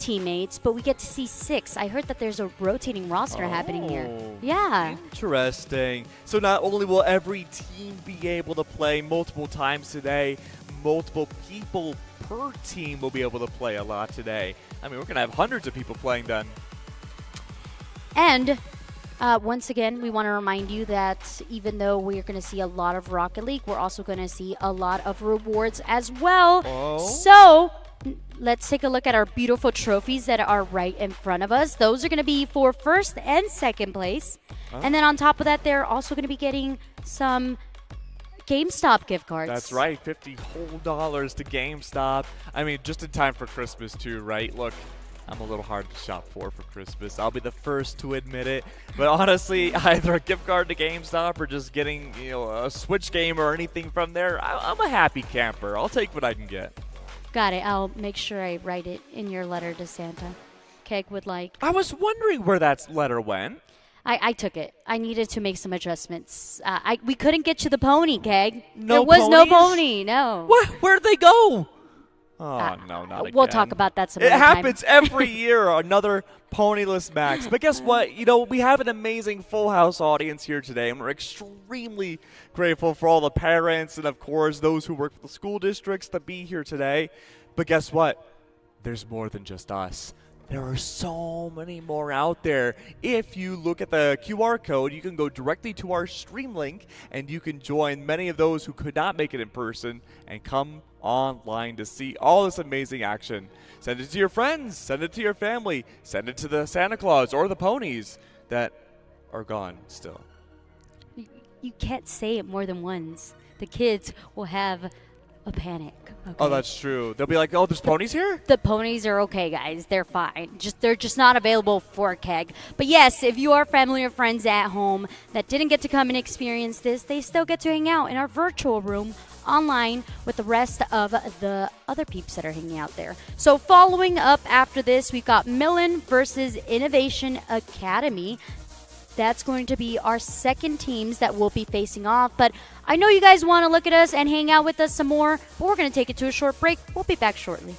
teammates, but we get to see 6. I heard that there's a rotating roster happening here. Yeah. Interesting. So not only will every team be able to play multiple times today, multiple people per team will be able to play a lot today. I mean, we're going to have hundreds of people playing then. And once again, we want to remind you that even though we're going to see a lot of Rocket League, we're also going to see a lot of rewards as well. So let's take a look at our beautiful trophies that are right in front of us. Those are going to be for first and second place. And then on top of that, they're also going to be getting some GameStop gift cards. That's right, $50 whole to GameStop. I mean, just in time for Christmas too, right? Look, I'm a little hard to shop for Christmas. I'll be the first to admit it. But honestly, either a gift card to GameStop or just getting, a Switch game or anything from there, I'm a happy camper. I'll take what I can get. Got it. I'll make sure I write it in your letter to Santa. Keg would like. I was wondering where that letter went. I took it. I needed to make some adjustments. We couldn't get you the pony, Keg. No there was ponies? no pony, no. What? Where'd they go? Oh, no, not again. We'll talk about that some other time. It happens time. every year, another ponyless Max. But guess what? We have an amazing full house audience here today, and we're extremely grateful for all the parents and, of course, those who work for the school districts to be here today. But guess what? There's more than just us. There are so many more out there. If you look at the QR code, you can go directly to our stream link, and you can join many of those who could not make it in person and come online to see all this amazing action. Send it to your friends. Send it to your family. Send it to the Santa Claus or the ponies that are gone still. You can't say it more than once. The kids will have a panic. Okay? Oh, that's true. They'll be like, oh, there's ponies here? The ponies are okay, guys. They're fine. They're just not available for Keg. But yes, if you are family or friends at home that didn't get to come and experience this, they still get to hang out in our virtual room online with the rest of the other peeps that are hanging out there. So following up after this, we've got Millen versus Innovation Academy. That's going to be our second teams that will be facing off. But I know you guys want to look at us and hang out with us some more, but we're going to take it to a short break. We'll be back shortly.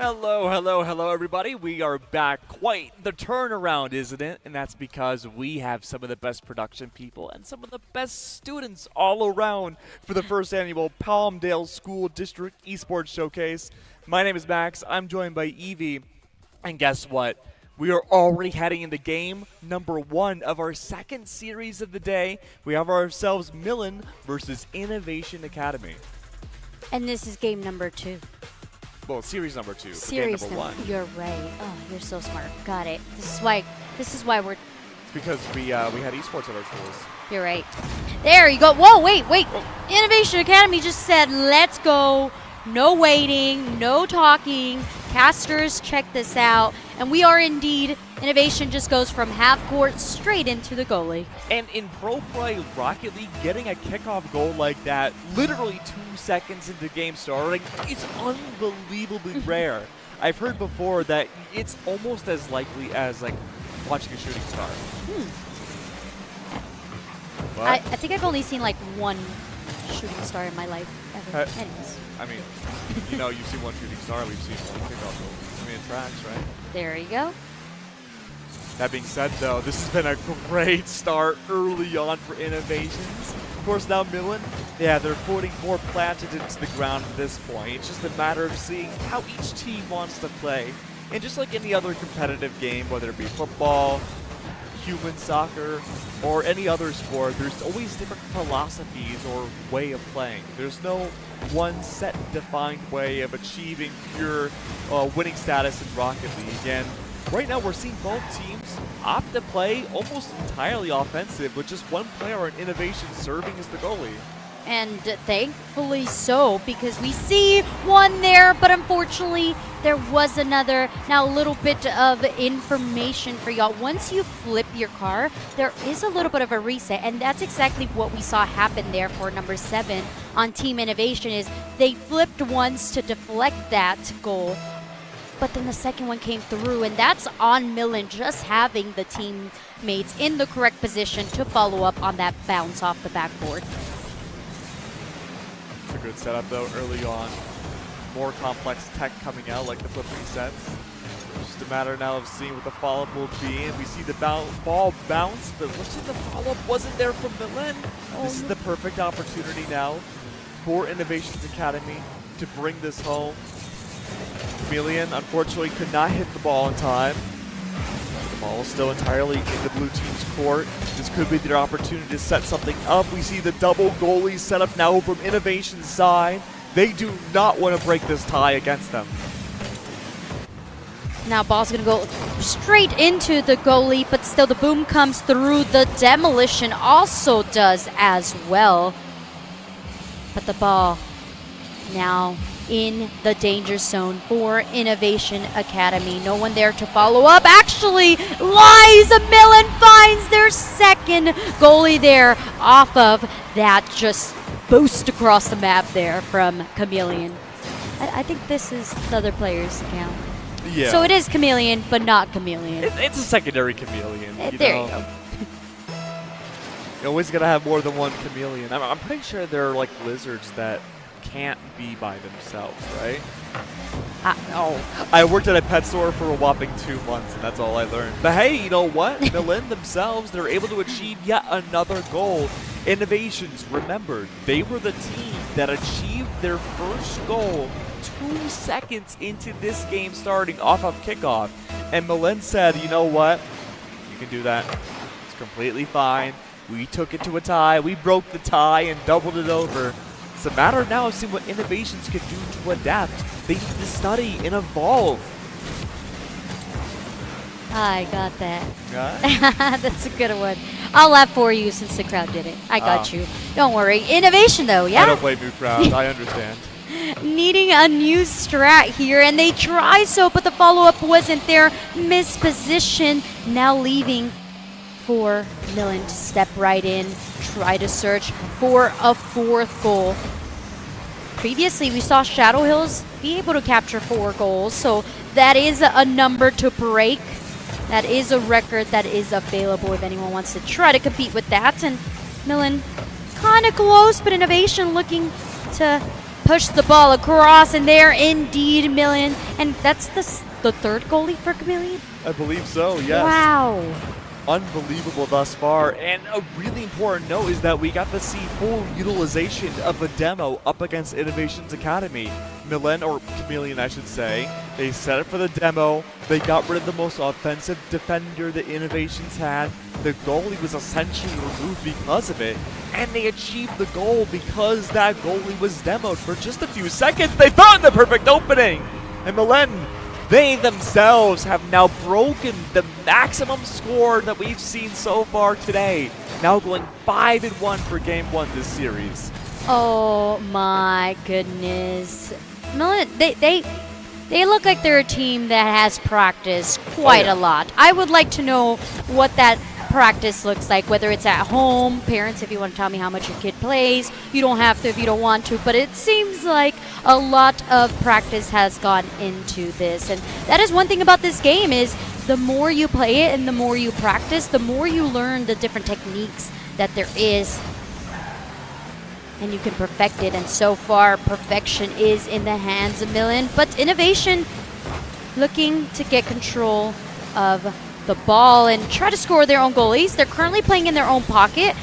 Hello, hello, hello, everybody. We are back. Quite the turnaround, isn't it? And that's because we have some of the best production people and some of the best students all around for the first annual Palmdale School District Esports Showcase. My name is Max. I'm joined by Evie. And guess what? We are already heading into game number 1 of our second series of the day. We have ourselves Millen versus Innovation Academy. And this is game number 2. Well, series number 2. Series game number 1. You're right. Oh, you're so smart. Got it. This is why we're. It's because we had esports at our schools. You're right. There you go. Whoa, wait. Innovation Academy just said, let's go. No waiting, no talking. Casters, check this out. And we are indeed, Innovation just goes from half court straight into the goalie. And in Pro Play Rocket League, getting a kickoff goal like that, literally 2 seconds into the game starting, is unbelievably rare. I've heard before that it's almost as likely as like watching a shooting star. I think I've only seen like one shooting star in my life ever. Anyways. I mean, you've seen one shooting star, we've seen one kickoff goal. I mean, it tracks, right? There you go. That being said, though, this has been a great start early on for Innovations. Of course, now Millen, they're putting more planted into the ground at this point. It's just a matter of seeing how each team wants to play. And just like any other competitive game, whether it be football, human soccer, or any other sport, there's always different philosophies or way of playing. There's no one set defined way of achieving pure winning status in Rocket League. And right now we're seeing both teams opt to play almost entirely offensive with just one player in Innovation serving as the goalie. And thankfully so, because we see one there, but unfortunately there was another. Now a little bit of information for y'all. Once you flip your car, there is a little bit of a reset, and that's exactly what we saw happen there for number 7 on Team Innovation. Is they flipped once to deflect that goal, but then the second one came through, and that's on Millen just having the teammates in the correct position to follow up on that bounce off the backboard. It's a good setup though early on. More complex tech coming out like the flip resets. It's just a matter now of seeing what the follow-up will be. And we see the ball bounce, but looks like the follow-up wasn't there from Millen. This is the perfect opportunity now for Innovations Academy to bring this home. Chameleon unfortunately could not hit the ball in time. The ball is still entirely in the blue team's court. This could be their opportunity to set something up. We see the double goalie set up now from Innovation's side. They do not want to break this tie against them. Now ball's going to go straight into the goalie, but still the boom comes through. The demolition also does as well. But the ball now in the danger zone for Innovation Academy. No one there to follow up. Actually, Liza Millen finds their second goalie there off of that just boost across the map there from Chameleon. I think this is the other player's account. Yeah. So it is Chameleon, but not Chameleon. It's a secondary Chameleon. There you go. You always gotta have more than one Chameleon. I'm pretty sure they're like lizards that can't be by themselves, right? No. I worked at a pet store for a whopping 2 months, and that's all I learned. But hey, you know what? Millen themselves, they're able to achieve yet another goal. Innovations, remember, they were the team that achieved their first goal 2 seconds into this game starting off of kickoff. And Millen said, you know what? You can do that. It's completely fine. We took it to a tie. We broke the tie and doubled it over. It's a matter now of seeing what Innovations can do to adapt. They need to study and evolve. I got that. Yeah? That's a good one. I'll laugh for you since the crowd did it. I got you. Don't worry. Innovation, though, yeah? I don't blame you, crowd. I understand. Needing a new strat here, and they try so, but the follow-up wasn't there. Misposition, now leaving for Millen to step right in, try to search for a 4th goal. Previously, we saw Shadow Hills be able to capture 4 goals, so that is a number to break. That is a record that is available if anyone wants to try to compete with that. And Millen kind of close, but Innovation looking to push the ball across, and there indeed, Million. And that's the third goalie for Chameleon? I believe so, yes. Wow. Unbelievable thus far. And a really important note is that we got to see full utilization of a demo up against Innovations Academy. Milan, or Chameleon I should say, they set it for the demo. They got rid of the most offensive defender that Innovations had. The goalie was essentially removed because of it. And they achieved the goal because that goalie was demoed for just a few seconds. They found the perfect opening. And Milan, they themselves have now broken the maximum score that we've seen so far today. Now going 5-1 for Game 1 this series. Oh my goodness. Milan, they look like they're a team that has practiced quite a lot. I would like to know what that practice looks like, whether it's at home. Parents, if you want to tell me how much your kid plays, you don't have to if you don't want to, but it seems like a lot of practice has gone into this. And that is one thing about this game, is the more you play it and the more you practice, the more you learn the different techniques that there is, and you can perfect it. And so far, perfection is in the hands of Milan, but Innovation looking to get control of the ball and try to score their own goalies. They're currently playing in their own pocket,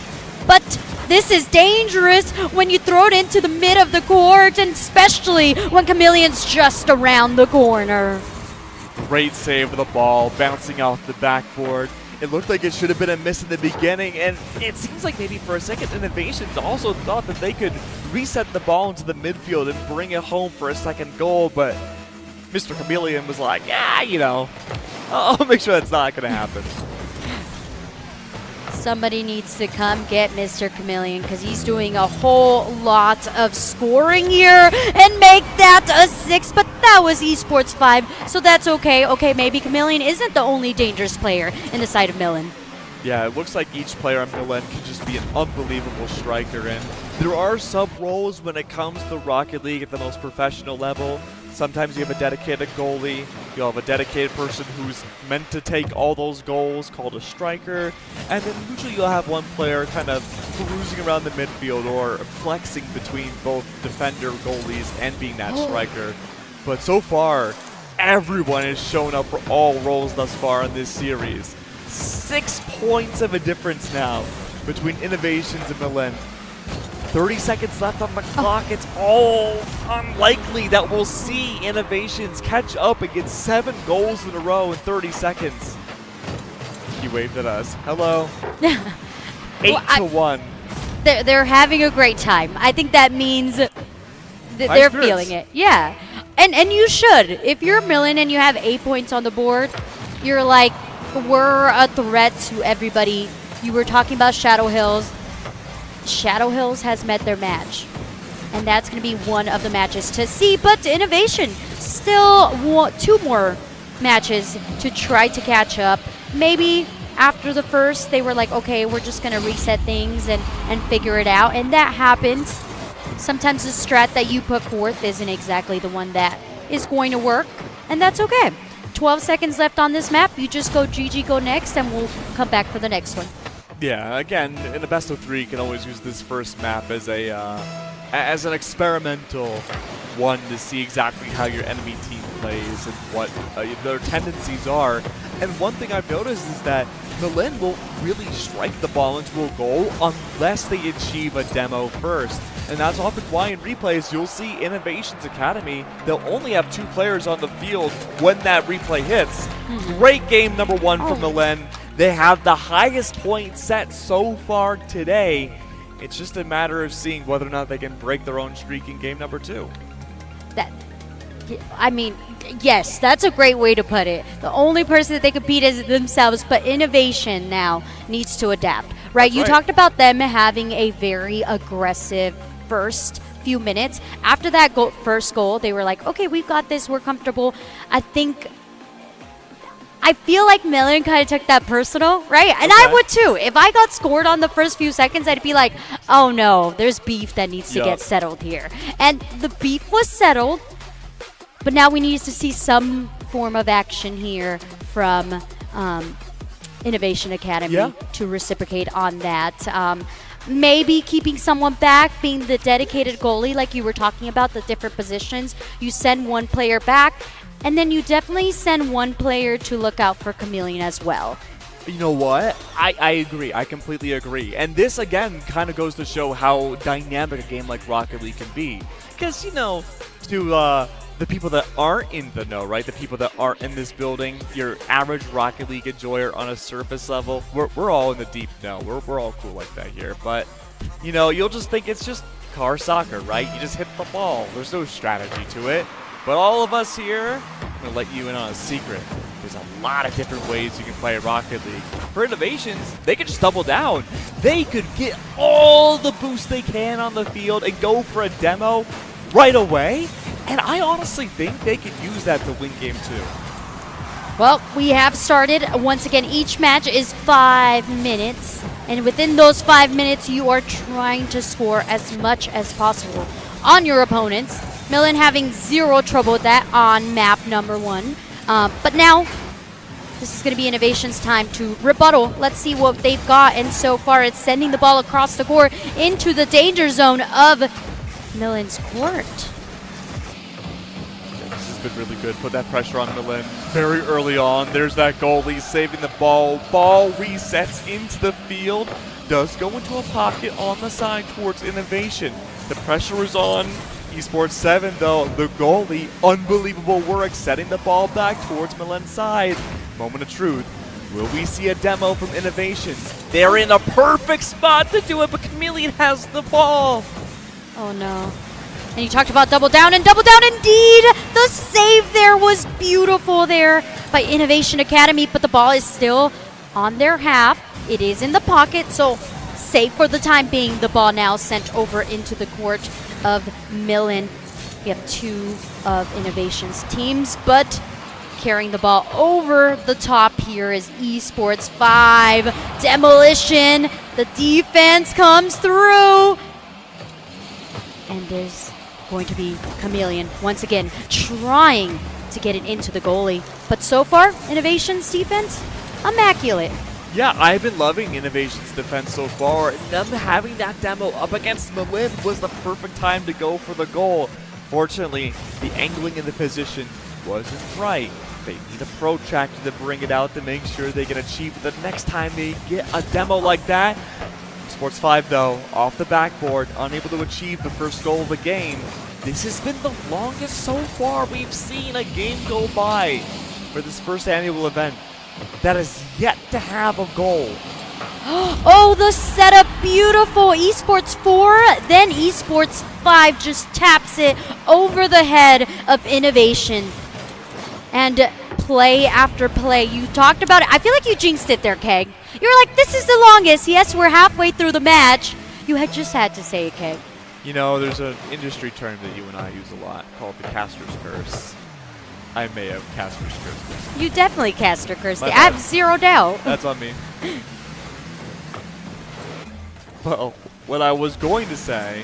but this is dangerous when you throw it into the mid of the court, and especially when Chameleon's just around the corner. Great save of the ball, bouncing off the backboard. It looked like it should have been a miss in the beginning, and it seems like maybe for a second Innovations also thought that they could reset the ball into the midfield and bring it home for a second goal, but Mr. Chameleon was like, yeah, you know, I'll make sure that's not going to happen. Somebody needs to come get Mr. Chameleon, because he's doing a whole lot of scoring here and make that a 6, but that was Esports 5, so that's okay. Okay, maybe Chameleon isn't the only dangerous player in the side of Milan. Yeah, it looks like each player on Milan can just be an unbelievable striker, and there are sub-roles when it comes to Rocket League at the most professional level. Sometimes you have a dedicated goalie, you'll have a dedicated person who's meant to take all those goals, called a striker, and then usually you'll have one player kind of cruising around the midfield or flexing between both defender, goalies, and being that striker. But so far, everyone has shown up for all roles thus far in this series. 6 points of a difference now between Innovations and Milan. 30 seconds left on the clock. It's all unlikely that we'll see Innovations catch up and get 7 goals in a row in 30 seconds. He waved at us. Hello. 8-1. They're having a great time. I think that means they're feeling it. Yeah. And you should. If you're Milan and you have 8 points on the board, you're like, we're a threat to everybody. You were talking about Shadow Hills. Shadow Hills has met their match, and that's going to be one of the matches to see. But Innovation still want 2 more matches to try to catch up. Maybe after the first, they were like, okay, we're just going to reset things and figure it out, and that happens. Sometimes the strat that you put forth isn't exactly the one that is going to work, and that's okay. 12 seconds left on this map. You just go GG, go next, and we'll come back for the next one. Yeah, again, in a best of 3, you can always use this first map as a as an experimental one to see exactly how your enemy team plays and what their tendencies are. And one thing I've noticed is that Milan won't really strike the ball into a goal unless they achieve a demo first. And that's often why in replays you'll see Innovations Academy, they'll only have 2 players on the field when that replay hits. Great game number 1 for Milan. They have the highest point set so far today. It's just a matter of seeing whether or not they can break their own streak in game number 2. I mean, yes, that's a great way to put it. The only person that they can beat is themselves, but Innovation now needs to adapt, right? You talked about them having a very aggressive first few minutes. After that first goal, they were like, okay, we've got this, we're comfortable. I feel like Milan kind of took that personal, right? And I would too. If I got scored on the first few seconds, I'd be like, oh no, there's beef that needs to get settled here. And the beef was settled, but now we need to see some form of action here from Innovation Academy to reciprocate on that. maybe keeping someone back, being the dedicated goalie like you were talking about, the different positions. You send one player back, and then you definitely send one player to look out for Chameleon as well. You know what? I agree. I completely agree. And this, again, kind of goes to show how dynamic a game like Rocket League can be. Because, you know, to the people that aren't in the know, right? The people that aren't in this building, your average Rocket League enjoyer on a surface level, we're all in the deep know. We're all cool like that here. But, you know, you'll just think it's just car soccer, right? You just hit the ball. There's no strategy to it. But all of us here, I'm going to let you in on a secret. There's a lot of different ways you can play Rocket League. For Innovations, they could just double down. They could get all the boost they can on the field and go for a demo right away. And I honestly think they could use that to win game 2. Well, we have started. Once again, each match is 5 minutes. And within those 5 minutes, you are trying to score as much as possible on your opponents. Millen having zero trouble with that on map number 1. But now, this is going to be Innovation's time to rebuttal. Let's see what they've got. And so far, it's sending the ball across the court into the danger zone of Millen's court. This has been really good. Put that pressure on Millen very early on. There's that goalie saving the ball. Ball resets into the field. Does go into a pocket on the side towards Innovation. The pressure is on Esports 7, though. The goalie, unbelievable work, setting the ball back towards Milen's side. Moment of truth. Will we see a demo from Innovations? They're in a perfect spot to do it, but Chameleon has the ball. Oh, no. And you talked about double down, and double down indeed. The save there was beautiful there by Innovation Academy, but the ball is still on their half. It is in the pocket, so safe for the time being. The ball now sent over into the court of Millen. We have 2 of Innovation's teams, but carrying the ball over the top here is Esports 5. Demolition. The defense comes through. And there's going to be Chameleon once again trying to get it into the goalie. But so far, Innovation's defense, immaculate. Yeah, I've been loving Innovation's defense so far. Them having that demo up against Millen was the perfect time to go for the goal. Fortunately, the angling in the position wasn't right. They need a protractor to bring it out to make sure they can achieve it the next time they get a demo like that. Sports 5, though, off the backboard, unable to achieve the first goal of the game. This has been the longest so far we've seen a game go by for this first annual event that has yet to have a goal. Oh, the setup, beautiful. Esports 4, then Esports 5 just taps it over the head of Innovation. And play after play. You talked about it. I feel like you jinxed it there, Keg. You were like, this is the longest. Yes, we're halfway through the match. You had just had to say it, Keg. You know, there's an industry term that you and I use a lot called the caster's curse. I may have caster's cursed. You definitely caster cursed it. I have zero doubt. That's on me. Well, what I was going to say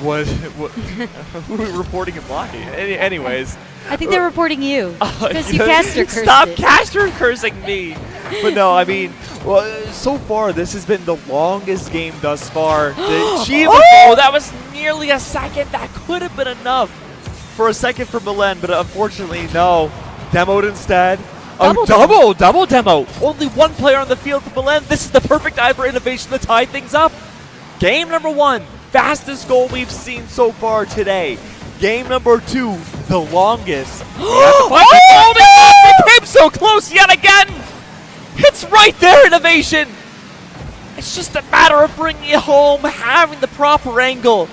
was who are we reporting and blocking? Anyways. I think they're reporting you because you caster cursed Stop it. caster cursing me. But no, I mean, well, so far this has been the longest game thus far. That was nearly a second. That could have been enough for a second for Milen, but unfortunately, no. Demoed instead. Double demo. Only one player on the field for Milen. This is the perfect time for Innovation to tie things up. Game number 1, fastest goal we've seen so far today. Game number 2, the longest. It came so close yet again. It's right there, Innovation. It's just a matter of bringing it home, having the proper angle.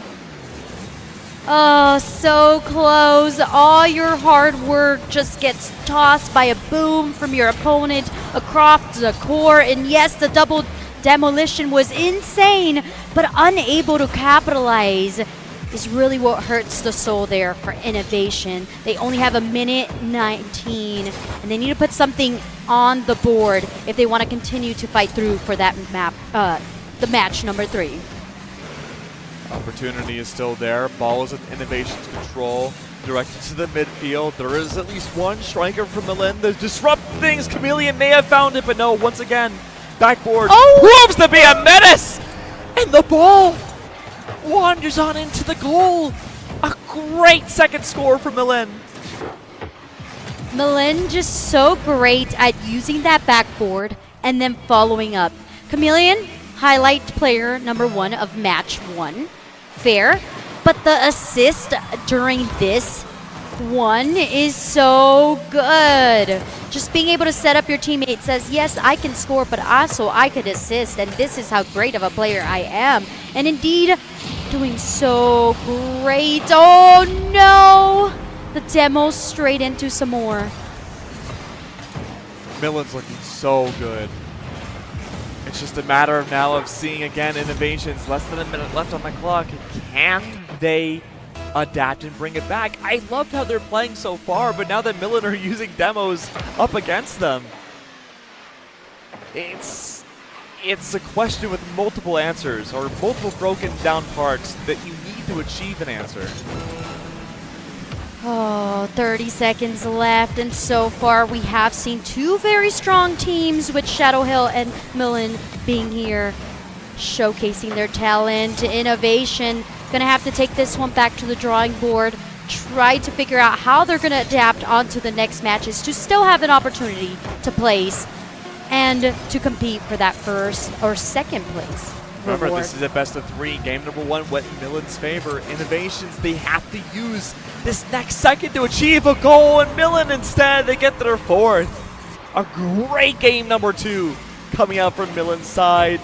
Oh, so close. All your hard work just gets tossed by a boom from your opponent across the court. And yes, the double demolition was insane, but unable to capitalize is really what hurts the soul there for Innovation. They only have a minute 19, and they need to put something on the board if they want to continue to fight through for that map, the match number 3. Opportunity is still there. Ball is in Innovation's control. Directed to the midfield. There is at least one striker from Milen to disrupt things. Chameleon may have found it, but no, once again, backboard proves to be a menace. And the ball wanders on into the goal. A great second score for Milan. Milan just so great at using that backboard and then following up. Chameleon, highlight player number 1 of match 1. Fair. But the assist during this one is so good. Just being able to set up your teammate says, yes, I can score, but also I could assist, and this is how great of a player I am. And indeed, doing so great. Oh no! The demo straight into some more. Milan's looking so good. It's just a matter of now of seeing again innovations. Less than a minute left on the clock. Can they adapt and bring it back? I loved how they're playing so far, but now that Milan are using demos up against them, it's a question with multiple answers or multiple broken down parts that you need to achieve an answer. Oh, 30 seconds left, and so far we have seen 2 very strong teams with Shadow Hill and Milan being here, showcasing their talent, innovation. Gonna have to take this one back to the drawing board, try to figure out how they're gonna adapt onto the next matches to still have an opportunity to place and to compete for that first or second place. Remember, reward. this is a best of 3. Game number 1 went in Milan's favor. Innovations, they have to use this next second to achieve a goal, and Milan instead, they get their 4th. A great game number 2 coming out from Milan's side.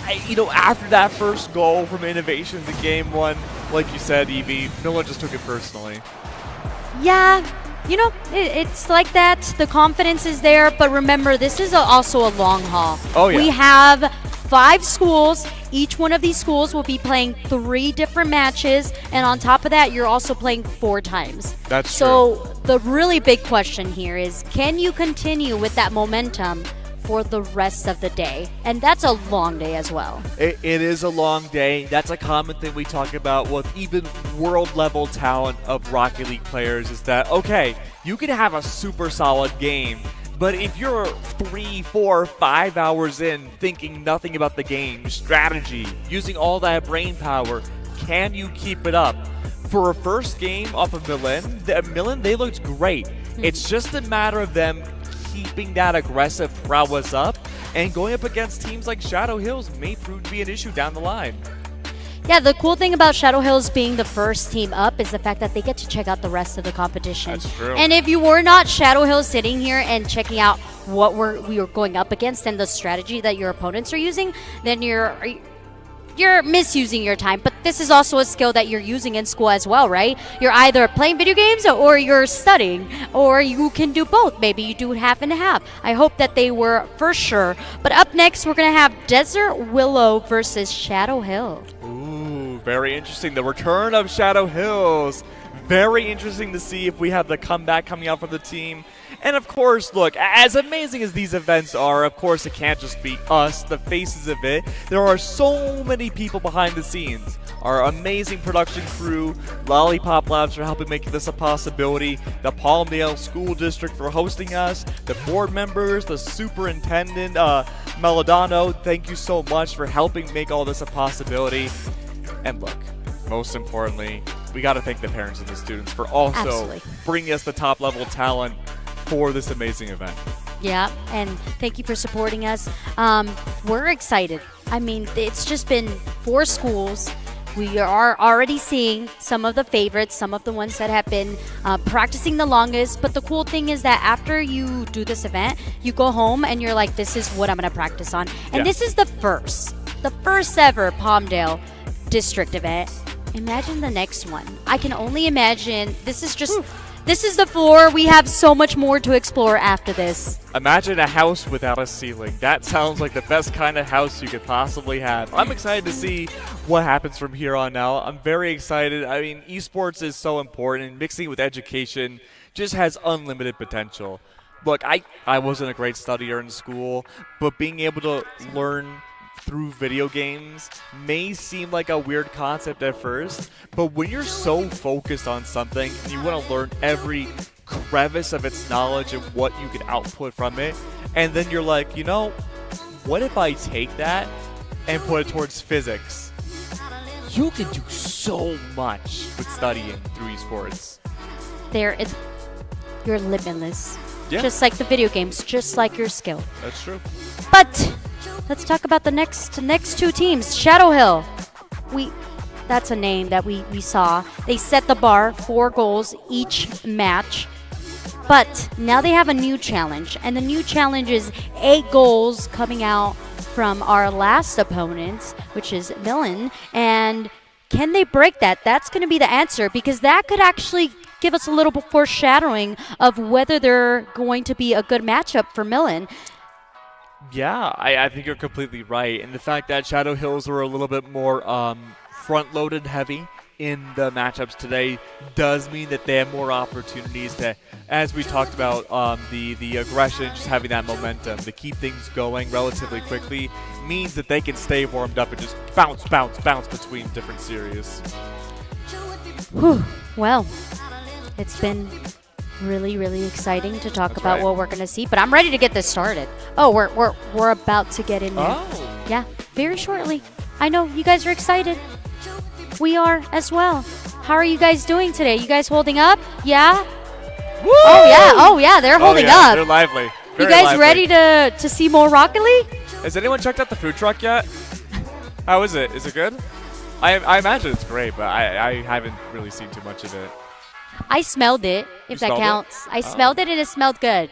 After that first goal from Innovations in game 1, like you said, Evie, Milan just took it personally. Yeah, it's like that. The confidence is there, but remember, this is also a long haul. Oh, yeah. We have 5 schools. Each one of these schools will be playing 3 different matches, and on top of that, you're also playing 4 times. That's so true. The really big question here is, can you continue with that momentum for the rest of the day? And that's a long day as well. It is a long day. That's a common thing we talk about with even world-level talent of Rocket League players is that, okay, you can have a super solid game, but if you're 3, 4, 5 hours in thinking nothing about the game, strategy, using all that brain power, can you keep it up? For a first game off of Milan, they looked great. It's just a matter of them keeping that aggressive prowess up, and going up against teams like Shadow Hills may prove to be an issue down the line. Yeah, the cool thing about Shadow Hills being the first team up is the fact that they get to check out the rest of the competition. That's true. And if you were not Shadow Hills sitting here and checking out what we were going up against and the strategy that your opponents are using, then you're misusing your time. But this is also a skill that you're using in school as well, right? You're either playing video games or you're studying, or you can do both. Maybe you do half and half. I hope that they were for sure. But up next, we're going to have Desert Willow versus Shadow Hill. Ooh, very interesting. The return of Shadow Hills. Very interesting to see if we have the comeback coming out from the team. And of course, look, as amazing as these events are, of course it can't just be us, the faces of it. There are so many people behind the scenes. Our amazing production crew, Lollipop Labs for helping make this a possibility, the Palmdale School District for hosting us, the board members, the superintendent, Melodano, thank you so much for helping make all this a possibility. And look, most importantly, we got to thank the parents and the students for also bringing us the top level talent for this amazing event. Yeah, and thank you for supporting us. We're excited. I mean, it's just been 4 schools. We are already seeing some of the favorites, some of the ones that have been practicing the longest. But the cool thing is that after you do this event, you go home and you're like, this is what I'm going to practice on. And this is the first ever Palmdale district event. Imagine the next one. I can only imagine. This is the floor. We have so much more to explore after this. Imagine a house without a ceiling. That sounds like the best kind of house you could possibly have. I'm excited to see what happens from here on out. I'm very excited. I mean, esports is so important. Mixing it with education just has unlimited potential. Look, I wasn't a great studier in school, but being able to learn through video games may seem like a weird concept at first, but when you're so focused on something and you want to learn every crevice of its knowledge and what you can output from it, and then you're like, what if I take that and put it towards physics. You can do so much with studying through esports. You're limitless. Yeah. Just like the video games, just like your skill. That's true. But let's talk about the next two teams. Shadow Hill. That's a name that we saw. They set the bar, 4 goals each match. But now they have a new challenge, and the new challenge is 8 goals coming out from our last opponents, which is Milan. And can they break that? That's going to be the answer, because that could actually give us a little foreshadowing of whether they're going to be a good matchup for Milan. Yeah, I think you're completely right. And the fact that Shadow Hills were a little bit more front-loaded heavy in the matchups today does mean that they have more opportunities to, as we talked about, the aggression, just having that momentum to keep things going relatively quickly means that they can stay warmed up and just bounce between different series. Whew. Well, it's been really, really exciting to talk about what we're going to see, but I'm ready to get this started. Oh, we're about to get in there. Oh. Yeah, very shortly. I know you guys are excited. We are as well. How are you guys doing today? You guys holding up? Yeah? Woo! Oh yeah, they're holding up. They're lively. You guys ready to see more Rocket League? Has anyone checked out the food truck yet? How is it? Is it good? I imagine it's great, but I haven't really seen too much of it. I smelled it, if that counts. I smelled it and it smelled good.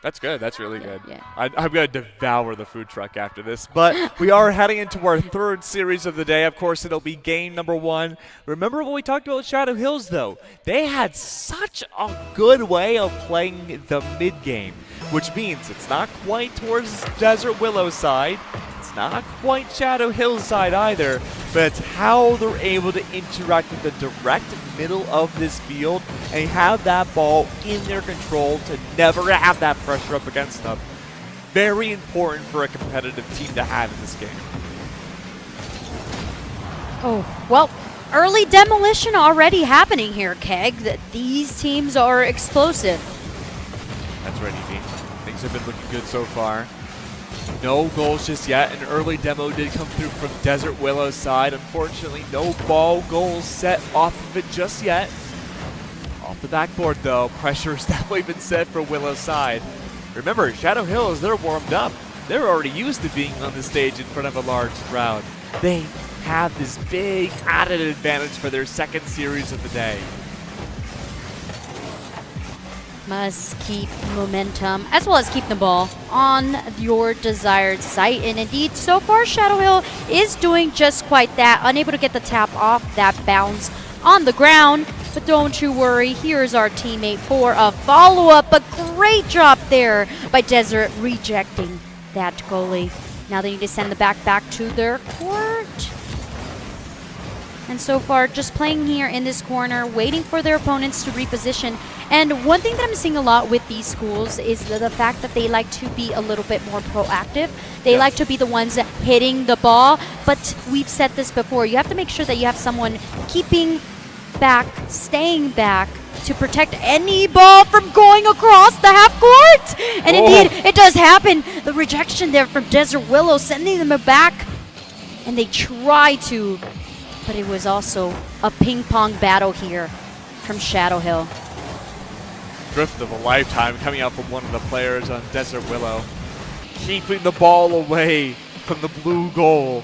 That's good. That's really good. Yeah. I'm going to devour the food truck after this. But we are heading into our 3rd series of the day. Of course, it'll be game number 1. Remember what we talked about with Shadow Hills, though? They had such a good way of playing the mid-game, which means it's not quite towards Desert Willow's side. It's not quite Shadow Hills' side either, but it's how they're able to interact with the direct middle of this field and have that ball in their control to never have that pressure up against them. Very important for a competitive team to have in this game. Oh, well, early demolition already happening here, Keg. These teams are explosive. That's right, Evie. Things have been looking good so far. No goals just yet. An early demo did come through from Desert Willow's side. Unfortunately, no ball goals set off of it just yet. Off the backboard, though, pressure has definitely been set for Willow's side. Remember, Shadow Hills, they're warmed up. They're already used to being on the stage in front of a large crowd. They have this big added advantage for their 2nd series of the day. Must keep momentum, as well as keep the ball on your desired site. And indeed, so far, Shadow Hill is doing just quite that, unable to get the tap off that bounce on the ground. But don't you worry, here's our teammate for a follow-up. A great job there by Desert, rejecting that goalie. Now they need to send the back to their court. And so far, just playing here in this corner, waiting for their opponents to reposition. And one thing that I'm seeing a lot with these schools is the fact that they like to be a little bit more proactive. They like to be the ones hitting the ball. But we've said this before, you have to make sure that you have someone keeping back, staying back, to protect any ball from going across the half court. And indeed, it does happen. The rejection there from Desert Willow, sending them back. And they try to, but it was also a ping-pong battle here from Shadow Hill. Drift of a lifetime coming out from one of the players on Desert Willow. Keeping the ball away from the blue goal.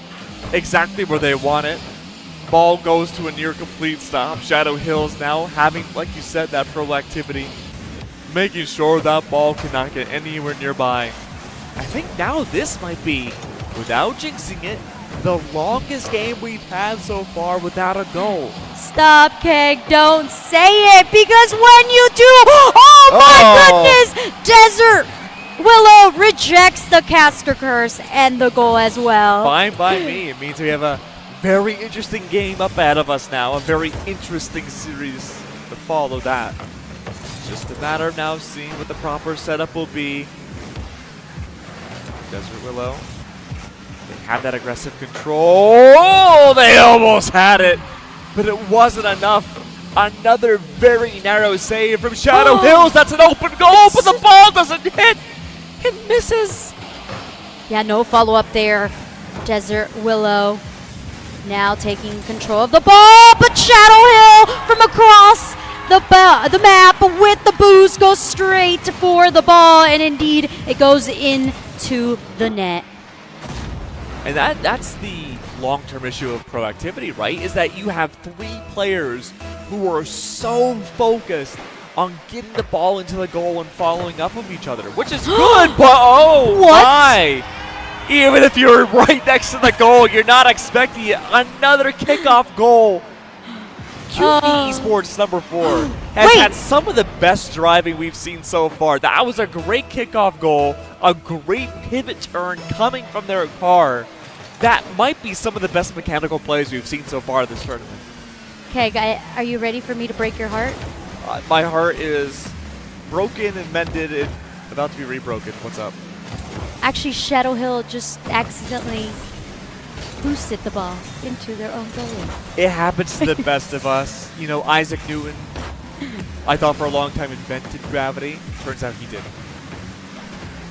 Exactly where they want it. Ball goes to a near complete stop. Shadow Hills now having, like you said, that proactivity. Making sure that ball cannot get anywhere nearby. I think now this might be, without jinxing it, the longest game we've had so far without a goal. Stop, Keg. Don't say it, because when you do, oh my goodness, Desert Willow rejects the caster curse and the goal as well. Fine by me. It means we have a very interesting game up ahead of us now. A very interesting series to follow that. Just a matter of now seeing what the proper setup will be. Desert Willow. They have that aggressive control. Oh, they almost had it, but it wasn't enough. Another very narrow save from Shadow Hills. That's an open goal, but the ball doesn't hit. It misses. Yeah, no follow-up there Desert Willow now taking control of the ball, but Shadow Hill from across the map with the boost goes straight for the ball, and indeed it goes into the net. And that's the long-term issue of proactivity, right? Is that you have 3 players who are so focused on getting the ball into the goal and following up with each other, which is good, but oh what? My! Even if you're right next to the goal, you're not expecting another kickoff goal. QB Esports number 4 has had some of the best driving we've seen so far. That was a great kickoff goal, a great pivot turn coming from their car. That might be some of the best mechanical plays we've seen so far this tournament. Okay, guy, are you ready for me to break your heart? My heart is broken and mended and about to be rebroken. What's up? Actually, Shadow Hill just accidentally boosted the ball into their own goal. It happens to the best of us. You know, Isaac Newton, I thought for a long time invented gravity. Turns out he didn't.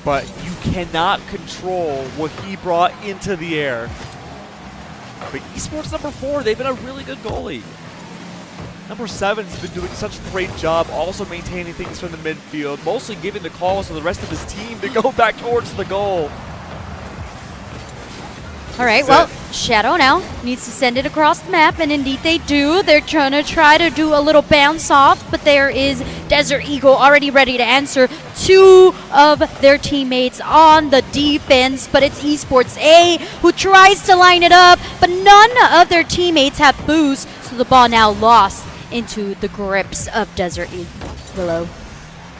But you cannot control what he brought into the air. But Esports number 4, they've been a really good goalie. Number 7's been doing such a great job also maintaining things from the midfield, mostly giving the calls to the rest of his team to go back towards the goal. All right, well, Shadow now needs to send it across the map, and indeed they do. They're trying to do a little bounce off, but there is Desert Eagle already ready to answer. 2 of their teammates on the defense, but it's Esports A who tries to line it up, but none of their teammates have boost, so the ball now lost into the grips of Desert Willow.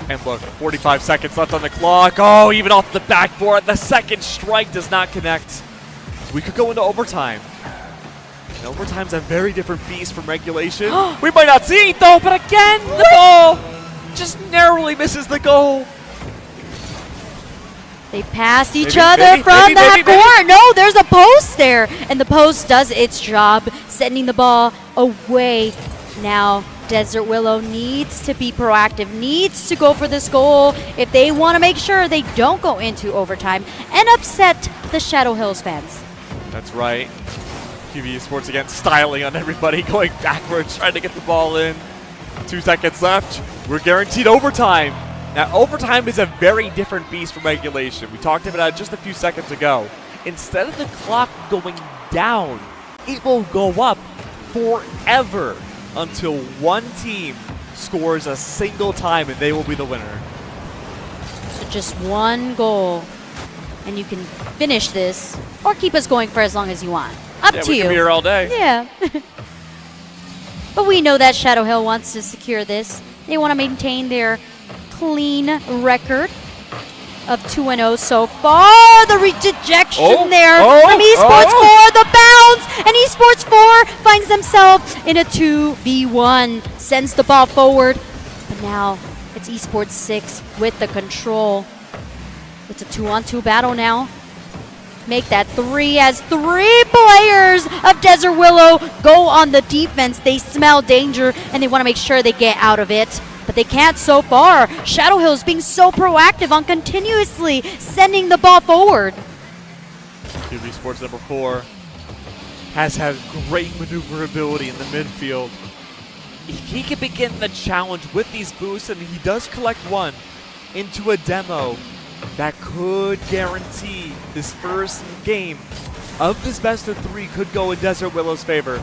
And look, 45 seconds left on the clock. Oh, even off the backboard, the second strike does not connect. We could go into overtime. And overtime's a very different beast from regulation. We might not see it though, but again, the ball just narrowly misses the goal. They passed each other from the half corner. No, there's a post there. And the post does its job, sending the ball away. Now, Desert Willow needs to be proactive, needs to go for this goal if they want to make sure they don't go into overtime and upset the Shadow Hills fans. That's right. QB Esports again styling on everybody, going backwards, trying to get the ball in. 2 seconds left. We're guaranteed overtime. Now, overtime is a very different beast from regulation. We talked about it just a few seconds ago. Instead of the clock going down, it will go up forever until one team scores a single time and they will be the winner. So just one goal, and you can finish this or keep us going for as long as you want. Up to we you. Can be here all day. Yeah. But we know that Shadow Hill wants to secure this. They want to maintain their clean record of 2-0 so far. The rejection there from Esports 4, the bounce, and Esports 4 finds themselves in a 2v1, sends the ball forward, but now it's Esports 6 with the control. It's a 2-on-2 battle now. Make that 3 as 3 players of Desert Willow go on the defense. They smell danger and they want to make sure they get out of it. But they can't so far. Shadow Hills being so proactive on continuously sending the ball forward. QB Esports number 4 has had great maneuverability in the midfield. He can begin the challenge with these boosts, and he does collect one into a demo that could guarantee this first game of this best of 3 could go in Desert Willow's favor.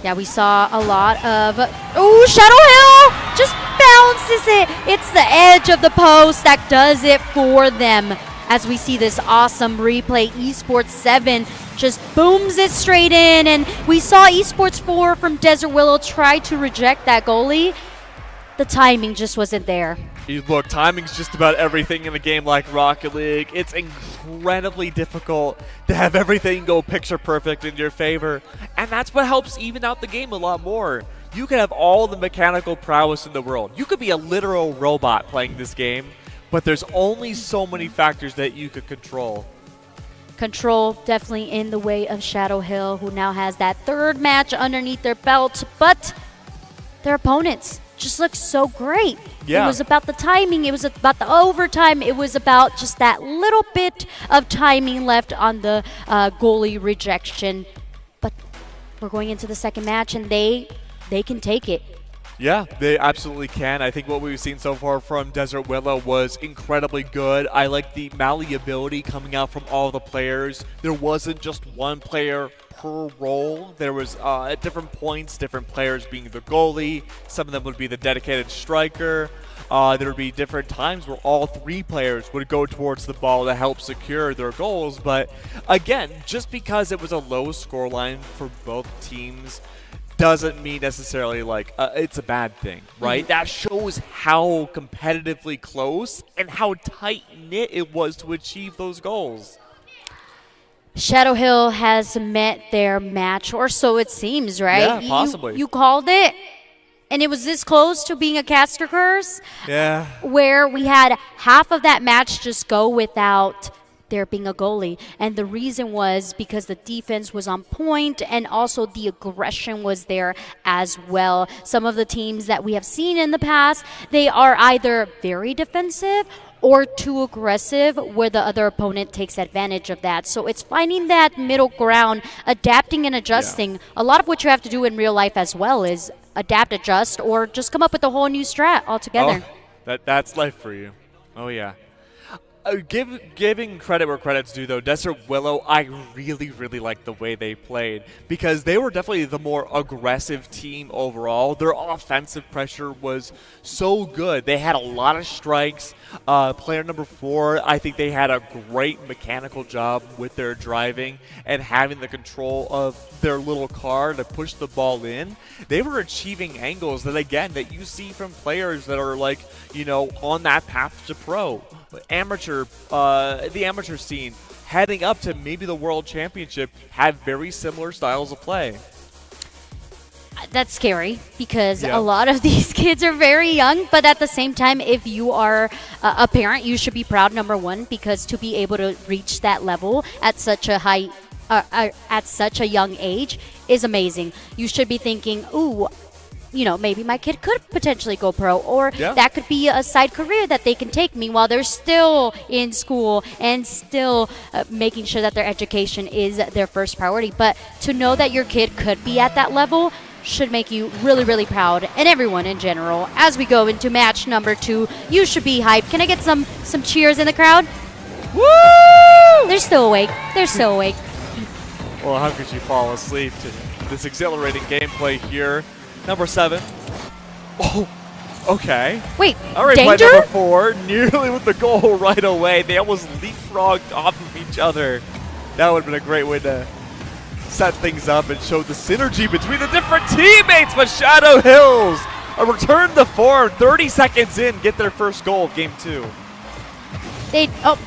Yeah, we saw a lot of... Ooh, Shadow Hill just bounces it. It's the edge of the post that does it for them. As we see this awesome replay, Esports 7 just booms it straight in. And we saw Esports 4 from Desert Willow try to reject that goalie. The timing just wasn't there. Look, timing's just about everything in a game like Rocket League. It's incredibly difficult to have everything go picture perfect in your favor. And that's what helps even out the game a lot more. You can have all the mechanical prowess in the world. You could be a literal robot playing this game, but there's only so many factors that you could control. Control definitely in the way of Shadow Hill, who now has that 3rd match underneath their belt, but their opponents just looked so great. Yeah. It was about the timing. It was about the overtime. It was about just that little bit of timing left on the goalie rejection. But we're going into the second match, and they can take it. Yeah, they absolutely can. I think what we've seen so far from Desert Willow was incredibly good. I like the malleability coming out from all the players. There wasn't just one player per role. There was at different points, different players being the goalie. Some of them would be the dedicated striker. There would be different times where all three players would go towards the ball to help secure their goals. But again, just because it was a low scoreline for both teams doesn't mean necessarily like it's a bad thing, right? That shows how competitively close and how tight-knit it was to achieve those goals. Shadow Hill has met their match, or so it seems, right? Yeah, possibly. You called it, and it was this close to being a caster curse. Yeah. Where we had half of that match just go without there being a goalie. And the reason was because the defense was on point and also the aggression was there as well. Some of the teams that we have seen in the past, they are either very defensive or too aggressive where the other opponent takes advantage of that. So it's finding that middle ground, adapting and adjusting. Yeah. A lot of what you have to do in real life as well is adapt, adjust, or just come up with a whole new strat altogether. Oh, that's life for you. Oh, yeah. Giving credit where credit's due, though, Desert Willow, I really, really liked the way they played because they were definitely the more aggressive team overall. Their offensive pressure was so good. They had a lot of strikes. Player number 4, I think they had a great mechanical job with their driving and having the control of their little car to push the ball in. They were achieving angles that, again, that you see from players that are like, you know, on that path to pro. The amateur scene heading up to maybe the World Championship have very similar styles of play. That's scary because a lot of these kids are very young, but at the same time, if you are a parent, you should be proud, number one, because to be able to reach that level at such a high, at such a young age is amazing. You should be thinking, ooh, you know, maybe my kid could potentially go pro, or that could be a side career that they can take meanwhile they're still in school and still making sure that their education is their first priority. But to know that your kid could be at that level should make you really, really proud, and everyone in general. As we go into match number 2, you should be hyped. Can I get some cheers in the crowd? Woo! They're still awake. They're still awake. Well, how could you fall asleep to this exhilarating gameplay here? Number 7. Oh, okay. Wait, all right, danger? Play number 4, nearly with the goal right away. They almost leapfrogged off of each other. That would have been a great way to set things up and show the synergy between the different teammates. But Shadow Hills return the form 30 seconds in, get their first goal of Game 2.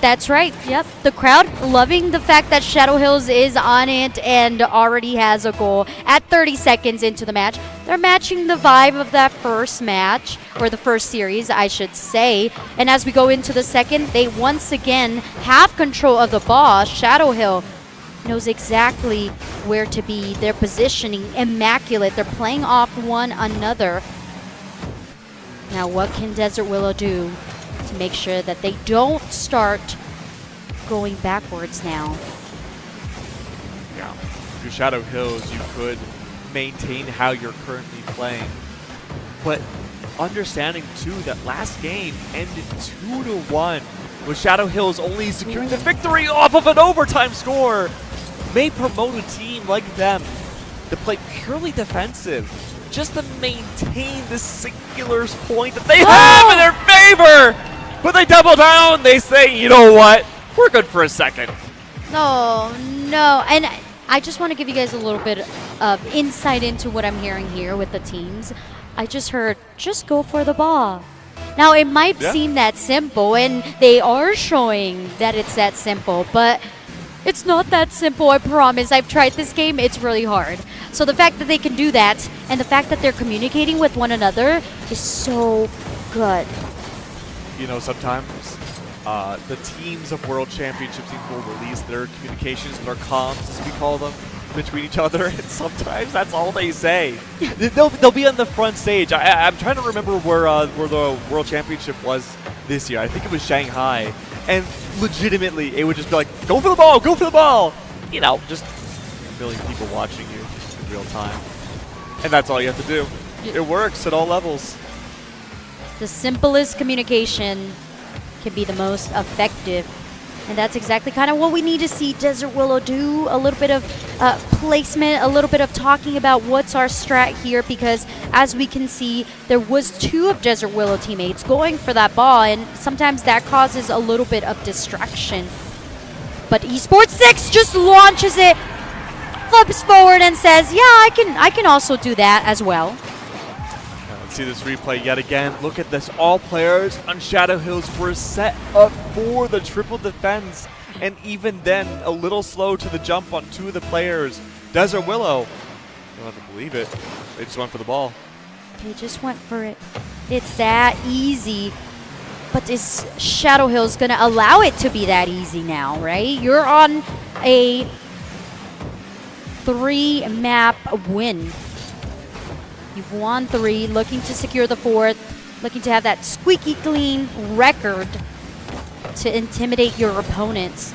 That's right. Yep. The crowd loving the fact that Shadow Hills is on it and already has a goal at 30 seconds into the match. They're matching the vibe of that first match, or the first series, I should say. And as we go into the second, they once again have control of the ball. Shadow Hill knows exactly where to be. Their positioning, immaculate. They're playing off one another. Now, what can Desert Willow do to make sure that they don't start going backwards now? Yeah, through Shadow Hills, you could maintain how you're currently playing. But understanding, too, that last game ended 2-1, with Shadow Hills only securing the victory off of an overtime score, may promote a team like them to play purely defensive, just to maintain this singular point that they have in their favor. But they double down. They say, you know what? We're good for a second. No. And I just want to give you guys a little bit of insight into what I'm hearing here with the teams. I just heard, just go for the ball. Now, it might seem that simple, and they are showing that it's that simple, but it's not that simple, I promise. I've tried this game. It's really hard. So the fact that they can do that and the fact that they're communicating with one another is so good. You know, sometimes the teams of World Championship teams will release their communications, their comms, as we call them, between each other, and sometimes that's all they say. They'll be on the front stage. I'm trying to remember where the World Championship was this year. I think it was Shanghai. And legitimately, it would just be like, go for the ball, go for the ball. You know, just a million people watching you in real time. And that's all you have to do. It works at all levels. The simplest communication can be the most effective. And that's exactly kind of what we need to see Desert Willow do. A little bit of placement, a little bit of talking about what's our strat here, because as we can see, there was 2 of Desert Willow teammates going for that ball, and sometimes that causes a little bit of distraction. But Esports 6 just launches it, flips forward and says, yeah, I can also do that as well. Let's see this replay yet again. Look at this. All players on Shadow Hills were set up for the triple defense. And even then, a little slow to the jump on 2 of the players. Desert Willow, you'll have to believe it, they just went for the ball. They just went for it. It's that easy. But is Shadow Hills going to allow it to be that easy now, right? You're on a 3-map win. You've won 3, looking to secure the 4th, looking to have that squeaky clean record to intimidate your opponents.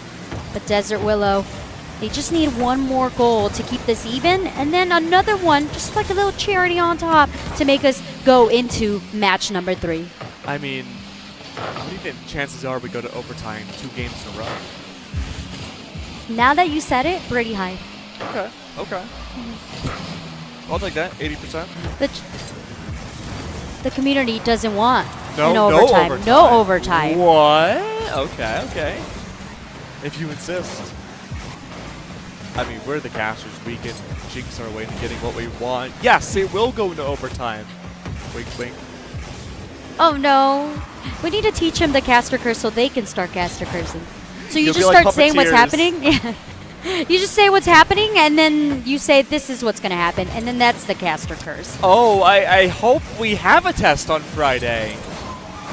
But Desert Willow, they just need 1 more goal to keep this even, and then another one, just like a little charity on top, to make us go into match number 3. I mean, what do you think chances are we go to overtime 2 games in a row? Now that you said it, pretty high. Okay. I'll take that, 80%. The community doesn't want no overtime. No overtime. What? Okay. If you insist. I mean, we're the casters. We can jinx our way to getting what we want. Yes, it will go into overtime. Wink, wink. Oh, no. We need to teach them the caster curse so they can start caster cursing. So you You'll just be like start saying what's puppeteers. happening? You just say what's happening, and then you say this is what's going to happen, and then that's the caster curse. Oh, I hope we have a test on Friday.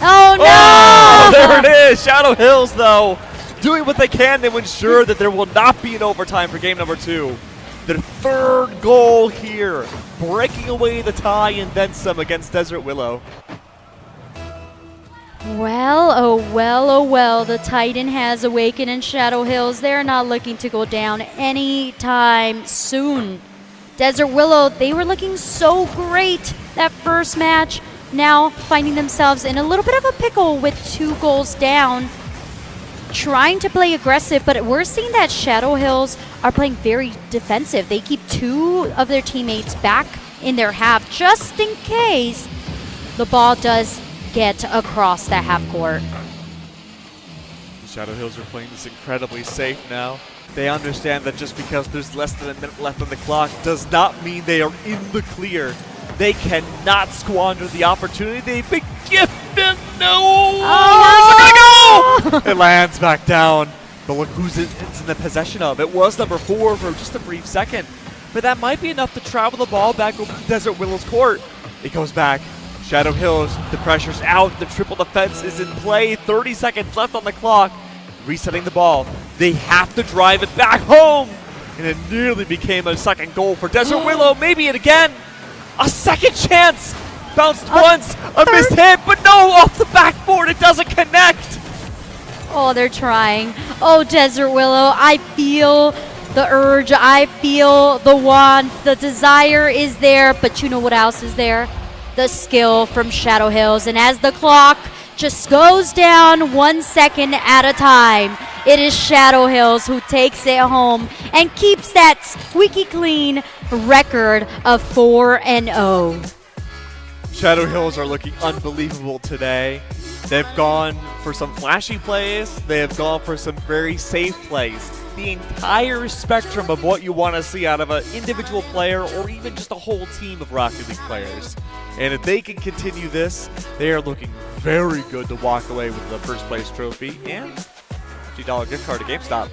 Oh, no! Oh, there it is. Shadow Hills, though, doing what they can to ensure that there will not be an overtime for game number 2. Their 3rd goal here, breaking away the tie and then some against Desert Willow. Well, oh well, oh well, the Titan has awakened in Shadow Hills. They're not looking to go down anytime soon. Desert Willow, they were looking so great that first match, now finding themselves in a little bit of a pickle with 2 goals down, trying to play aggressive, but we're seeing that Shadow Hills are playing very defensive. They keep 2 of their teammates back in their half just in case the ball does get across that half court. Shadow Hills are playing this incredibly safe now. They understand that just because there's less than a minute left on the clock does not mean they are in the clear. They cannot squander the opportunity they've been gifted. No! Oh! Where's it gonna go? It lands back down. But look who's it's in the possession of. It was number 4 for just a brief second. But that might be enough to travel the ball back over to Desert Willow's court. It goes back. Shadow Hills, the pressure's out, the triple defense is in play, 30 seconds left on the clock, resetting the ball. They have to drive it back home, and it nearly became a 2nd goal for Desert Willow, maybe it again. A 2nd chance, bounced once, a missed hit, but no, off the backboard, it doesn't connect. Oh, they're trying. Oh, Desert Willow, I feel the urge, I feel the want, the desire is there, but you know what else is there? The skill from Shadow Hills. And as the clock just goes down 1 second at a time, it is Shadow Hills who takes it home and keeps that squeaky clean record of 4-0. Shadow Hills are looking unbelievable today. They've gone for some flashy plays. They have gone for some very safe plays. The entire spectrum of what you want to see out of an individual player or even just a whole team of Rocket League players. And if they can continue this, they are looking very good to walk away with the 1st place trophy and $50 gift card to GameStop.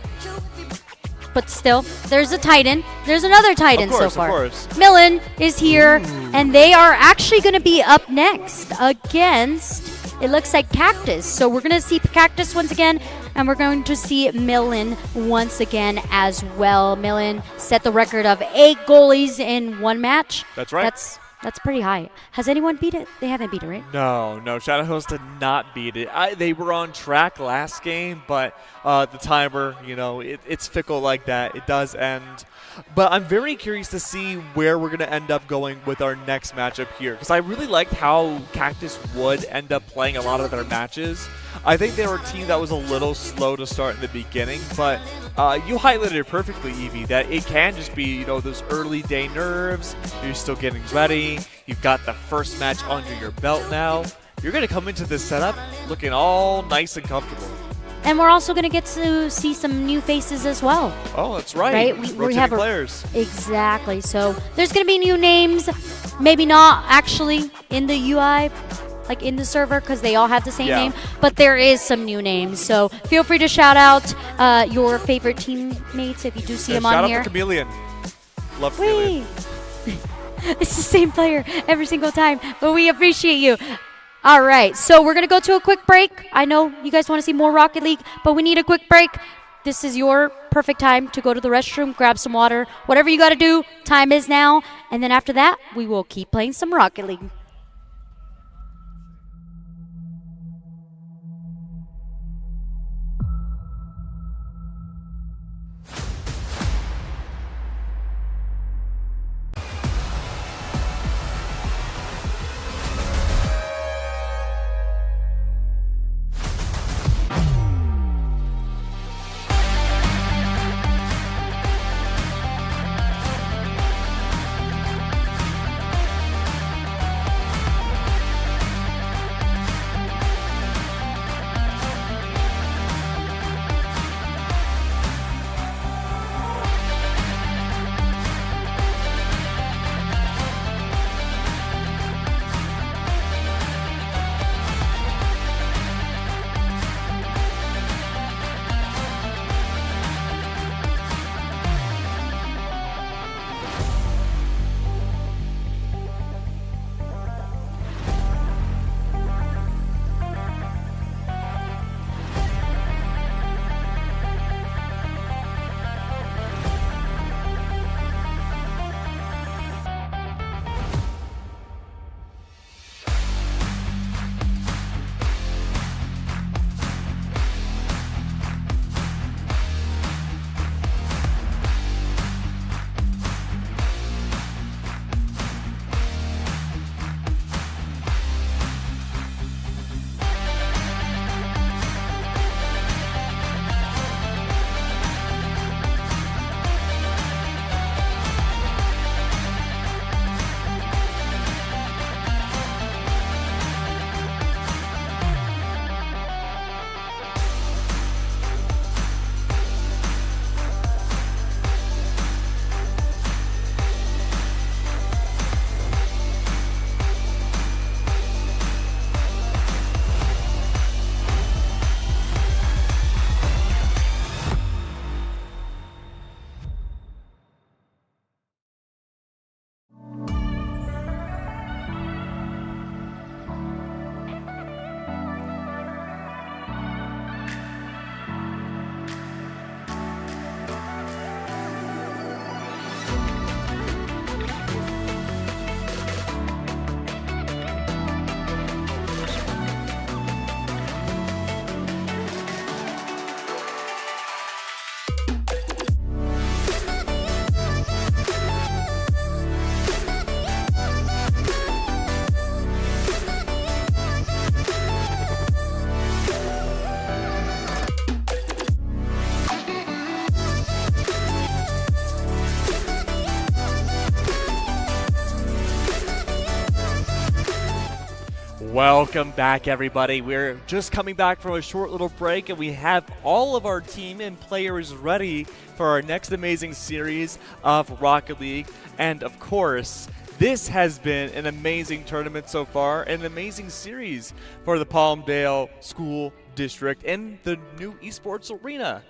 But still, there's a Titan. There's another Titan so far. Of course. Millen is here, and they are actually going to be up next against it looks like Cactus. So we're going to see Cactus once again, and we're going to see Millen once again as well. Millen set the record of 8 goalies in one match. That's right. That's pretty high. Has anyone beat it? They haven't beat it, right? No. Shadow Hills did not beat it. They were on track last game, but the timer, it's fickle like that. It does end. But I'm very curious to see where we're going to end up going with our next matchup here, because I really liked how Cactus would end up playing a lot of their matches. I think they were a team that was a little slow to start in the beginning, but you highlighted it perfectly, Evie, that it can just be, those early day nerves. You're still getting ready. You've got the first match under your belt now. You're going to come into this setup looking all nice and comfortable. And we're also going to get to see some new faces as well. Oh, that's right. We have players. Exactly. So there's going to be new names. Maybe not actually in the UI, like in the server, because they all have the same name. But there is some new names. So feel free to shout out your favorite teammates if you do see them on here. Shout out to Chameleon. Love Chameleon. It's the same player every single time, but we appreciate you. All right, so we're going to go to a quick break. I know you guys want to see more Rocket League, but we need a quick break. This is your perfect time to go to the restroom, grab some water, whatever you got to do. Time is now. And then after that, we will keep playing some Rocket League. Welcome back, everybody. We're just coming back from a short little break, and we have all of our team and players ready for our next amazing series of Rocket League. And, of course, this has been an amazing tournament so far, an amazing series for the Palmdale School District and the new esports arena.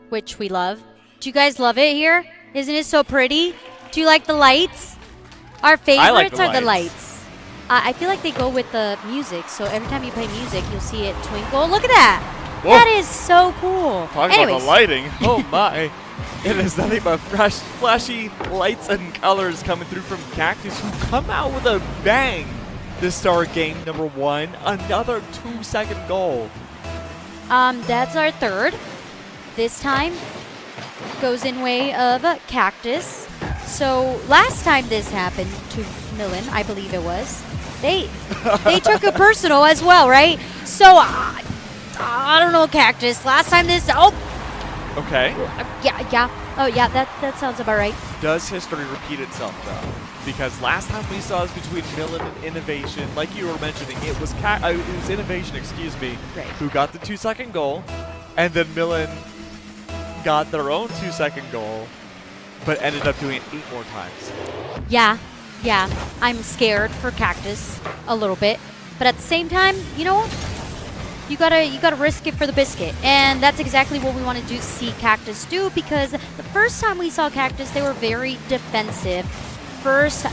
Which we love. Do you guys love it here? Isn't it so pretty? Do you like the lights? Our favorites are the lights. I feel like they go with the music, so every time you play music, you'll see it twinkle. Look at that! Whoa. That is so cool. Talk about the lighting. Oh my. It is nothing but flashy lights and colors coming through from Cactus, who come out with a bang to start game number 1. Another 2-second goal. That's our third. This time goes in way of Cactus. So last time this happened to Millen, I believe it was, they took it personal as well, right? So I don't know, Cactus. Last time this, Okay. yeah. Oh yeah, that sounds about right. Does history repeat itself though? Because last time we saw it was between Millen and Innovation, like you were mentioning, it was Innovation, Right. who got the 2-second goal, and then Millen got their own 2-second goal, but ended up doing it 8 more times. Yeah. I'm scared for Cactus a little bit, but at the same time, you know, you gotta risk it for the biscuit, and that's exactly what we want to do. See Cactus do, because the first time we saw Cactus, they were very defensive. First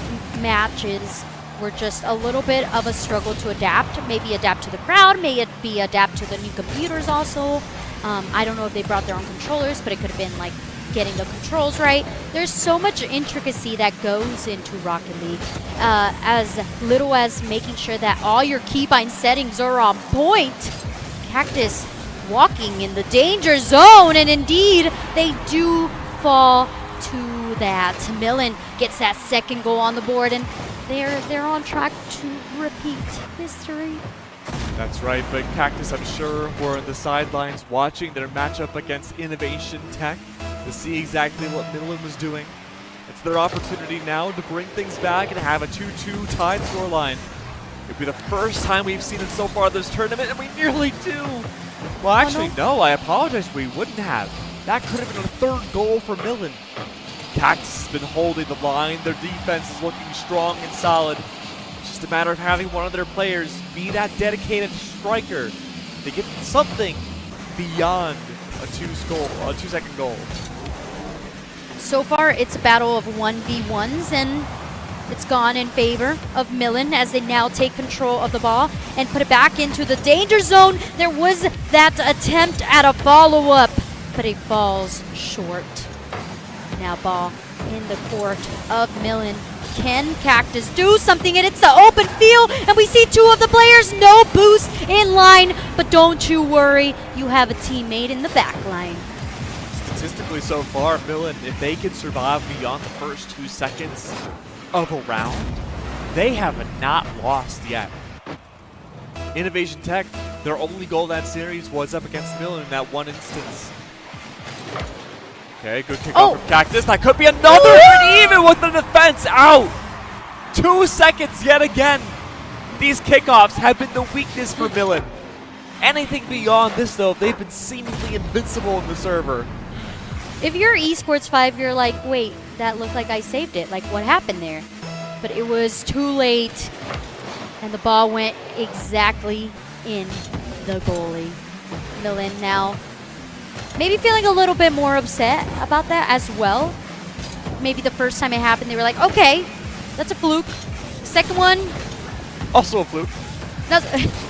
matches were just a little bit of a struggle to adapt. Maybe adapt to the crowd, maybe adapt to the new computers also. I don't know if they brought their own controllers, but it could have been like getting the controls right. There's so much intricacy that goes into Rocket League, as little as making sure that all your keybind settings are on point. Cactus walking in the danger zone, and indeed they do fall to that. Millen gets that second goal on the board, and they're on track to repeat history. That's right, but Cactus, I'm sure, were on the sidelines watching their matchup against Innovation Tech to see exactly what Millen was doing. It's their opportunity now to bring things back and have a 2-2 tied scoreline. It'd be the first time we've seen it so far this tournament, and we nearly do. Well, actually, no, I apologize. We wouldn't have. That could have been a third goal for Millen. Cactus has been holding the line. Their defense is looking strong and solid. It's just a matter of having one of their players be that dedicated striker to get something beyond a 2-second goal. So far, it's a battle of 1v1s, and it's gone in favor of Millen as they now take control of the ball and put it back into the danger zone. There was that attempt at a follow-up, but it falls short. Now ball in the court of Millen. Can Cactus do something? And it's the open field, and we see 2 of the players, no boost in line, but don't you worry, you have a teammate in the back line. Statistically so far, Millen, if they can survive beyond the first 2 seconds of a round, they have not lost yet. Innovation Tech, their only goal in that series was up against Millen in that one instance. Okay, good kickoff from Cactus. That could be another, and even with the defense out. 2 seconds yet again. These kickoffs have been the weakness for Millen. Anything beyond this, though, they've been seemingly invincible in the server. If you're Esports 5, you're like, wait, that looked like I saved it. Like, what happened there? But it was too late, and the ball went exactly in the goalie. Millen now maybe feeling a little bit more upset about that as well. Maybe the first time it happened, they were like, okay, that's a fluke. Second one, also a fluke.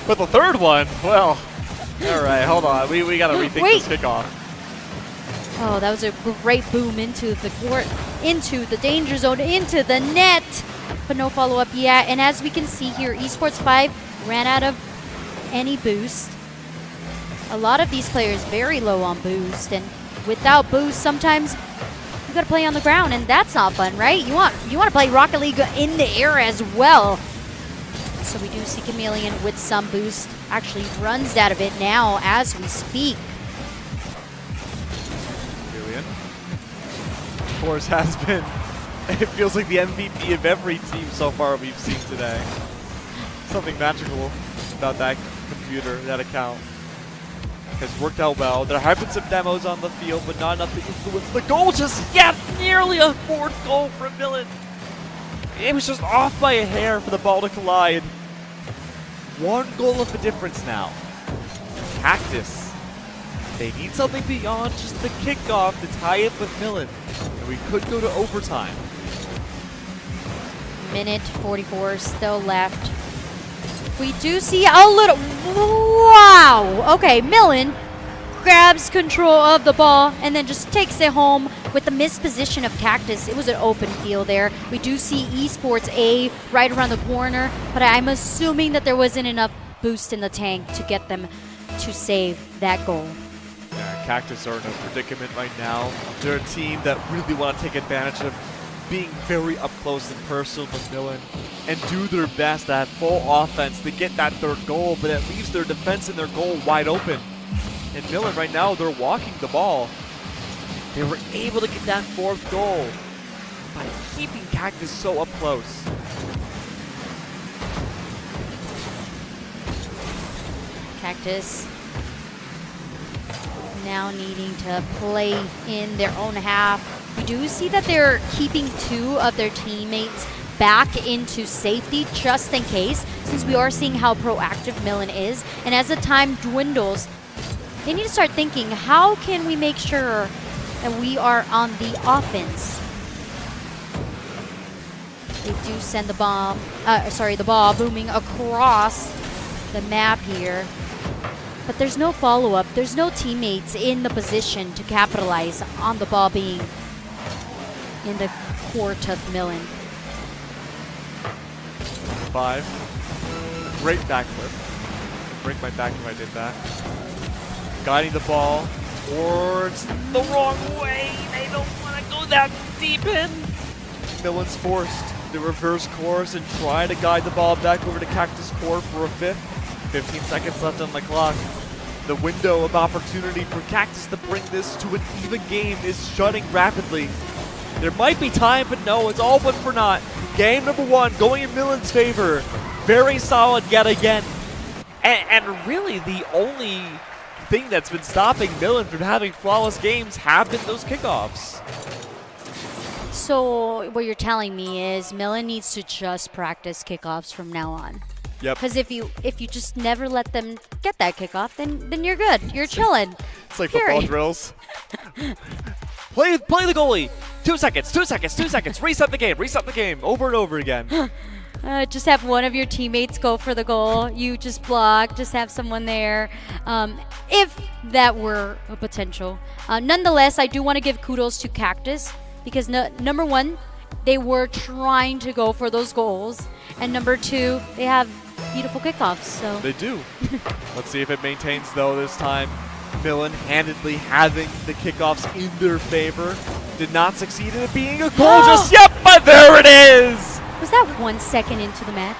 But the third one, well, all right, hold on. We got to rethink this kickoff. Oh, that was a great boom into the court, into the danger zone, into the net. But no follow-up yet. And as we can see here, Esports 5 ran out of any boost. A lot of these players very low on boost. And without boost, sometimes you got to play on the ground, and that's not fun, right? You want to play Rocket League in the air as well. So we do see Chameleon with some boost. Actually runs out of it now as we speak. Chameleon, of course, has been, it feels like the MVP of every team so far we've seen today. Something magical about that computer, that account. Has worked out well. There have been some demos on the field, but not enough to influence the goal just yet. Nearly a 4th goal from Millen. It was just off by a hair for the ball to collide. 1 goal of a difference now. Cactus, they need something beyond just the kickoff to tie it with Millen. And we could go to overtime. Minute 44 still left. We do see a little, wow. Okay, Millen grabs control of the ball and then just takes it home with the misposition of Cactus. It was an open field there. We do see Esports A right around the corner, but I'm assuming that there wasn't enough boost in the tank to get them to save that goal. Yeah, Cactus are in a predicament right now. They're a team that really want to take advantage of being very up close and personal with Millen and do their best to have full offense to get that third goal, but it leaves their defense and their goal wide open. And Millen right now, they're walking the ball. They were able to get that fourth goal by keeping Cactus so up close. Cactus now needing to play in their own half. We do see that they're keeping two of their teammates back into safety just in case, since we are seeing how proactive Millen is. And as the time dwindles, they need to start thinking, how can we make sure that we are on the offense? They do send the ball booming across the map here. But there's no follow-up. There's no teammates in the position to capitalize on the ball being in the court of Millen. 5. Great backflip. Break my back if I did that. Guiding the ball towards the wrong way. They don't want to go that deep in. Millen's forced the reverse course and try to guide the ball back over to Cactus Court for a fifth. 15 seconds left on the clock. The window of opportunity for Cactus to bring this to an even game is shutting rapidly. There might be time, but no, it's all but for naught. Game number 1 going in Millen's favor. Very solid yet again. And really the only thing that's been stopping Millen from having flawless games have been those kickoffs. So what you're telling me is Millen needs to just practice kickoffs from now on. Yep. Because if you just never let them get that kickoff, then you're good. You're chilling. It's like football drills. Play the goalie. 2 seconds, 2 seconds, 2 seconds. Reset the game, over and over again. Just have one of your teammates go for the goal. You just block. Just have someone there. If that were a potential. Nonetheless, I do want to give kudos to Cactus because number 1, they were trying to go for those goals, and number 2, they have beautiful kickoffs. So they do. Let's see if it maintains though this time. Millen handedly having the kickoffs in their favor. Did not succeed in it being a goal just yet, but there it is! Was that 1 second into the match?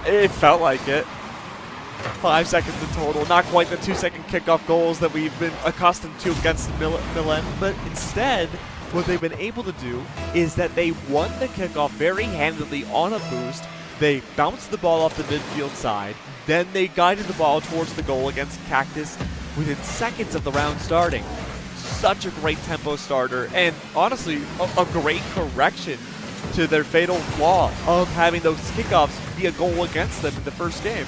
It felt like it. 5 seconds in total. Not quite the 2-second kickoff goals that we've been accustomed to against Millen, but instead, what they've been able to do is that they won the kickoff very handedly on a boost. They bounced the ball off the midfield side. Then they guided the ball towards the goal against Cactus within seconds of the round starting. Such a great tempo starter, and honestly, a great correction to their fatal flaw of having those kickoffs be a goal against them in the first game.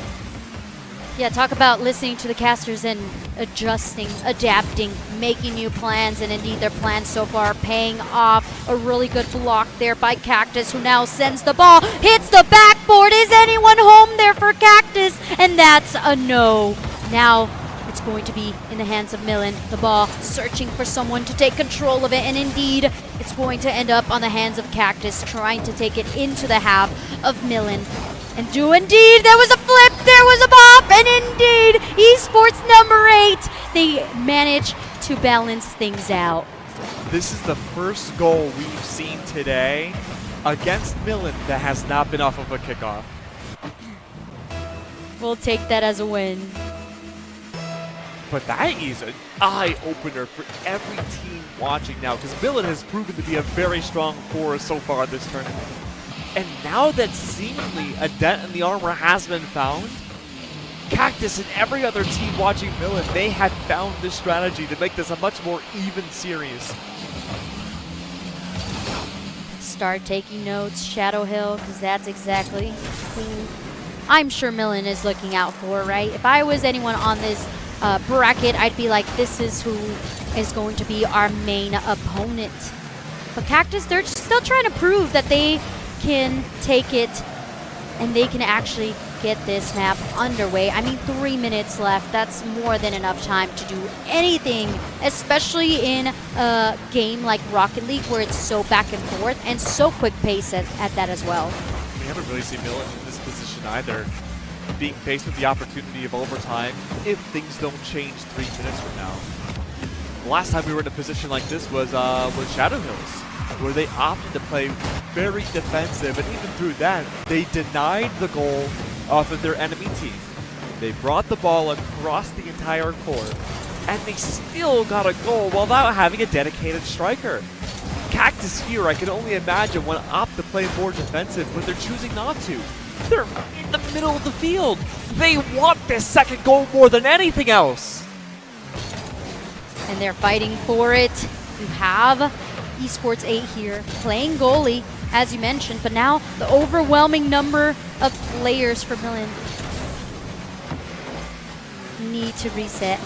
Yeah, talk about listening to the casters and adjusting, adapting, making new plans, and indeed their plans so far paying off. A really good block there by Cactus, who now sends the ball, hits the backboard. Is anyone home there for Cactus? And that's a no. Now it's going to be in the hands of Millen. The ball searching for someone to take control of it, and indeed it's going to end up on the hands of Cactus, trying to take it into the half of Millen. And do indeed, there was a flip, there was a bop, and indeed, Esports number 8, they managed to balance things out. This is the first goal we've seen today against Millen that has not been off of a kickoff. We'll take that as a win. But that is an eye-opener for every team watching now, because Millen has proven to be a very strong force so far this tournament. And now that seemingly a dent in the armor has been found, Cactus and every other team watching Millen, they have found this strategy to make this a much more even series. Start taking notes, Shadow Hill, because that's exactly who I'm sure Millen is looking out for, right? If I was anyone on this bracket, I'd be like, this is who is going to be our main opponent. But Cactus, they're still trying to prove that they can take it and they can actually get this map underway. I mean, 3 minutes left. That's more than enough time to do anything, especially in a game like Rocket League where it's so back and forth and so quick pace at that as well. We haven't really seen Millen in this position either, being faced with the opportunity of overtime if things don't change 3 minutes from now. The last time we were in a position like this was Shadow Hills, where they opted to play very defensive, and even through that, they denied the goal off of their enemy team. They brought the ball across the entire court, and they still got a goal without having a dedicated striker. Cactus here, I can only imagine, want to opt to play more defensive, but they're choosing not to. They're in the middle of the field. They want this second goal more than anything else. And they're fighting for it. You have Esports 8 here playing goalie, as you mentioned, but now the overwhelming number of players for Millen need to reset.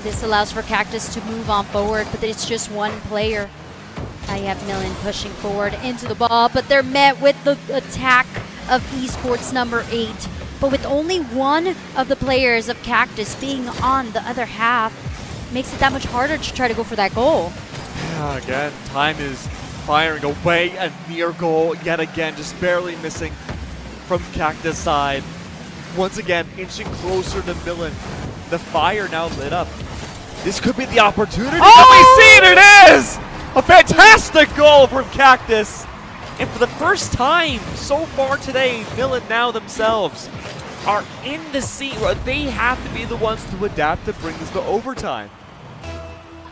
This allows for Cactus to move on forward, but it's just one player. Now you have Millen pushing forward into the ball, but they're met with the attack of Esports number 8. But with only one of the players of Cactus being on the other half, makes it that much harder to try to go for that goal. Yeah, again, time is firing away. A near goal yet again, just barely missing from Cactus side. Once again, inching closer to Millen. The fire now lit up. This could be the opportunity. Oh! We see it! It is! A fantastic goal from Cactus. And for the first time so far today, Millen now themselves are in the seat where they have to be the ones to adapt to bring this to overtime.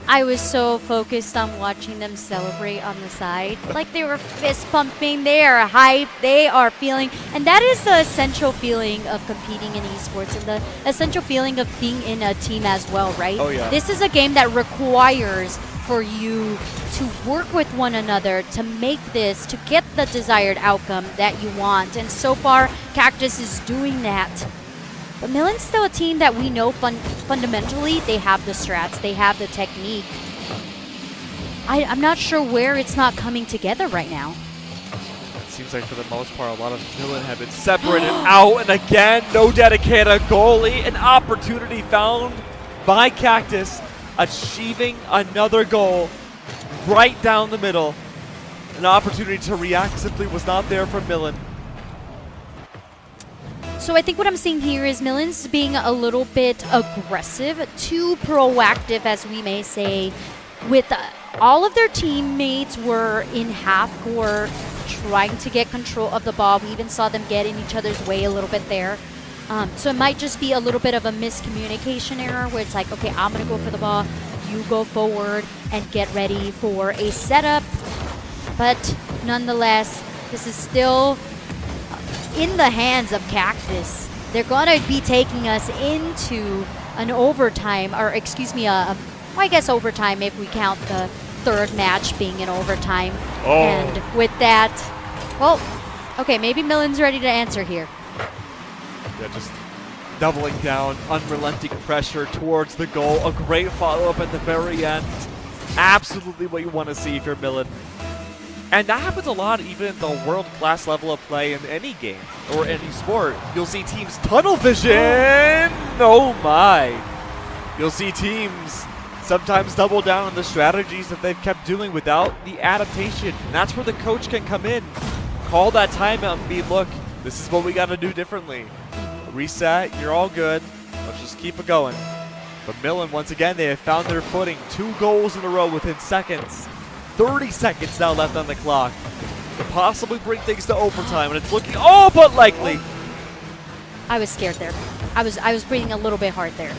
I was so focused on watching them celebrate on the side. Like they were fist pumping, they are hyped, they are feeling, and that is the essential feeling of competing in esports and the essential feeling of being in a team as well, right? Oh, yeah. This is a game that requires for you to work with one another to make this, to get the desired outcome that you want. And so far, Cactus is doing that. But Millen's still a team that we know fundamentally they have the strats, they have the technique. I'm not sure where it's not coming together right now. It seems like for the most part, a lot of Millen have been separated out, and again, no dedicated goalie. An opportunity found by Cactus, achieving another goal right down the middle. An opportunity to react simply was not there for Millen. So I think what I'm seeing here is Millen's being a little bit aggressive, too proactive, as we may say, with all of their teammates were in half court trying to get control of the ball. We even saw them get in each other's way a little bit there. So it might just be a little bit of a miscommunication error where it's like, okay, I'm going to go for the ball, you go forward and get ready for a setup. But nonetheless, this is still in the hands of Cactus. They're going to be taking us into an overtime, or excuse me, well, I guess overtime if we count the third match being in overtime. Oh. And with that, well, okay, maybe Millen's ready to answer here. Yeah, just doubling down, unrelenting pressure towards the goal. A great follow-up at the very end. Absolutely what you want to see if you're Millen. And that happens a lot even at the world-class level of play in any game or any sport. You'll see teams tunnel vision. Oh my. You'll see teams sometimes double down on the strategies that they've kept doing without the adaptation. And that's where the coach can come in, call that timeout and be, look, this is what we got to do differently. Reset, you're all good. Let's just keep it going. But Millen, once again, they have found their footing. 2 goals in a row within seconds. 30 seconds now left on the clock to possibly bring things to overtime, and it's looking all but likely. I was scared there. I was breathing a little bit hard there.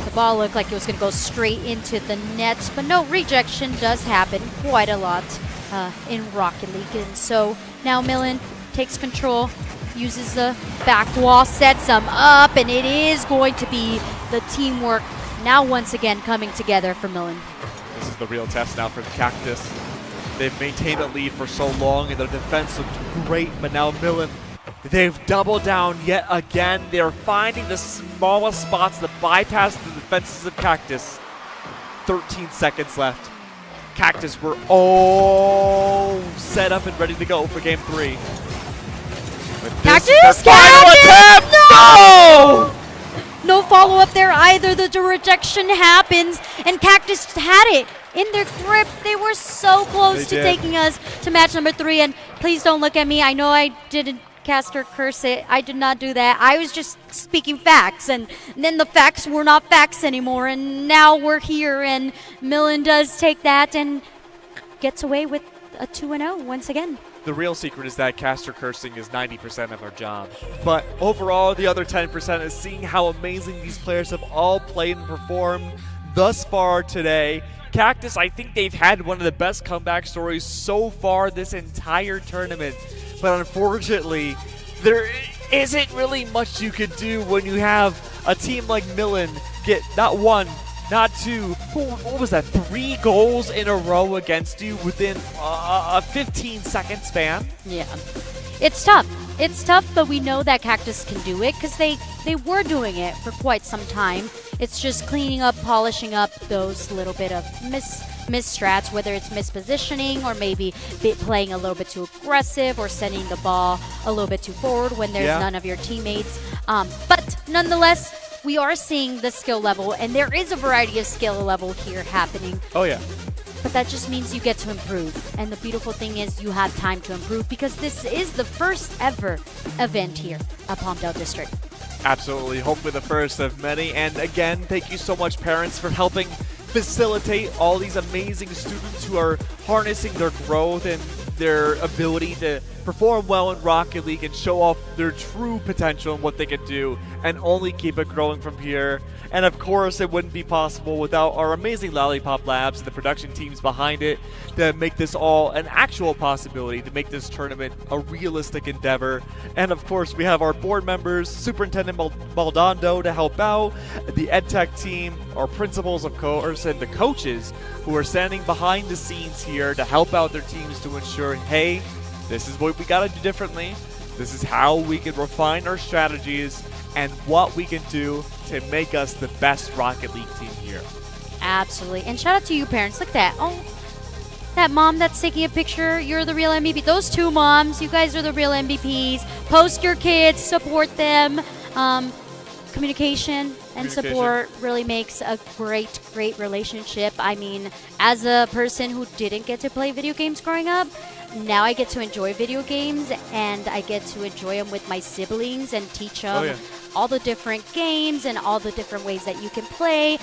The ball looked like it was going to go straight into the net, but no, rejection does happen quite a lot in Rocket League. And so now Millen takes control, uses the back wall, sets them up, and it is going to be the teamwork now once again coming together for Millen. This is the real test now for the Cactus. They've maintained a lead for so long, and their defense looked great, but now Millen, they've doubled down yet again. They're finding the smallest spots to bypass the defenses of Cactus. 13 seconds left. Cactus were all set up and ready to go for game 3. This is their final attempt! No! No follow-up there either. The rejection happens, and Cactus had it in their grip. They were so close to taking us to match number 3. And please don't look at me. I know I didn't cast or curse it. I did not do that. I was just speaking facts, and then the facts were not facts anymore. And now we're here, and Millen does take that and gets away with a 2-0 once again. The real secret is that caster cursing is 90% of our job. But overall, the other 10% is seeing how amazing these players have all played and performed thus far today. Cactus, I think they've had one of the best comeback stories so far this entire tournament. But unfortunately, there isn't really much you could do when you have a team like Millen get not one, not two, what was that, 3 goals in a row against you within a 15-second span? Yeah. It's tough. It's tough, but we know that Cactus can do it because they were doing it for quite some time. It's just cleaning up, polishing up those little bit of misstrats, whether it's mispositioning or maybe playing a little bit too aggressive or sending the ball a little bit too forward when there's none of your teammates. But nonetheless, we are seeing the skill level, and there is a variety of skill level here happening. Oh, yeah. But that just means you get to improve. And the beautiful thing is you have time to improve because this is the first ever event here at Palmdale District. Absolutely. Hopefully the first of many. And again, thank you so much, parents, for helping facilitate all these amazing students who are harnessing their growth and their ability to perform well in Rocket League and show off their true potential and what they can do, and only keep it growing from here. And of course, it wouldn't be possible without our amazing Lollipop Labs and the production teams behind it to make this all an actual possibility, to make this tournament a realistic endeavor. And of course, we have our board members, Superintendent Maldonado to help out, the EdTech team, our principals, of course, and the coaches who are standing behind the scenes here to help out their teams to ensure, hey, this is what we got to do differently. This is how we can refine our strategies and what we can do to make us the best Rocket League team here. Absolutely. And shout out to you parents. Look at that. Oh, that mom that's taking a picture. You're the real MVP. Those 2 moms, you guys are the real MVPs. Post your kids. Support them. Communication and support really makes a great relationship. I mean, as a person who didn't get to play video games growing up, now I get to enjoy video games, and I get to enjoy them with my siblings and teach them all the different games and all the different ways that you can play.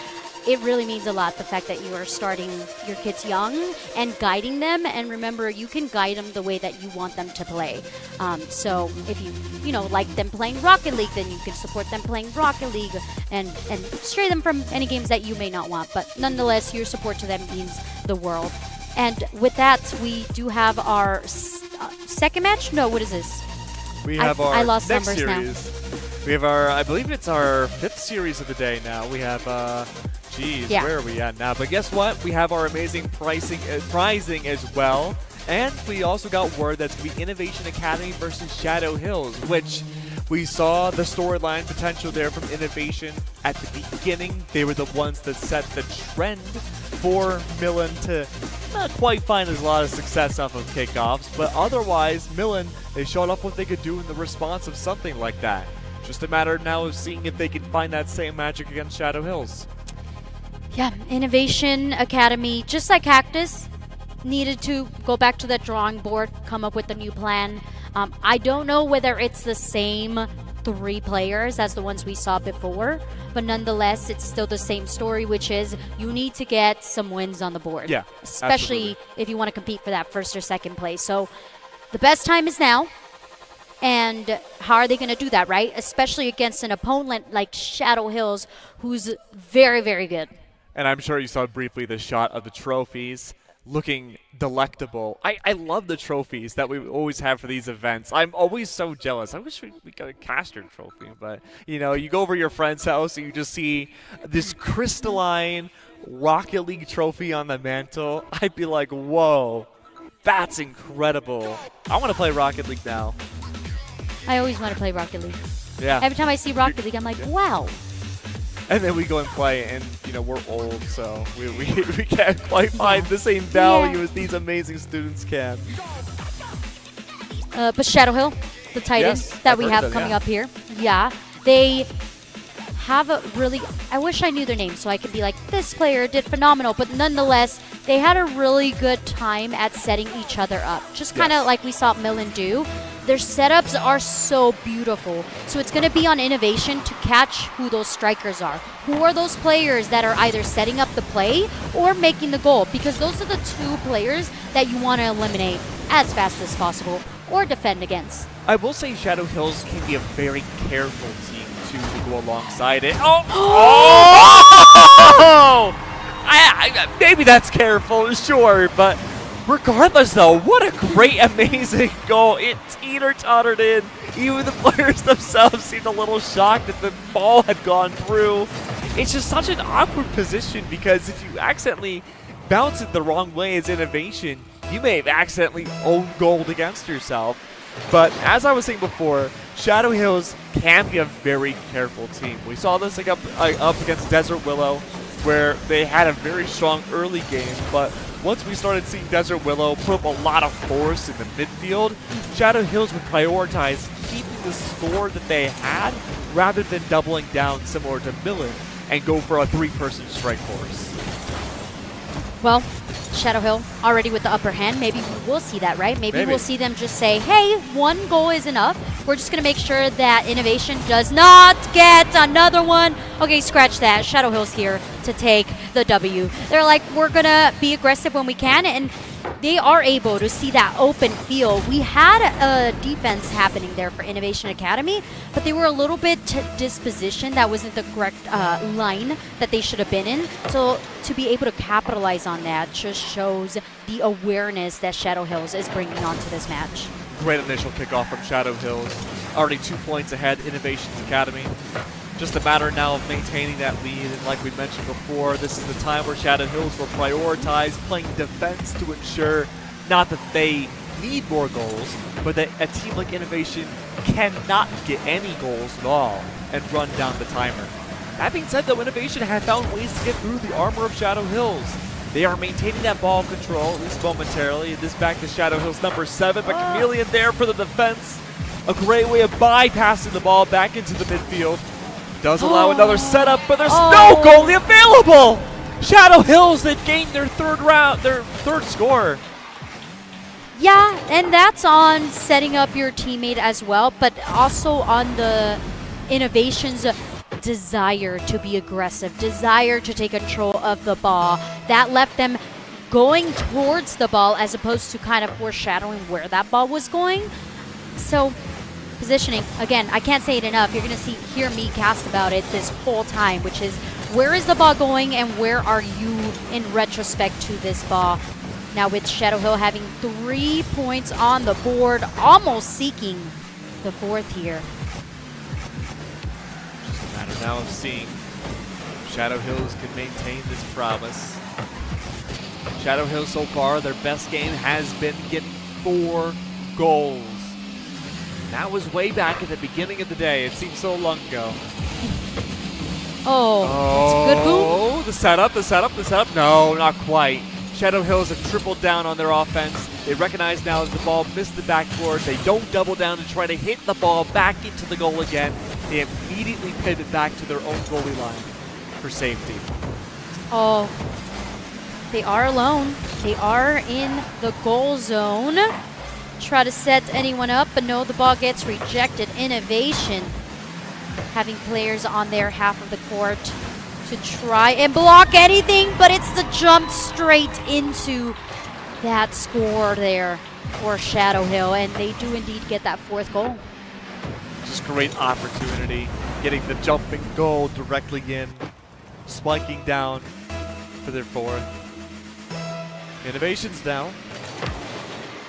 It really means a lot, the fact that you are starting your kids young and guiding them. And remember, you can guide them the way that you want them to play. So if you like them playing Rocket League, then you can support them playing Rocket League and stray them from any games that you may not want. But nonetheless, your support to them means the world. And with that, we do have our second match? No, what is this? We have our I lost next numbers series. now. We have our, I believe it's our 5th series of the day now. We have, where are we at now? But guess what? We have our amazing prizing as well. And we also got word that's going to be Innovation Academy versus Shadow Hills, which we saw the storyline potential there from Innovation at the beginning. They were the ones that set the trend for Millen to not quite find a lot of success off of kickoffs, but otherwise, Millen, they showed up what they could do in the response of something like that. Just a matter now of seeing if they can find that same magic against Shadow Hills. Yeah, Innovation Academy, just like Cactus, needed to go back to that drawing board, come up with a new plan. I don't know whether it's the same 3 players as the ones we saw before, but nonetheless, it's still the same story, which is you need to get some wins on the board. Yeah, especially absolutely. if you want to compete for that first or second place. So the best time is now. And how are they going to do that, right? Especially against an opponent like Shadow Hills, who's very, very good. And I'm sure you saw briefly the shot of the trophies looking delectable. I love the trophies that we always have for these events. I'm always so jealous. I wish we got a caster trophy, but you go over to your friend's house and you just see this crystalline Rocket League trophy on the mantle. I'd be like, whoa, that's incredible. I want to play Rocket League now. I always want to play Rocket League. Yeah. Every time I see Rocket League, I'm like, wow. And then we go and play, and we're old, so we can't quite find the same value as these amazing students can. But Shadow Hill, the Titan Yes, that I've we heard have of them, coming yeah. up here. Yeah, they have a really, I wish I knew their name so I could be like, this player did phenomenal, but nonetheless, they had a really good time at setting each other up. Just kind of Yes. like we saw Millen do. Their setups are so beautiful. So it's going to be on Innovation to catch who those strikers are. Who are those players that are either setting up the play or making the goal? Because those are the two players that you want to eliminate as fast as possible or defend against. I will say Shadow Hills can be a very careful team to go alongside it. Oh! Maybe that's careful, sure, but regardless, though, what a great, amazing goal. It teeter-tottered in. Even the players themselves seemed a little shocked that the ball had gone through. It's just such an awkward position because if you accidentally bounce it the wrong way as Innovation, you may have accidentally owned gold against yourself. But as I was saying before, Shadow Hills can be a very careful team. We saw this up against Desert Willow, where they had a very strong early game, but once we started seeing Desert Willow put up a lot of force in the midfield, Shadow Hills would prioritize keeping the score that they had rather than doubling down similar to Millen and go for a 3-person strike force. Well, Shadow Hill already with the upper hand. Maybe we will see that, right? Maybe we'll see them just say, hey, one goal is enough. We're just going to make sure that Innovation does not get another one. Okay, scratch that. Shadow Hill's here to take the W. They're like, we're going to be aggressive when we can, and they are able to see that open field. We had a defense happening there for Innovation Academy, but they were a little bit dispositioned. That wasn't the correct line that they should have been in. So to be able to capitalize on that just shows the awareness that Shadow Hills is bringing onto this match. Great initial kickoff from Shadow Hills. Already 2 points ahead, Innovations Academy. Just a matter now of maintaining that lead, and like we mentioned before, this is the time where Shadow Hills will prioritize playing defense to ensure not that they need more goals, but that a team like Innovation cannot get any goals at all and run down the timer. That being said, though, Innovation have found ways to get through the armor of Shadow Hills. They are maintaining that ball control, at least momentarily. This back to Shadow Hills number 7, but Chameleon there for the defense. A great way of bypassing the ball back into the midfield. Does allow another setup, but there's no goalie available! Shadow Hills, they've gained their third score. Yeah, and that's on setting up your teammate as well, but also on the Innovation's desire to be aggressive, desire to take control of the ball. That left them going towards the ball as opposed to kind of foreshadowing where that ball was going. So positioning, again, I can't say it enough. You're going to hear me cast about it this whole time, which is where is the ball going and where are you in retrospect to this ball? Now with Shadow Hill having 3 points on the board, almost seeking the 4th here. Just a matter now of seeing if Shadow Hills can maintain this promise. Shadow Hills so far, their best game has been getting 4 goals. That was way back at the beginning of the day. It seems so long ago. Oh, that's a good boom. Oh, the setup. No, not quite. Shadow Hills have tripled down on their offense. They recognize now as the ball missed the backboard. They don't double down and try to hit the ball back into the goal again. They immediately pivot back to their own goalie line for safety. Oh, they are alone. They are in the goal zone. Try to set anyone up, but no, the ball gets rejected. Innovation having players on their half of the court to try and block anything, but it's the jump straight into that score there for Shadow Hill, and they do indeed get that 4th goal. Just great opportunity, getting the jumping goal directly in, spiking down for their 4th. Innovations now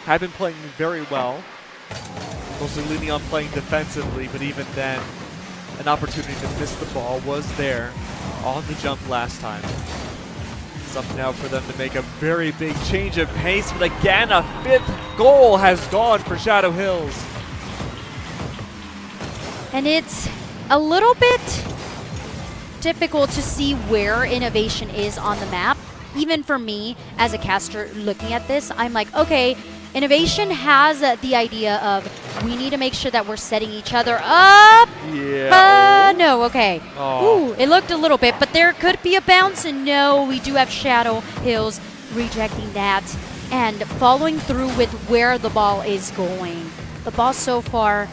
have been playing very well, mostly leaning on playing defensively, but even then, an opportunity to miss the ball was there on the jump last time. It's up now for them to make a very big change of pace, but again, a 5th goal has gone for Shadow Hills. And it's a little bit difficult to see where Innovation is on the map. Even for me, as a caster looking at this, I'm like, okay, Innovation has the idea of we need to make sure that we're setting each other up. Yeah. No, okay. Oh. Ooh, it looked a little bit, but there could be a bounce, and no, we do have Shadow Hills rejecting that and following through with where the ball is going. The ball so far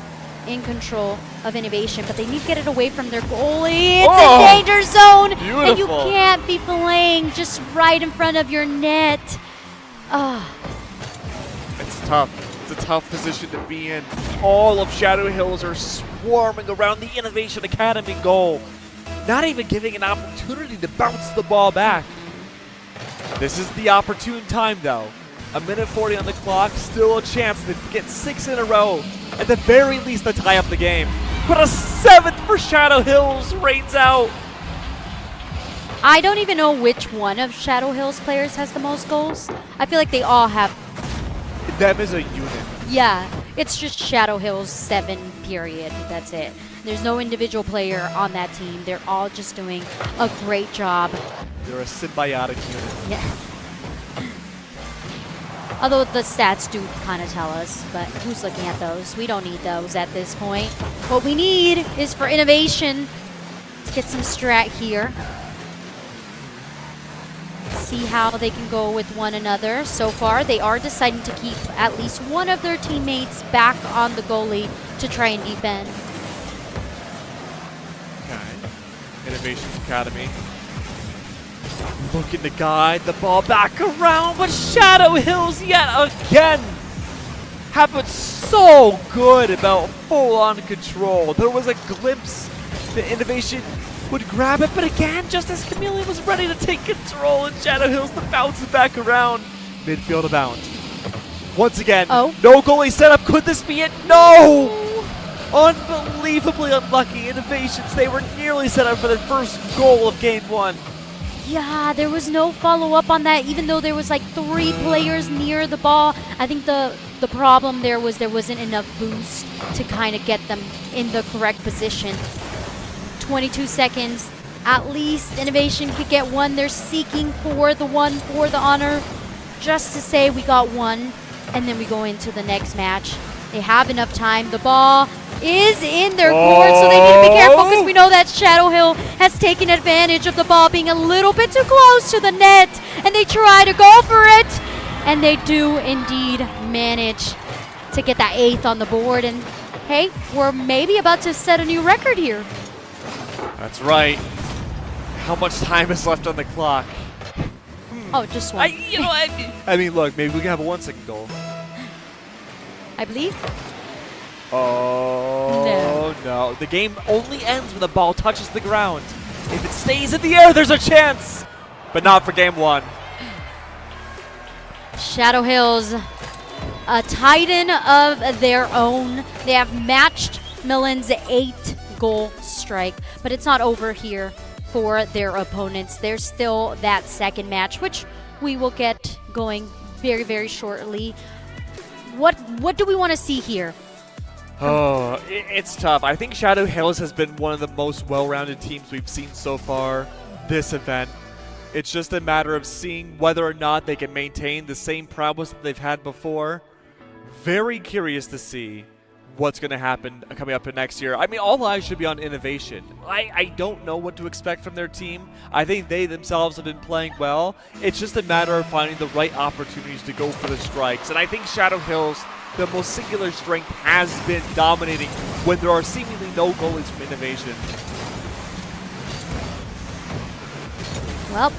in control of Innovation, but they need to get it away from their goalie. It's a danger zone, Beautiful. and you can't be playing just right in front of your net. It's tough. It's a tough position to be in. All of Shadow Hills are swarming around the Innovation Academy goal, not even giving an opportunity to bounce the ball back. This is the opportune time, though. A minute 40 on the clock, still a chance to get 6 in a row. At the very least, to tie up the game. But a 7th for Shadow Hills rains out. I don't even know which one of Shadow Hills players has the most goals. I feel like they all have. Them as a unit. Yeah, it's just Shadow Hills 7, period. That's it. There's no individual player on that team. They're all just doing a great job. They're a symbiotic unit. Yeah. Although the stats do kind of tell us, but who's looking at those? We don't need those at this point. What we need is for Innovation to get some strat here. See how they can go with one another. So far, they are deciding to keep at least one of their teammates back on the goalie to try and defend. Okay. Innovation Academy. Looking to guide the ball back around, but Shadow Hills yet again have been so good about full-on control. There was a glimpse that Innovation would grab it, but again, just as Chameleon was ready to take control, and Shadow Hills to bounce it back around. Midfield abound. Once again, no goalie setup. Could this be it? No! Unbelievably unlucky. Innovations, they were nearly set up for their first goal of game 1. Yeah, there was no follow-up on that, even though there was like 3 players near the ball. I think the problem there was there wasn't enough boost to kind of get them in the correct position. 22 seconds. At least Innovation could get one. They're seeking for the one for the honor, just to say we got one, and then we go into the next match. They have enough time. The ball is in their court, so they need to be careful because we know that Shadow Hill has taken advantage of the ball being a little bit too close to the net, and they try to go for it, and they do indeed manage to get that 8th on the board. And hey, we're maybe about to set a new record here. That's right. How much time is left on the clock? Oh, just one. I mean, look, maybe we can have a 1-second goal. I believe. Oh, no. The game only ends when the ball touches the ground. If it stays in the air, there's a chance. But not for game 1. Shadow Hills, a titan of their own. They have matched Millen's 8-goal strike, but it's not over here for their opponents. There's still that second match, which we will get going very, very shortly. What do we want to see here? Oh, it's tough. I think Shadow Hills has been one of the most well-rounded teams we've seen so far this event. It's just a matter of seeing whether or not they can maintain the same prowess that they've had before. Very curious to see what's going to happen coming up next year. I mean, all eyes should be on Innovation. I don't know what to expect from their team. I think they themselves have been playing well. It's just a matter of finding the right opportunities to go for the strikes. And I think Shadow Hills, the most singular strength, has been dominating when there are seemingly no goalies from Innovation. Well,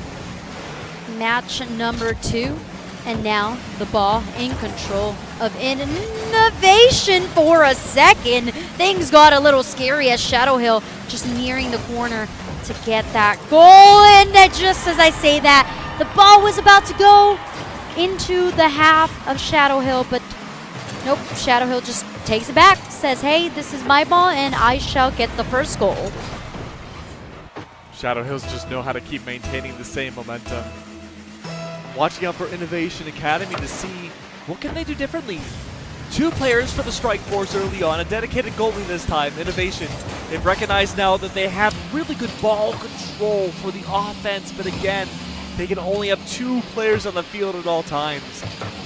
match number 2. And now the ball in control of Innovation for a second. Things got a little scary as Shadow Hill just nearing the corner to get that goal. And just as I say that, the ball was about to go into the half of Shadow Hill, but nope, Shadow Hill just takes it back, says, hey, this is my ball, and I shall get the first goal. Shadow Hills just know how to keep maintaining the same momentum. Watching out for Innovation Academy to see what can they do differently. 2 players for the strike force early on, a dedicated goalie this time, Innovation. They've recognized now that they have really good ball control for the offense, but again, they can only have 2 players on the field at all times.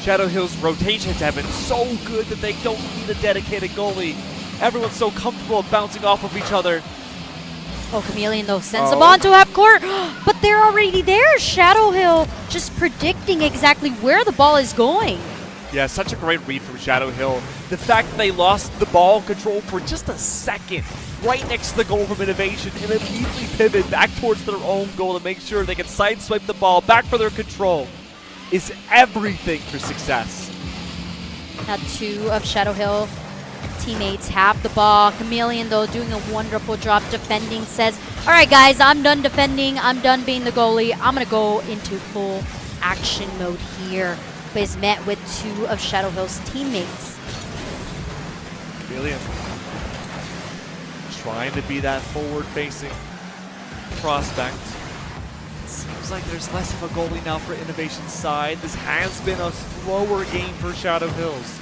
Shadow Hill's rotations have been so good that they don't need a dedicated goalie. Everyone's so comfortable bouncing off of each other. Oh, Chameleon, though, sends the ball into half court, but they're already there. Shadow Hill just predicting exactly where the ball is going. Yeah, such a great read from Shadow Hill. The fact that they lost the ball control for just a second right next to the goal from Innovation and immediately pivot back towards their own goal to make sure they can sideswipe the ball back for their control is everything for success. Now 2 of Shadow Hill teammates have the ball. Chameleon, though, doing a wonderful job defending, says, all right, guys, I'm done defending. I'm done being the goalie. I'm going to go into full action mode here. But is met with 2 of Shadow Hill's teammates. Chameleon trying to be that forward-facing prospect. It seems like there's less of a goalie now for Innovation's side. This has been a slower game for Shadow Hills.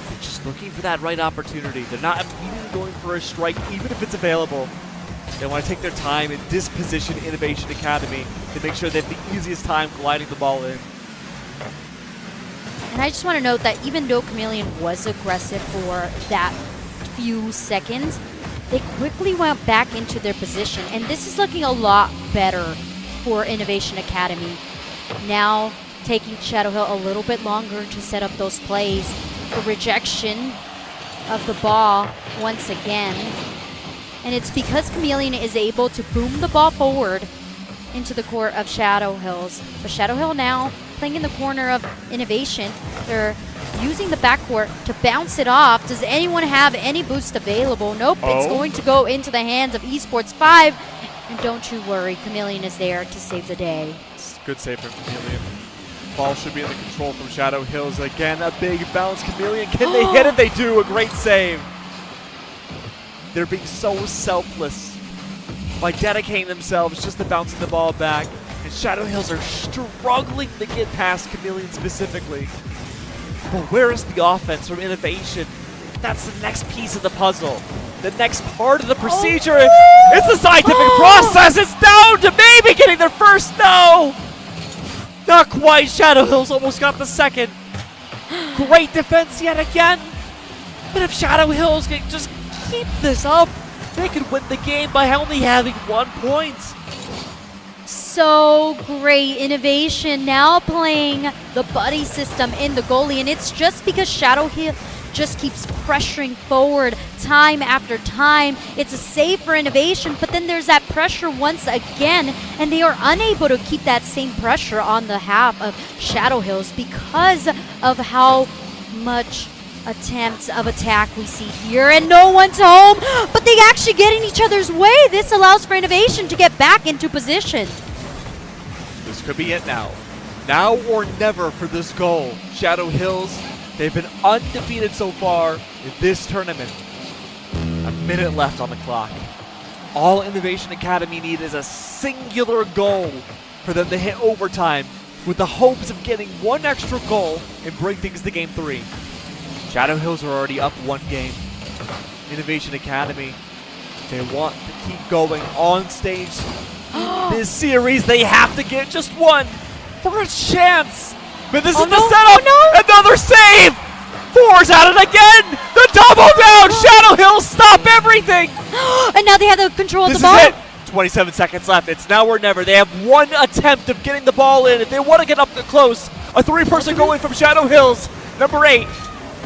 They're just looking for that right opportunity. They're not immediately going for a strike, even if it's available. They want to take their time and disposition Innovation Academy to make sure they have the easiest time gliding the ball in. And I just want to note that even though Chameleon was aggressive for that few seconds, they quickly went back into their position. And this is looking a lot better for Innovation Academy. Now taking Shadow Hill a little bit longer to set up those plays. The rejection of the ball once again. And it's because Chameleon is able to boom the ball forward into the court of Shadow Hills. But Shadow Hill now playing in the corner of Innovation. They're using the backcourt to bounce it off. Does anyone have any boost available? Nope, it's going to go into the hands of Esports 5. And don't you worry, Chameleon is there to save the day. Good save from Chameleon. Ball should be in the control from Shadow Hills. Again, a big bounce. Chameleon, can they hit it? They do. A great save. They're being so selfless by dedicating themselves just to bouncing the ball back. And Shadow Hills are struggling to get past Chameleon specifically. But where is the offense from Innovation? That's the next piece of the puzzle. The next part of the procedure. It's the scientific process. It's down to maybe getting their first. No! Not quite. Shadow Hills almost got the second. Great defense yet again. But if Shadow Hills can just keep this up, they could win the game by only having 1 point. So great. Innovation now playing the buddy system in the goalie, and it's just because Shadow Hill just keeps pressuring forward time after time. It's a save for Innovation, but then there's that pressure once again, and they are unable to keep that same pressure on the half of Shadow Hills because of how much attempts of attack we see here, and no one's home, but they actually get in each other's way. This allows for Innovation to get back into position. This could be it now. Now or never for this goal. Shadow Hills, they've been undefeated so far in this tournament. A minute left on the clock. All Innovation Academy need is a singular goal for them to hit overtime with the hopes of getting 1 extra goal and bring things to game 3. Shadow Hills are already up 1 game. Innovation Academy, they want to keep going on stage. This series, they have to get just 1 for a chance. But this is the setup. Another save. 4's at it again. The double down. Shadow Hills stop everything. And now they have the control of the This ball. is it. 27 seconds left. It's now or never. They have 1 attempt of getting the ball in. If they want to get up close, a 3-person goal in from Shadow Hills. Number 8,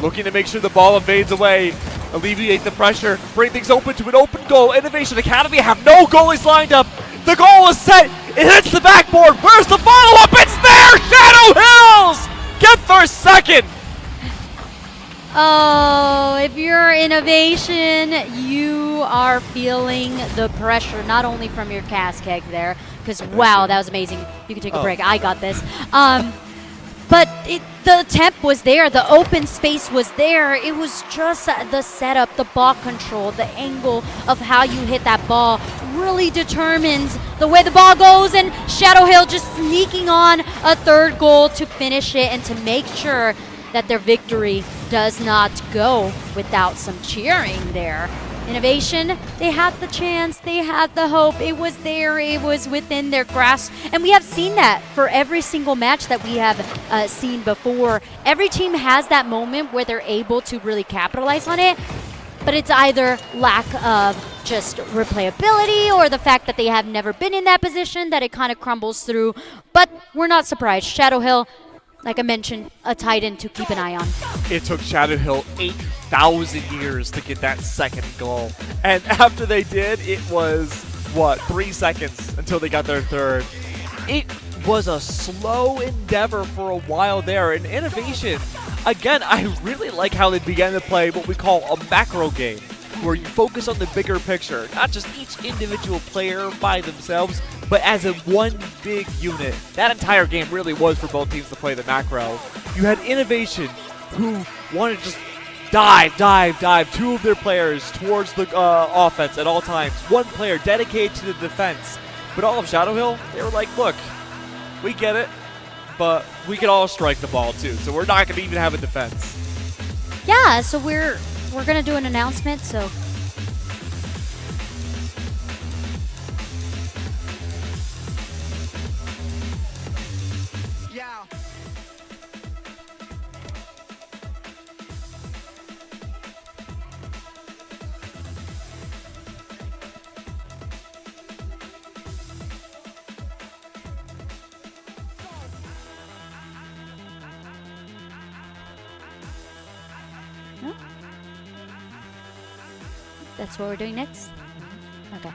looking to make sure the ball evades away, alleviate the pressure, bring things open to an open goal. Innovation Academy have no goalies lined up. The goal is set. It hits the backboard. Where's the follow-up? It's there! Shadow Hills get their second. Oh, if you're Innovation, you are feeling the pressure, not only from your cast keg there, because wow, that was amazing. You can take a break. I got this. But the attempt was there. The open space was there. It was just the setup, the ball control, the angle of how you hit that ball really determines the way the ball goes. And Shadow Hill just sneaking on a 3rd goal to finish it and to make sure that their victory does not go without some cheering there. Innovation, they had the chance, they had the hope, it was there, it was within their grasp, and we have seen that for every single match that we have seen before. Every team has that moment where they're able to really capitalize on it, but it's either lack of just replayability or the fact that they have never been in that position that it kind of crumbles through. But we're not surprised. Shadow Hill, like I mentioned, a titan to keep an eye on. It took Shadow Hill 8,000 years to get that second goal. And after they did, it was, 3 seconds until they got their third. It was a slow endeavor for a while there. And Innovation, again, I really like how they began to play what we call a macro game, where you focus on the bigger picture, not just each individual player by themselves, but as a one big unit. That entire game really was for both teams to play the macro. You had Innovation, who wanted to just dive two of their players towards the offense at all times. One player dedicated to the defense. But all of Shadow Hill, they were like, look, we get it, but we can all strike the ball too, so we're not going to even have a defense. Yeah, so we're going to do an announcement, so... No? That's what we're doing next? Okay.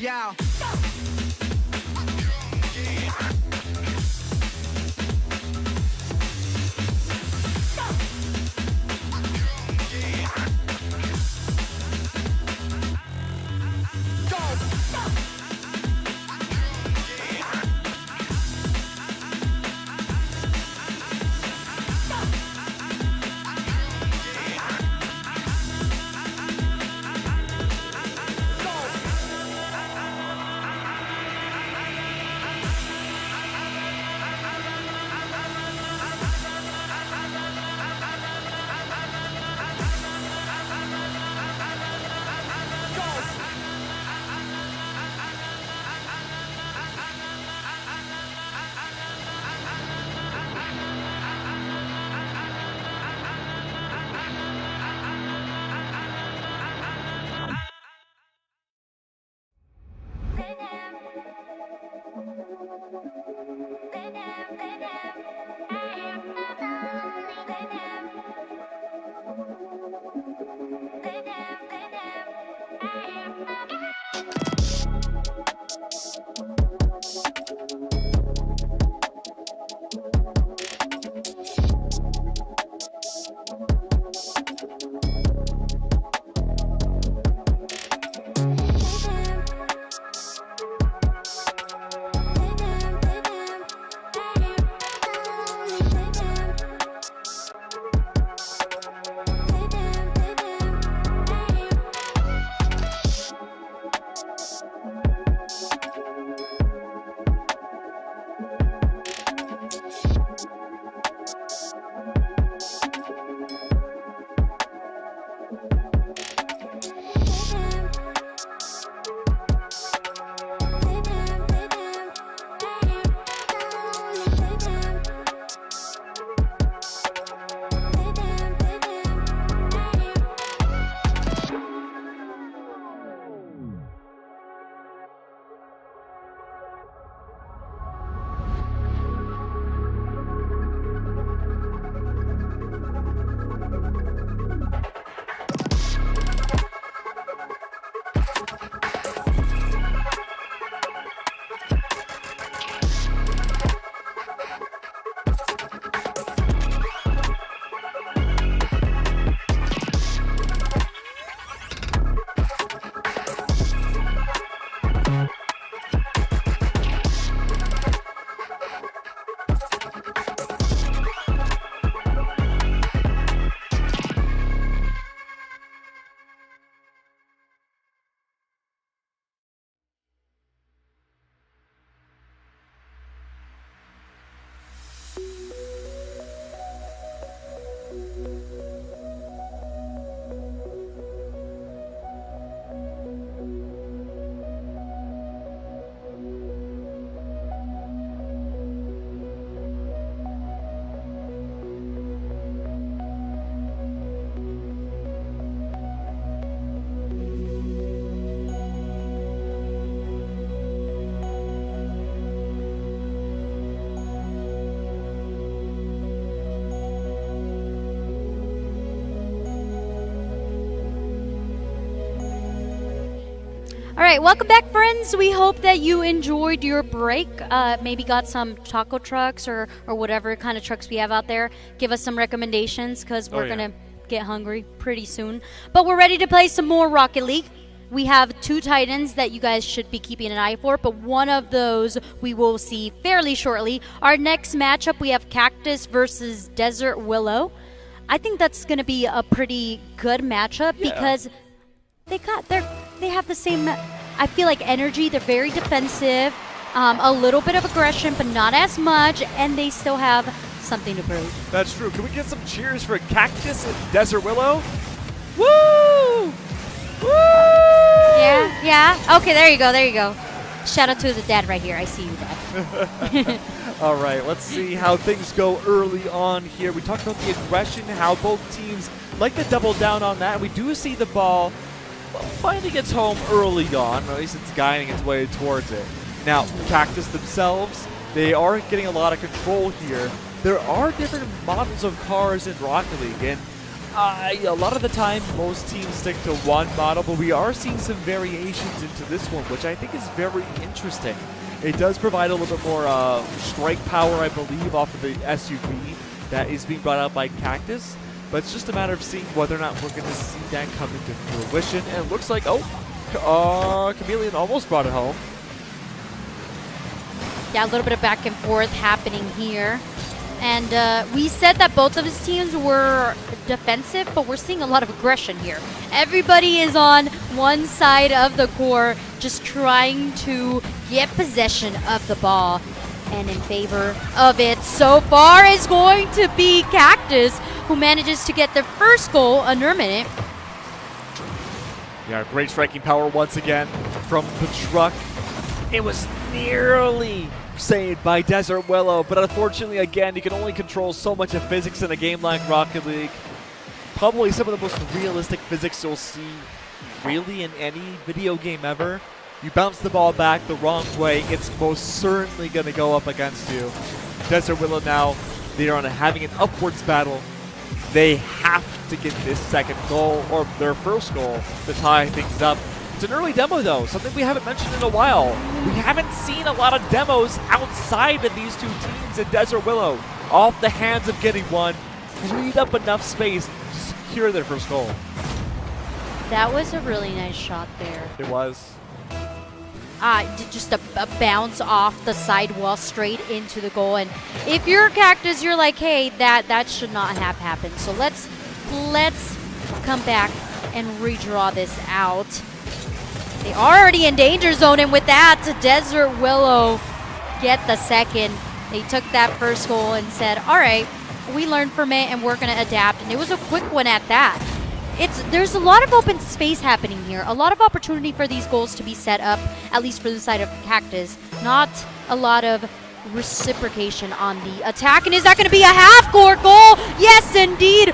Yeah. All right, welcome back, friends. We hope that you enjoyed your break. Maybe got some taco trucks or whatever kind of trucks we have out there. Give us some recommendations because we're going to get hungry pretty soon. But we're ready to play some more Rocket League. We have 2 Titans that you guys should be keeping an eye for, but one of those we will see fairly shortly. Our next matchup, we have Cactus versus Desert Willow. I think that's going to be a pretty good matchup because they have the same, I feel like, energy. They're very defensive, a little bit of aggression, but not as much, and they still have something to prove. That's true. Can we get some cheers for Cactus and Desert Willow? Woo! Woo! Yeah. Okay, there you go. Shout out to the dad right here. I see you, Dad. All right, let's see how things go early on here. We talked about the aggression, how both teams like to double down on that. We do see the ball finding its home early on, or at least it's guiding its way towards it. Now, Cactus themselves, they are getting a lot of control here. There are different models of cars in Rocket League, and a lot of the time, most teams stick to one model, but we are seeing some variations into this one, which I think is very interesting. It does provide a little bit more strike power, I believe, off of the SUV that is being brought out by Cactus. But it's just a matter of seeing whether or not we're going to see that come into fruition. And it looks like, Chameleon almost brought it home. Yeah, a little bit of back and forth happening here. And we said that both of his teams were defensive, but we're seeing a lot of aggression here. Everybody is on one side of the core, just trying to get possession of the ball. And in favor of it so far is going to be Cactus, who manages to get their first goal under a minute. Yeah, great striking power once again from the truck. It was nearly saved by Desert Willow, but unfortunately, again, you can only control so much of physics in a game like Rocket League. Probably some of the most realistic physics you'll see really in any video game ever. You bounce the ball back the wrong way, it's most certainly going to go up against you. Desert Willow now, they are having an upwards battle. They have to get this second goal, or their first goal, to tie things up. It's an early demo, though, something we haven't mentioned in a while. We haven't seen a lot of demos outside of these 2 teams in Desert Willow. Off the hands of getting one, freed up enough space to secure their first goal. That was a really nice shot there. It was. Just a bounce off the sidewall straight into the goal. And if you're Cactus, you're like, hey, that should not have happened. So let's come back and redraw this out. They are already in danger zone, and with that, Desert Willow get the second. They took that first goal and said, all right, we learned from it, and we're going to adapt. And it was a quick one at that. There's a lot of open space happening here, a lot of opportunity for these goals to be set up, at least for the side of Cactus. Not a lot of reciprocation on the attack. And is that going to be a half-court goal? Yes, indeed.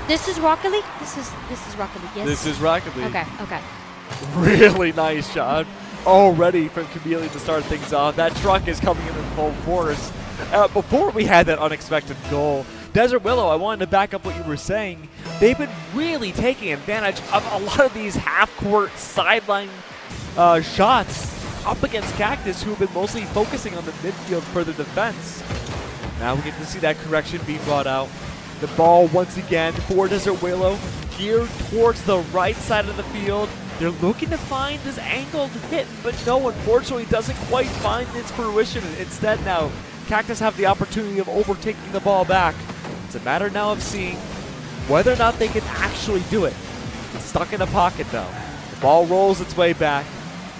This is Rocket League? This is Rocket League, yes? This is Rocket League. Okay. Really nice shot. Already from Chameleon to start things off. That truck is coming in full force. Before we had that unexpected goal, Desert Willow, I wanted to back up what you were saying. They've been really taking advantage of a lot of these half-court sideline shots up against Cactus, who have been mostly focusing on the midfield for the defense. Now we get to see that correction being brought out. The ball once again for Desert Willow, geared towards the right side of the field. They're looking to find this angled hit, but no, unfortunately, doesn't quite find its fruition. Instead, now, Cactus have the opportunity of overtaking the ball back. It's a matter now of seeing whether or not they can actually do it. It's stuck in a pocket, though. The ball rolls its way back.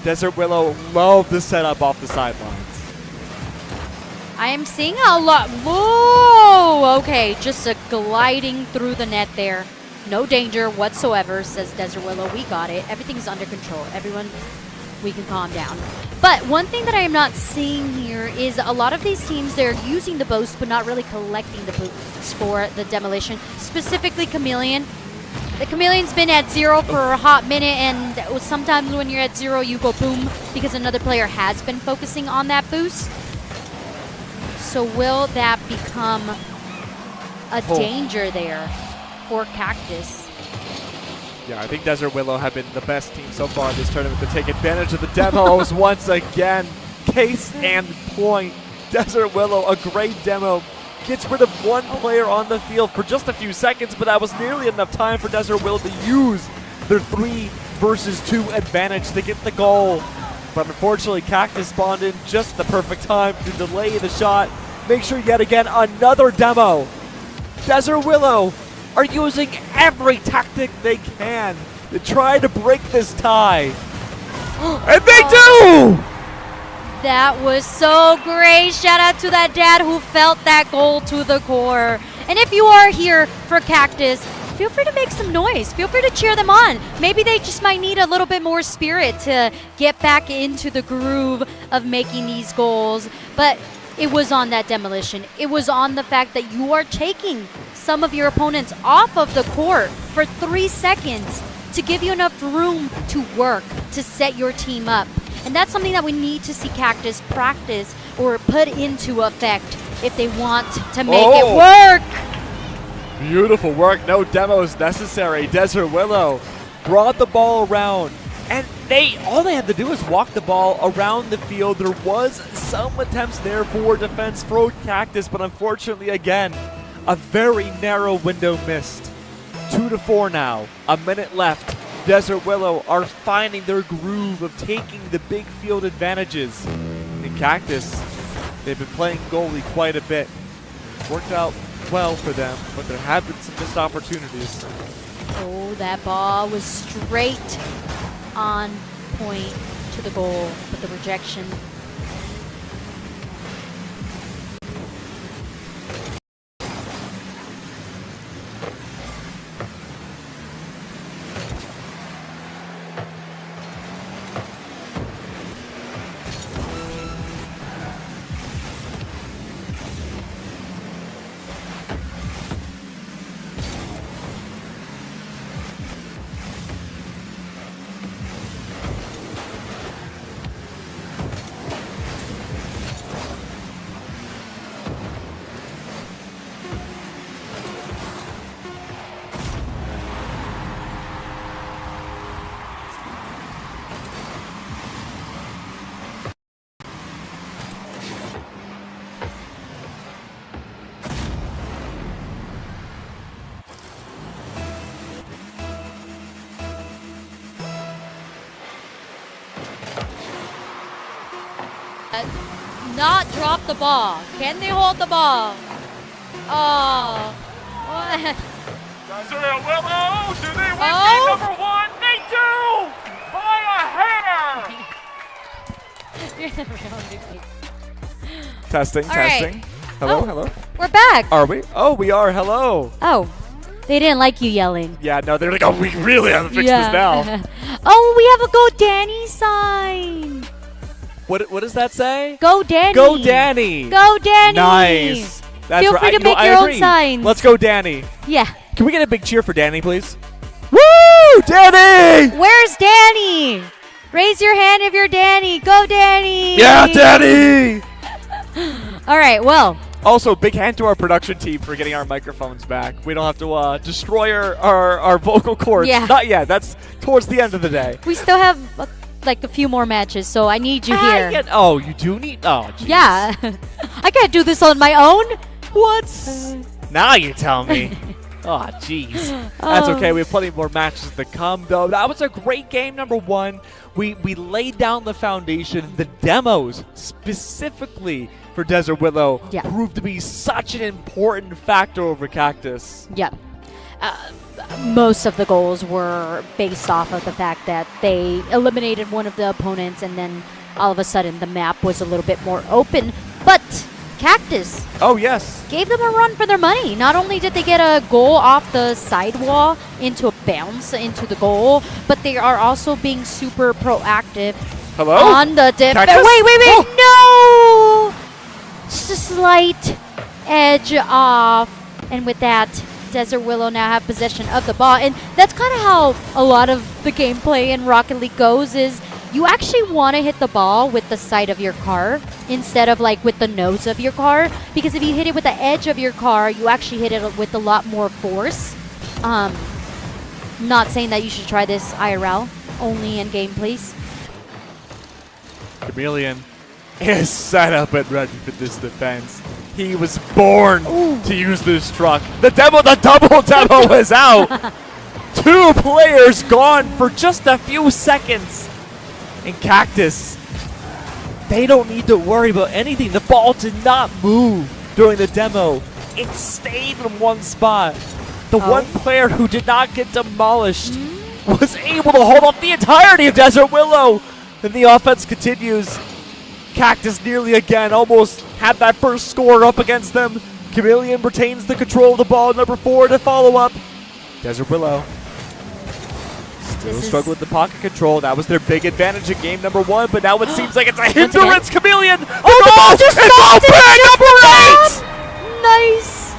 Desert Willow love the setup off the sidelines. I am seeing a lot. Whoa! Okay, just a gliding through the net there. No danger whatsoever, says Desert Willow. We got it. Everything's under control. Everyone, we can calm down. But one thing that I am not seeing here is a lot of these teams, they're using the boost but not really collecting the boosts for the demolition. Specifically Chameleon. The Chameleon's been at 0 for a hot minute, and sometimes when you're at 0, you go boom because another player has been focusing on that boost. So will that become a danger there for Cactus? Yeah, I think Desert Willow have been the best team so far this tournament to take advantage of the demos once again. Case and point. Desert Willow, a great demo. Gets rid of one player on the field for just a few seconds, but that was nearly enough time for Desert Willow to use their 3 versus 2 advantage to get the goal. But unfortunately, Cactus spawned in just the perfect time to delay the shot. Make sure yet again, another demo. Desert Willow are using every tactic they can to try to break this tie. And they do! That was so great. Shout out to that dad who felt that goal to the core. And if you are here for Cactus, feel free to make some noise. Feel free to cheer them on. Maybe they just might need a little bit more spirit to get back into the groove of making these goals. But it was on that demolition. It was on the fact that you are taking some of your opponents off of the court for 3 seconds to give you enough room to work, to set your team up. And that's something that we need to see Cactus practice or put into effect if they want to make it work. Beautiful work. No demos necessary. Desert Willow brought the ball around. And all they had to do was walk the ball around the field. There was some attempts there for defense for Cactus, but unfortunately, again, a very narrow window missed. 2-4 now. A minute left. Desert Willow are finding their groove of taking the big field advantages. And Cactus, they've been playing goalie quite a bit. Worked out well for them, but there have been some missed opportunities. Oh, that ball was straight on point to the goal, but the rejection. Not drop the ball. Can they hold the ball? Oh. What? Desert Willow, do they win game number 1? They do! By a hair! Testing, All testing. right. Hello, hello. We're back. Are we? Oh, we are. Hello. Oh, they didn't like you yelling. Yeah, no, they're like, oh, we really have to fix this now. Oh, we have a Go Danny sign. What does that say? Go Danny. Go Danny. Go Danny. Nice. That's Feel free to make your own signs. Let's go, Danny. Yeah. Can we get a big cheer for Danny, please? Woo! Danny! Where's Danny? Raise your hand if you're Danny. Go Danny. Yeah, Danny! All right, well. Also, big hand to our production team for getting our microphones back. We don't have to destroy our vocal cords. Yeah. Not yet. That's towards the end of the day. We still have like a few more matches, so I need you here. Oh, you do need... Oh, jeez. Yeah. I can't do this on my own. What? Now you tell me. Oh, jeez. That's okay. We have plenty more matches to come, though. That was a great game, number 1. We laid down the foundation. The demos, specifically for Desert Willow, proved to be such an important factor over Cactus. Yeah. Most of the goals were based off of the fact that they eliminated one of the opponents, and then all of a sudden the map was a little bit more open. But Cactus gave them a run for their money. Not only did they get a goal off the sidewall into a bounce into the goal, but they are also being super proactive on the defense. Wait, no! Just a slight edge off. And with that, Desert Willow now have possession of the ball. And that's kind of how a lot of the gameplay in Rocket League goes, is you actually want to hit the ball with the side of your car instead of like with the nose of your car, because if you hit it with the edge of your car, you actually hit it with a lot more force. Not saying that you should try this IRL, only in game, please. Chameleon is set up and ready for this defense. He was born to use this truck. The double demo is out. 2 players gone for just a few seconds. And Cactus, they don't need to worry about anything. The ball did not move during the demo. It stayed in one spot. The one player who did not get demolished was able to hold up the entirety of Desert Willow. And the offense continues. Cactus nearly again almost had that first score up against them. Chameleon retains the control of the ball. Number 4 to follow up. Desert Willow still struggle with the pocket control. That was their big advantage in game number 1, but now it seems like it's a hindrance. Chameleon, the goal just open! Number 8! Nice.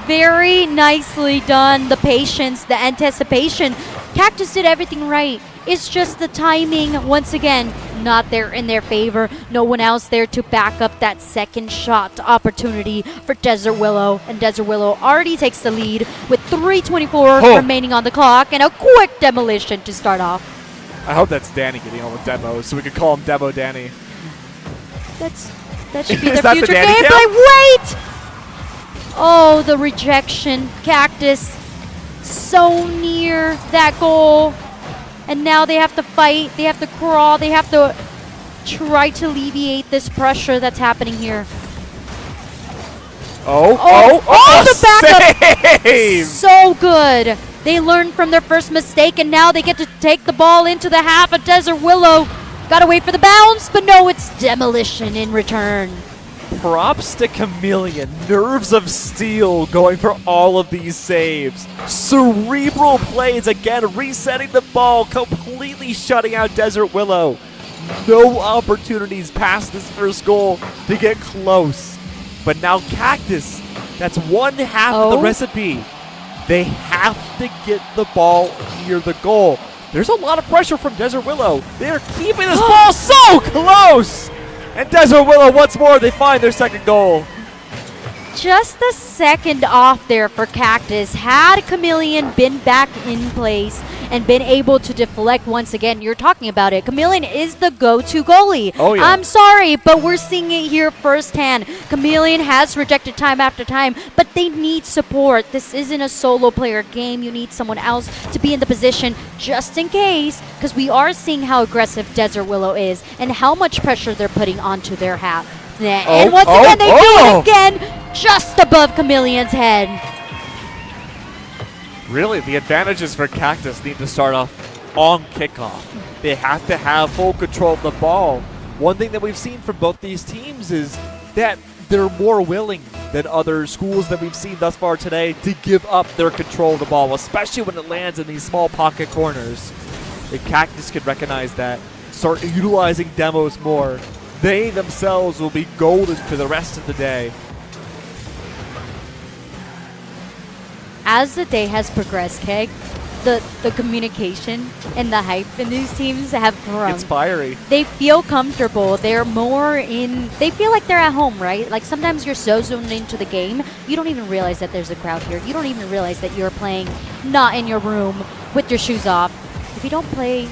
Very nicely done. The patience, the anticipation. Cactus did everything right. It's just the timing, once again, not there in their favor. No one else there to back up that second shot opportunity for Desert Willow. And Desert Willow already takes the lead with 3:24 remaining on the clock and a quick demolition to start off. I hope that's Danny getting all the demos so we could call him Demo Danny. That should be Is the that future the Danny gameplay. cam? Wait! Oh, the rejection. Cactus so near that goal. And now they have to fight, they have to crawl, they have to try to alleviate this pressure that's happening here. The backup! save! So good. They learned from their first mistake, and now they get to take the ball into the half of Desert Willow. Gotta wait for the bounce, but no, it's demolition in return. Props to Chameleon. Nerves of steel going for all of these saves. Cerebral plays again, resetting the ball, completely shutting out Desert Willow. No opportunities past this first goal to get close. But now Cactus, that's one half of the recipe. They have to get the ball near the goal. There's a lot of pressure from Desert Willow. They're keeping this ball so close. And Desert Willow, once more, they find their second goal. Just the second off there for Cactus. Had Chameleon been back in place and been able to deflect once again, you're talking about it. Chameleon is the go-to goalie. Oh, yeah. I'm sorry, but we're seeing it here firsthand. Chameleon has rejected time after time, but they need support. This isn't a solo player game. You need someone else to be in the position just in case, because we are seeing how aggressive Desert Willow is and how much pressure they're putting onto their half. And once again, they do it again, just above Chameleon's head. Really, the advantages for Cactus need to start off on kickoff. They have to have full control of the ball. One thing that we've seen from both these teams is that they're more willing than other schools that we've seen thus far today to give up their control of the ball, especially when it lands in these small pocket corners. If Cactus can recognize that, start utilizing demos more, they themselves will be golden for the rest of the day. As the day has progressed, Keg, the communication and the hype in these teams have grown. It's fiery. They feel comfortable. They're more in, they feel like they're at home, right? Like sometimes you're so zoned into the game, you don't even realize that there's a crowd here. You don't even realize that you're playing not in your room with your shoes off. If you don't play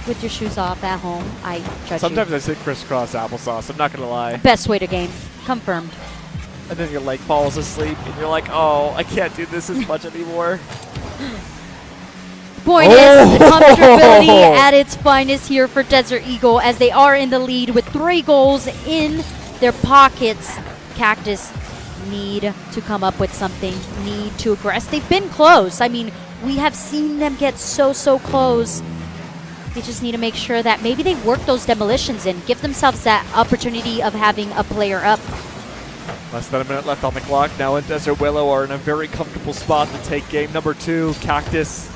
with your shoes off at home, I judge Sometimes you. I say crisscross applesauce. I'm not going to lie. Best way to game. Confirmed. And then your leg falls asleep, and you're like, oh, I can't do this as much anymore. Point is, comfortability at its finest here for Desert Eagle as they are in the lead with 3 goals in their pockets. Cactus need to come up with something, need to aggress. They've been close. I mean, we have seen them get so close. They just need to make sure that maybe they work those demolitions in, give themselves that opportunity of having a player up. Less than a minute left on the clock. Now in Desert Willow are in a very comfortable spot to take game number 2. Cactus,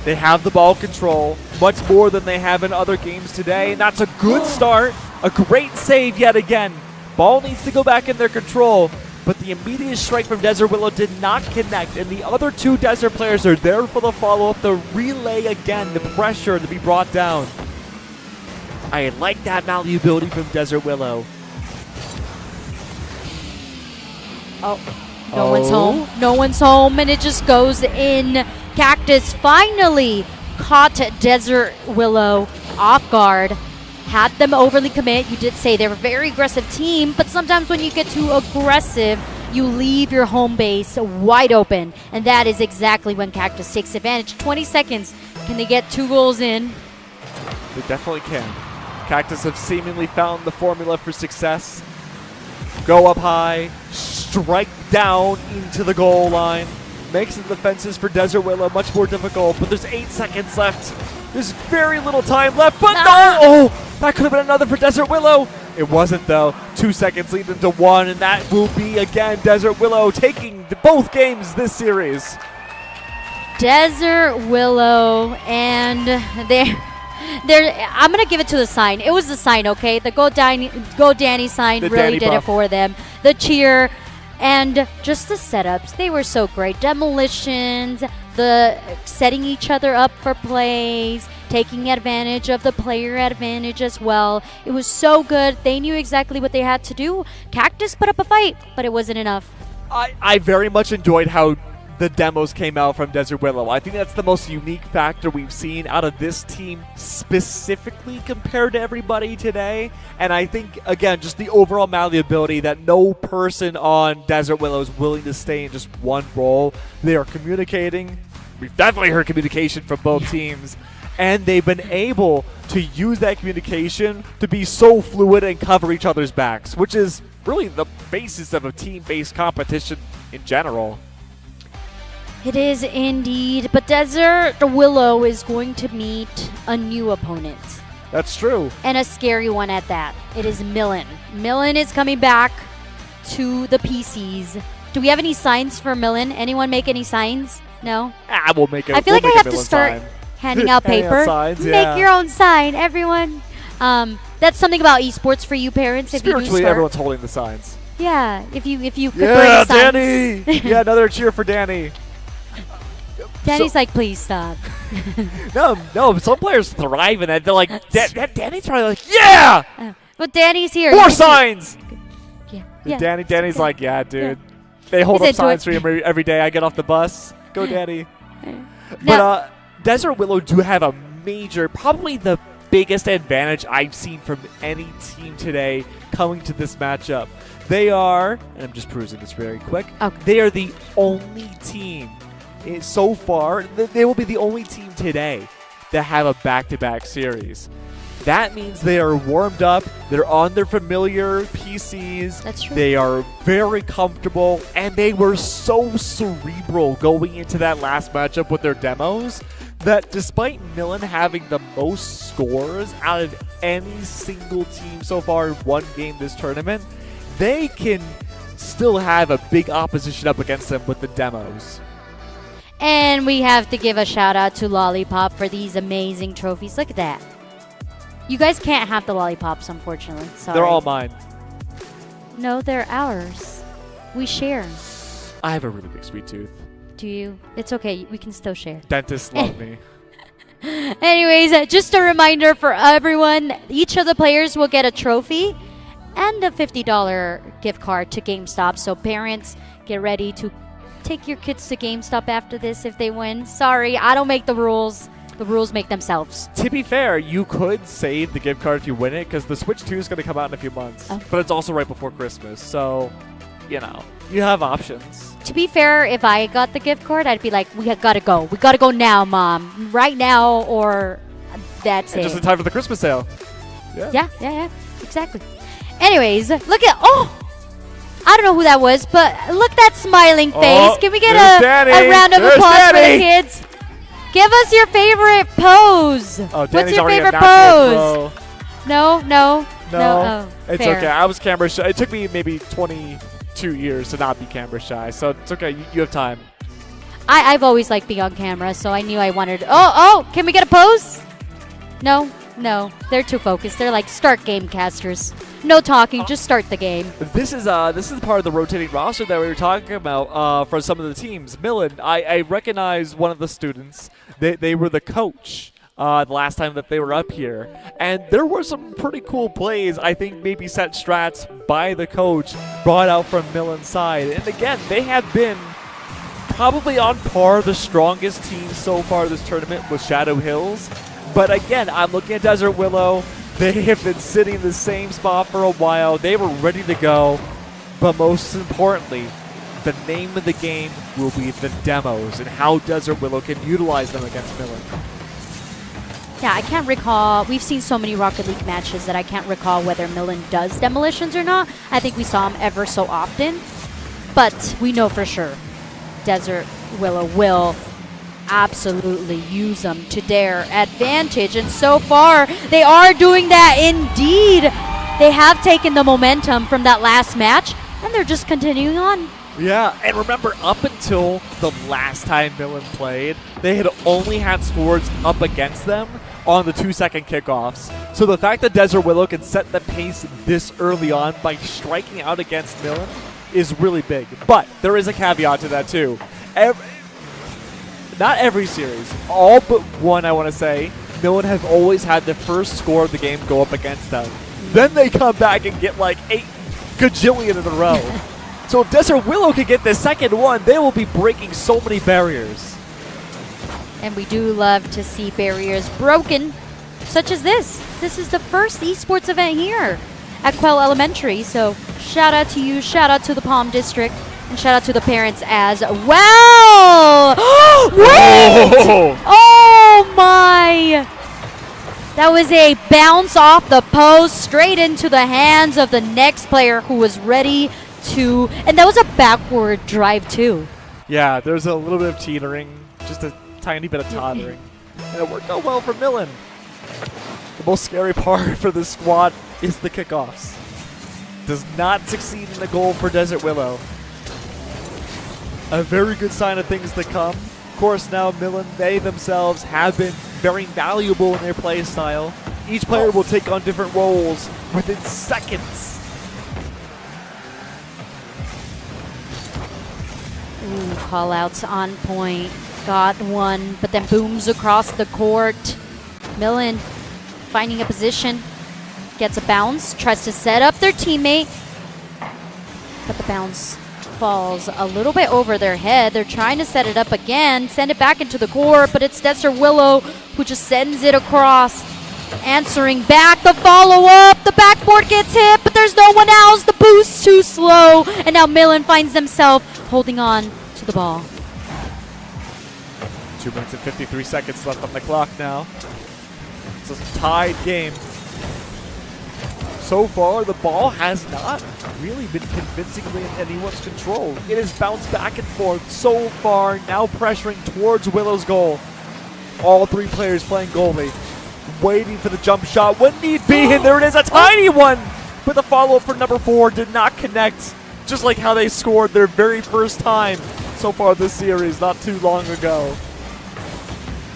they have the ball control much more than they have in other games today. And that's a good start. A great save yet again. Ball needs to go back in their control. But the immediate strike from Desert Willow did not connect. And the other 2 Desert players are there for the follow-up. The relay again, the pressure to be brought down. I like that malleability from Desert Willow. Oh, no one's home. No one's home, and it just goes in Cactus finally caught Desert Willow off guard, had them overly commit. You did say they're a very aggressive team, but sometimes when you get too aggressive, you leave your home base wide open, and that is exactly when Cactus takes advantage. 20 seconds. Can they get 2 goals in? They definitely can. Cactus have seemingly found the formula for success. Go up high, strike down into the goal line. Makes the defenses for Desert Willow much more difficult, but there's 8 seconds left. There's very little time left, but no! Oh, that could have been another for Desert Willow. It wasn't, though. 2 seconds lead into 1, and that will be, again, Desert Willow taking both games this series. Desert Willow, and I'm going to give it to the sign. It was the sign, okay? The Go Danny sign The really Danny did buff. it for them. The cheer and just the setups. They were so great. Demolitions, the setting each other up for plays, taking advantage of the player advantage as well. It was so good. They knew exactly what they had to do. Cactus put up a fight, but it wasn't enough. I very much enjoyed how the demos came out from Desert Willow. I think that's the most unique factor we've seen out of this team specifically compared to everybody today. And I think, again, just the overall malleability that no person on Desert Willow is willing to stay in just one role. They are communicating. We've definitely heard communication from both teams. And they've been able to use that communication to be so fluid and cover each other's backs, which is really the basis of a team-based competition in general. It is indeed, but Desert Willow is going to meet a new opponent. That's true. And a scary one at that. It is Millen. Millen is coming back to the PCs. Do we have any signs for Millen? Anyone make any signs? No? We'll make it. I feel like I have to start handing out Handing out paper. signs, yeah. Make your own sign, everyone. That's something about esports for you parents. If you do Spiritually, start. everyone's holding the signs. Yeah, if you could Yeah, bring signs. Danny! Yeah, another cheer for Danny. Danny's like, please stop. No, some players thrive in that. They're like, Danny's probably like, yeah! But Danny's here. More He's signs! Yeah. Danny's like, yeah, dude. They hold He's up into signs it. for me every day I get off the bus. Go, Danny. Now- But Desert Willow do have a major, probably the biggest advantage I've seen from any team today coming to this matchup. They are, and I'm just perusing this very quick, Okay. they are the only team so far, they will be the only team today that have a back-to-back series. That means they are warmed up, they're on their familiar PCs, That's true. they are very comfortable, and they were so cerebral going into that last matchup with their demos that despite Millen having the most scores out of any single team so far in one game this tournament, they can still have a big opposition up against them with the demos. And we have to give a shout out to Lollipop for these amazing trophies. Look at that. You guys can't have the lollipops, unfortunately. Sorry. They're all mine. No, they're ours. We share. I have a really big sweet tooth. Do you? It's okay. We can still share. Dentists love me. Anyways, just a reminder for everyone, each of the players will get a trophy and a $50 gift card to GameStop. So parents, get ready to take your kids to GameStop after this if they win. Sorry, I don't make the rules. The rules make themselves. To be fair, you could save the gift card if you win it, because the Switch 2 is going to come out in a few months. Oh. But it's also right before Christmas, so, you know, you have options. To be fair, if I got the gift card, I'd be like, we gotta go. We gotta go now, Mom. Right now, or that's And it. just in time for the Christmas sale. Yeah. Exactly. Anyways, look at, I don't know who that was, but look at that smiling face. Can we get there's a Danny. round of There's applause for the Danny. kids? Give us your favorite pose. Oh, What's Danny's your already favorite a natural pose? pro. No. No, Oh, it's fair. okay. I was camera shy. It took me maybe 22 years to not be camera shy, so it's okay. You have time. I've always liked being on camera, so I knew I wanted. Oh, can we get a pose? No, they're too focused. They're like start game casters. No talking, just start the game. This is part of the rotating roster that we were talking about for some of the teams. Millen, I recognize one of the students. They were the coach the last time that they were up here, and there were some pretty cool plays. I think maybe set strats by the coach brought out from Millen's side, and again they have been probably on par the strongest team so far this tournament with Shadow Hills. But again, I'm looking at Desert Willow. They have been sitting in the same spot for a while. They were ready to go. But most importantly, the name of the game will be the demos and how Desert Willow can utilize them against Millen. Yeah, I can't recall. We've seen so many Rocket League matches that I can't recall whether Millen does demolitions or not. I think we saw him ever so often. But we know for sure Desert Willow will absolutely use them to their advantage. And so far, they are doing that indeed. They have taken the momentum from that last match, and they're just continuing on. Yeah, and remember, up until the last time Millen played, they had only had scores up against them on the 2-second kickoffs. So the fact that Desert Willow can set the pace this early on by striking out against Millen is really big. But there is a caveat to that too. Not every series, all but one, I want to say, Millen have always had the first score of the game go up against them. Then they come back and get like 8 gajillion in a row. So if Desert Willow can get the second one, they will be breaking so many barriers. And we do love to see barriers broken, such as this. This is the first esports event here at Quell Elementary. So shout out to you, shout out to the Palm District, and shout out to the parents as well. Wait! Oh my! That was a bounce off the post straight into the hands of the next player who was ready to, and that was a backward drive too. Yeah, there's a little bit of teetering, just a tiny bit of tottering. And it worked out well for Millen. The most scary part for this squad is the kickoffs. Does not succeed in the goal for Desert Willow. A very good sign of things to come. Of course, now Millen, they themselves have been very valuable in their play style. Each player will take on different roles within seconds. Ooh, call outs on point. Got one, but then booms across the court. Millen finding a position. Gets a bounce. Tries to set up their teammate. But the bounce falls a little bit over their head. They're trying to set it up again. Send it back into the court, but it's Desert Willow who just sends it across. Answering back, the follow-up. The backboard gets hit, but there's no one else. The boost too slow. And now Millen finds themselves holding on to the ball. 2 minutes and 53 seconds left on the clock now. It's a tied game. So far, the ball has not really been convincingly in anyone's control. It has bounced back and forth so far, now pressuring towards Willow's goal. All three players playing goalie, waiting for the jump shot when need be, and there it is, a tiny one! But the follow-up for number 4 did not connect, just like how they scored their very first time so far this series not too long ago.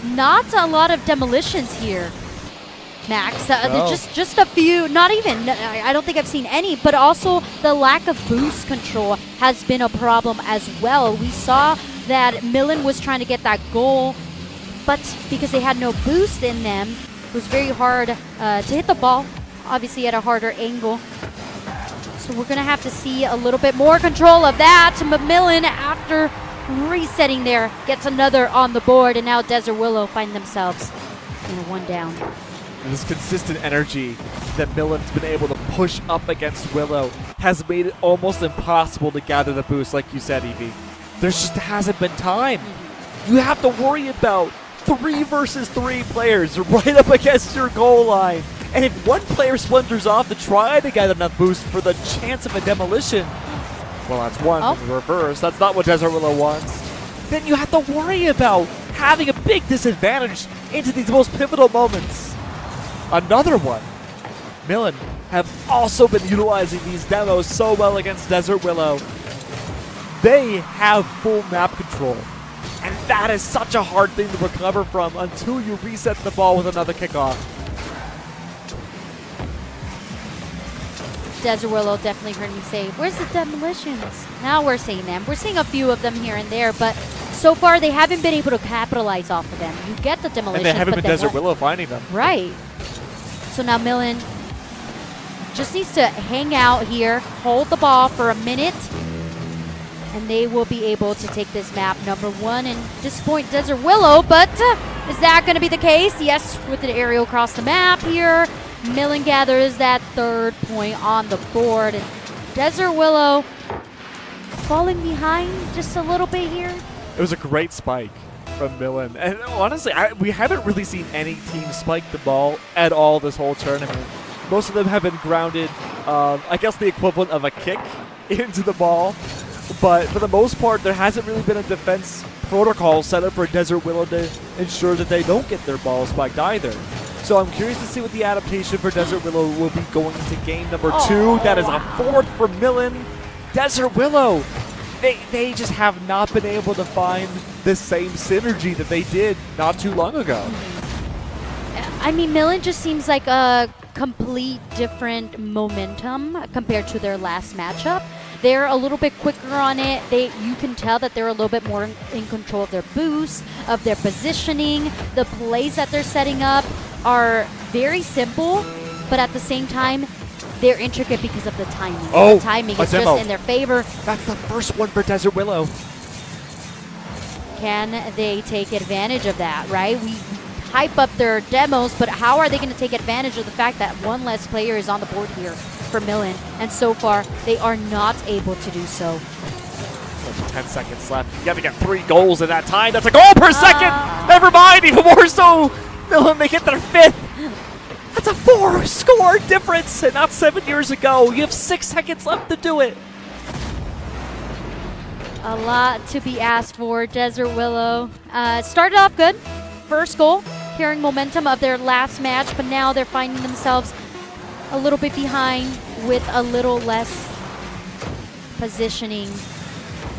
Not a lot of demolitions here, Max. No. Just a few, not even, I don't think I've seen any, but also the lack of boost control has been a problem as well. We saw that Millen was trying to get that goal, but because they had no boost in them, it was very hard to hit the ball, obviously at a harder angle. So we're going to have to see a little bit more control of that. But Millen, after resetting there, gets another on the board, and now Desert Willow find themselves in a one down. This consistent energy that Millen's been able to push up against Willow has made it almost impossible to gather the boost, like you said, Evie. There just hasn't been time. You have to worry about 3 versus 3 players right up against your goal line. And if one player splinters off to try to get enough boost for the chance of a demolition, well, that's one in reverse. That's not what Desert Willow wants. Then you have to worry about having a big disadvantage into these most pivotal moments. Another one. Millen have also been utilizing these demos so well against Desert Willow. They have full map control. And that is such a hard thing to recover from until you reset the ball with another kickoff. Desert Willow definitely heard me say, where's the demolitions? Now we're seeing them. We're seeing a few of them here and there, but so far they haven't been able to capitalize off of them. You get the demolitions, and they haven't but been Desert Willow finding them. Right. So now Millen just needs to hang out here, hold the ball for a minute, and they will be able to take this map number 1 and disappoint Desert Willow, but is that going to be the case? Yes, with an aerial across the map here. Millen gathers that 3rd point on the board, and Desert Willow falling behind just a little bit here. It was a great spike from Millen. And honestly, we haven't really seen any team spike the ball at all this whole tournament. Most of them have been grounded, I guess the equivalent of a kick into the ball. But for the most part, there hasn't really been a defense protocol set up for Desert Willow to ensure that they don't get their ball spiked either. So I'm curious to see what the adaptation for Desert Willow will be going into game number 2. That is a 4th for Millen. Desert Willow, they just have not been able to find the same synergy that they did not too long ago. I mean, Millen just seems like a complete different momentum compared to their last matchup. They're a little bit quicker on it. You can tell that they're a little bit more in control of their boost, of their positioning. The plays that they're setting up are very simple, but at the same time, they're intricate because of the timing. The timing is just in their favor. That's the first one for Desert Willow. Can they take advantage of that, right? We hype up their demos, but how are they going to take advantage of the fact that one less player is on the board here for Millen? And so far, they are not able to do so. 10 seconds left. You got to get 3 goals in that time. That's a goal per second. Never mind, even more so. Millen, they get their 5th. That's a 4-score difference, and not 7 years ago. You have 6 seconds left to do it. A lot to be asked for Desert Willow. Started off good. First goal, carrying momentum of their last match, but now they're finding themselves a little bit behind with a little less positioning,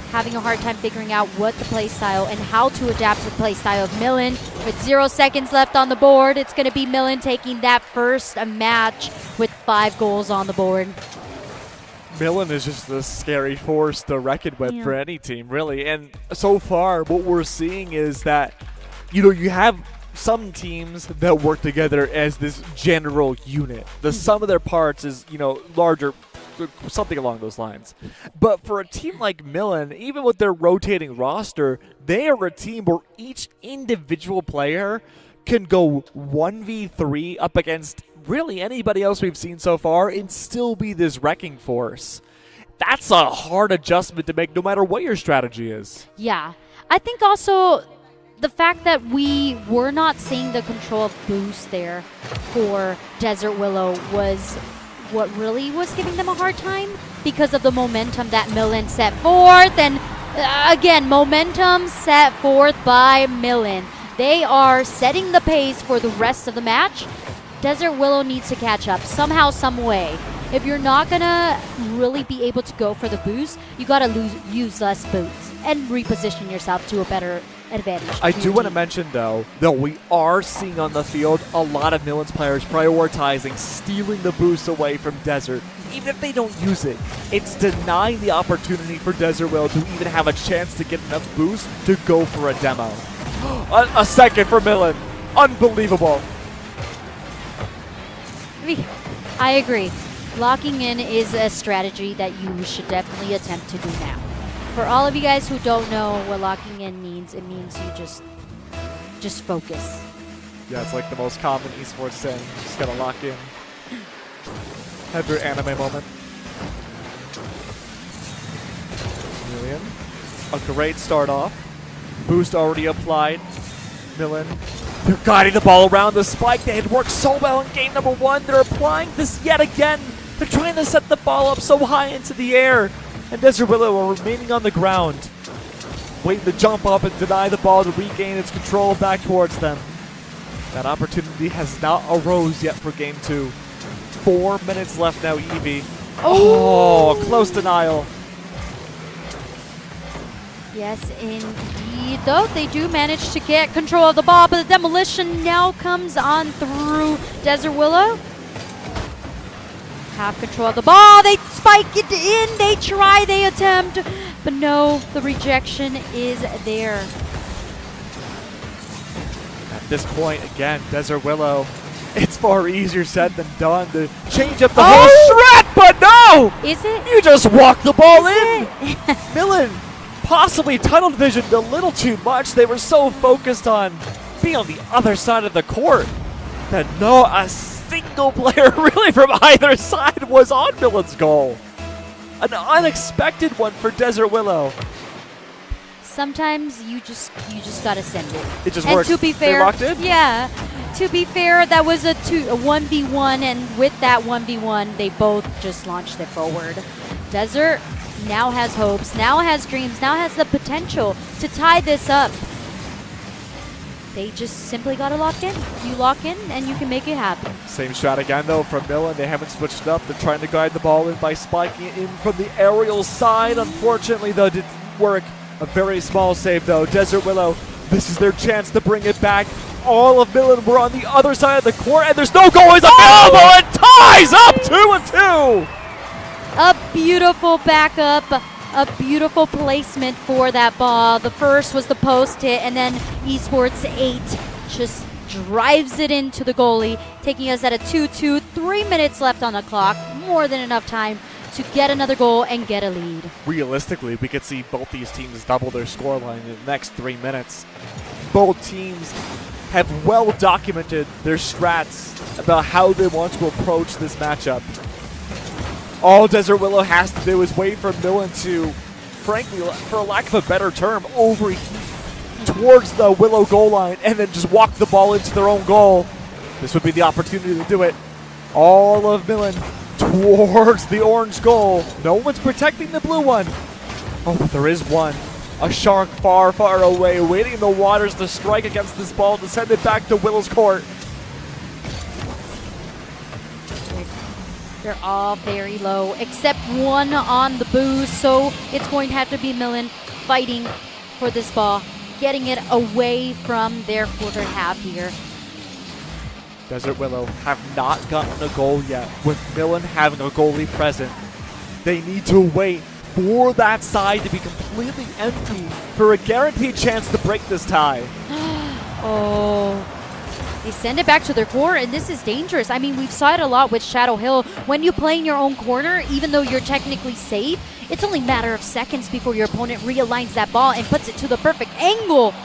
having a hard time figuring out what the play style and how to adapt to the play style of Millen. With 0 seconds left on the board, it's going to be Millen taking that first match with 5 goals on the board. Millen is just a scary force to reckon with for any team, really. And so far, what we're seeing is that, you have some teams that work together as this general unit. The sum of their parts is, larger, something along those lines. But for a team like Millen, even with their rotating roster, they are a team where each individual player can go 1v3 up against really anybody else we've seen so far and still be this wrecking force. That's a hard adjustment to make no matter what your strategy is. Yeah. I think also the fact that we were not seeing the control of boost there for Desert Willow was what really was giving them a hard time because of the momentum that Millen set forth. And again, momentum set forth by Millen. They are setting the pace for the rest of the match. Desert Willow needs to catch up somehow, some way. If you're not going to really be able to go for the boost, you got to use less boots and reposition yourself to a better advantage. I do want to mention, though, we are seeing on the field a lot of Millen's players prioritizing stealing the boost away from Desert. Even if they don't use it, it's denying the opportunity for Desert Willow to even have a chance to get enough boost to go for a demo. A second for Millen. Unbelievable. I agree. Locking in is a strategy that you should definitely attempt to do now. For all of you guys who don't know what locking in means, it means you just focus. Yeah, it's like the most common esports saying. You just gotta lock in. Have your anime moment. Million. A great start off. Boost already applied. Millen. They're guiding the ball around the spike. They had worked so well in game number 1. They're applying this yet again. They're trying to set the ball up so high into the air. And Desert Willow are remaining on the ground, waiting to jump up and deny the ball to regain its control back towards them. That opportunity has not arose yet for game 2. 4 minutes left now, Evie. Oh, close denial. Yes, indeed. Though they do manage to get control of the ball, but the demolition now comes on through Desert Willow. Have control of the ball. They spike it in. They try, they attempt, but no, the rejection is there. At this point, again, Desert Willow It's far easier said than done to change up the whole strat, but no! Is it? You just walk the ball in! It? Millen possibly tunnel visioned a little too much. They were so focused on being on the other side of the court that not a single player really from either side was on Millen's goal. An unexpected one for Desert Willow. Sometimes you just gotta send it. It just and worked. To be fair, they locked in? Yeah. To be fair, that was a 1v1, and with that 1v1, they both just launched it forward. Desert now has hopes, now has dreams, now has the potential to tie this up. They just simply gotta lock in. You lock in, and you can make it happen. Same shot again, though, from Millen. They haven't switched it up. They're trying to guide the ball in by spiking it in from the aerial side. Unfortunately, though, it didn't work. A very small save, though. Desert Willow, this is their chance to bring it back. All of Millen were on the other side of the court, and there's no goalies available. It ties up 2-2. A beautiful backup, a beautiful placement for that ball. The first was the post hit, and then Esports 8 just drives it into the goalie, taking us at a 2-2. 3 minutes left on the clock, more than enough time to get another goal and get a lead. Realistically, we could see both these teams double their scoreline in the next 3 minutes. Both teams have well documented their strats about how they want to approach this matchup. All Desert Willow has to do is wait for Millen to, frankly, for a lack of a better term, overheat towards the Willow goal line and then just walk the ball into their own goal. This would be the opportunity to do it. All of Millen towards the orange goal. No one's protecting the blue one. Oh, but there is one. A shark far, far away, waiting in the waters to strike against this ball to send it back to Willow's court. They're all very low, except one on the booze, so it's going to have to be Millen fighting for this ball, getting it away from their quarter half here. Desert Willow have not gotten a goal yet. With Millen having a goalie present, they need to wait for that side to be completely empty for a guaranteed chance to break this tie. Oh, they send it back to their core, and this is dangerous. I mean, we've saw it a lot with Shadow Hill. When you play in your own corner, even though you're technically safe, it's only a matter of seconds before your opponent realigns that ball and puts it to the perfect angle.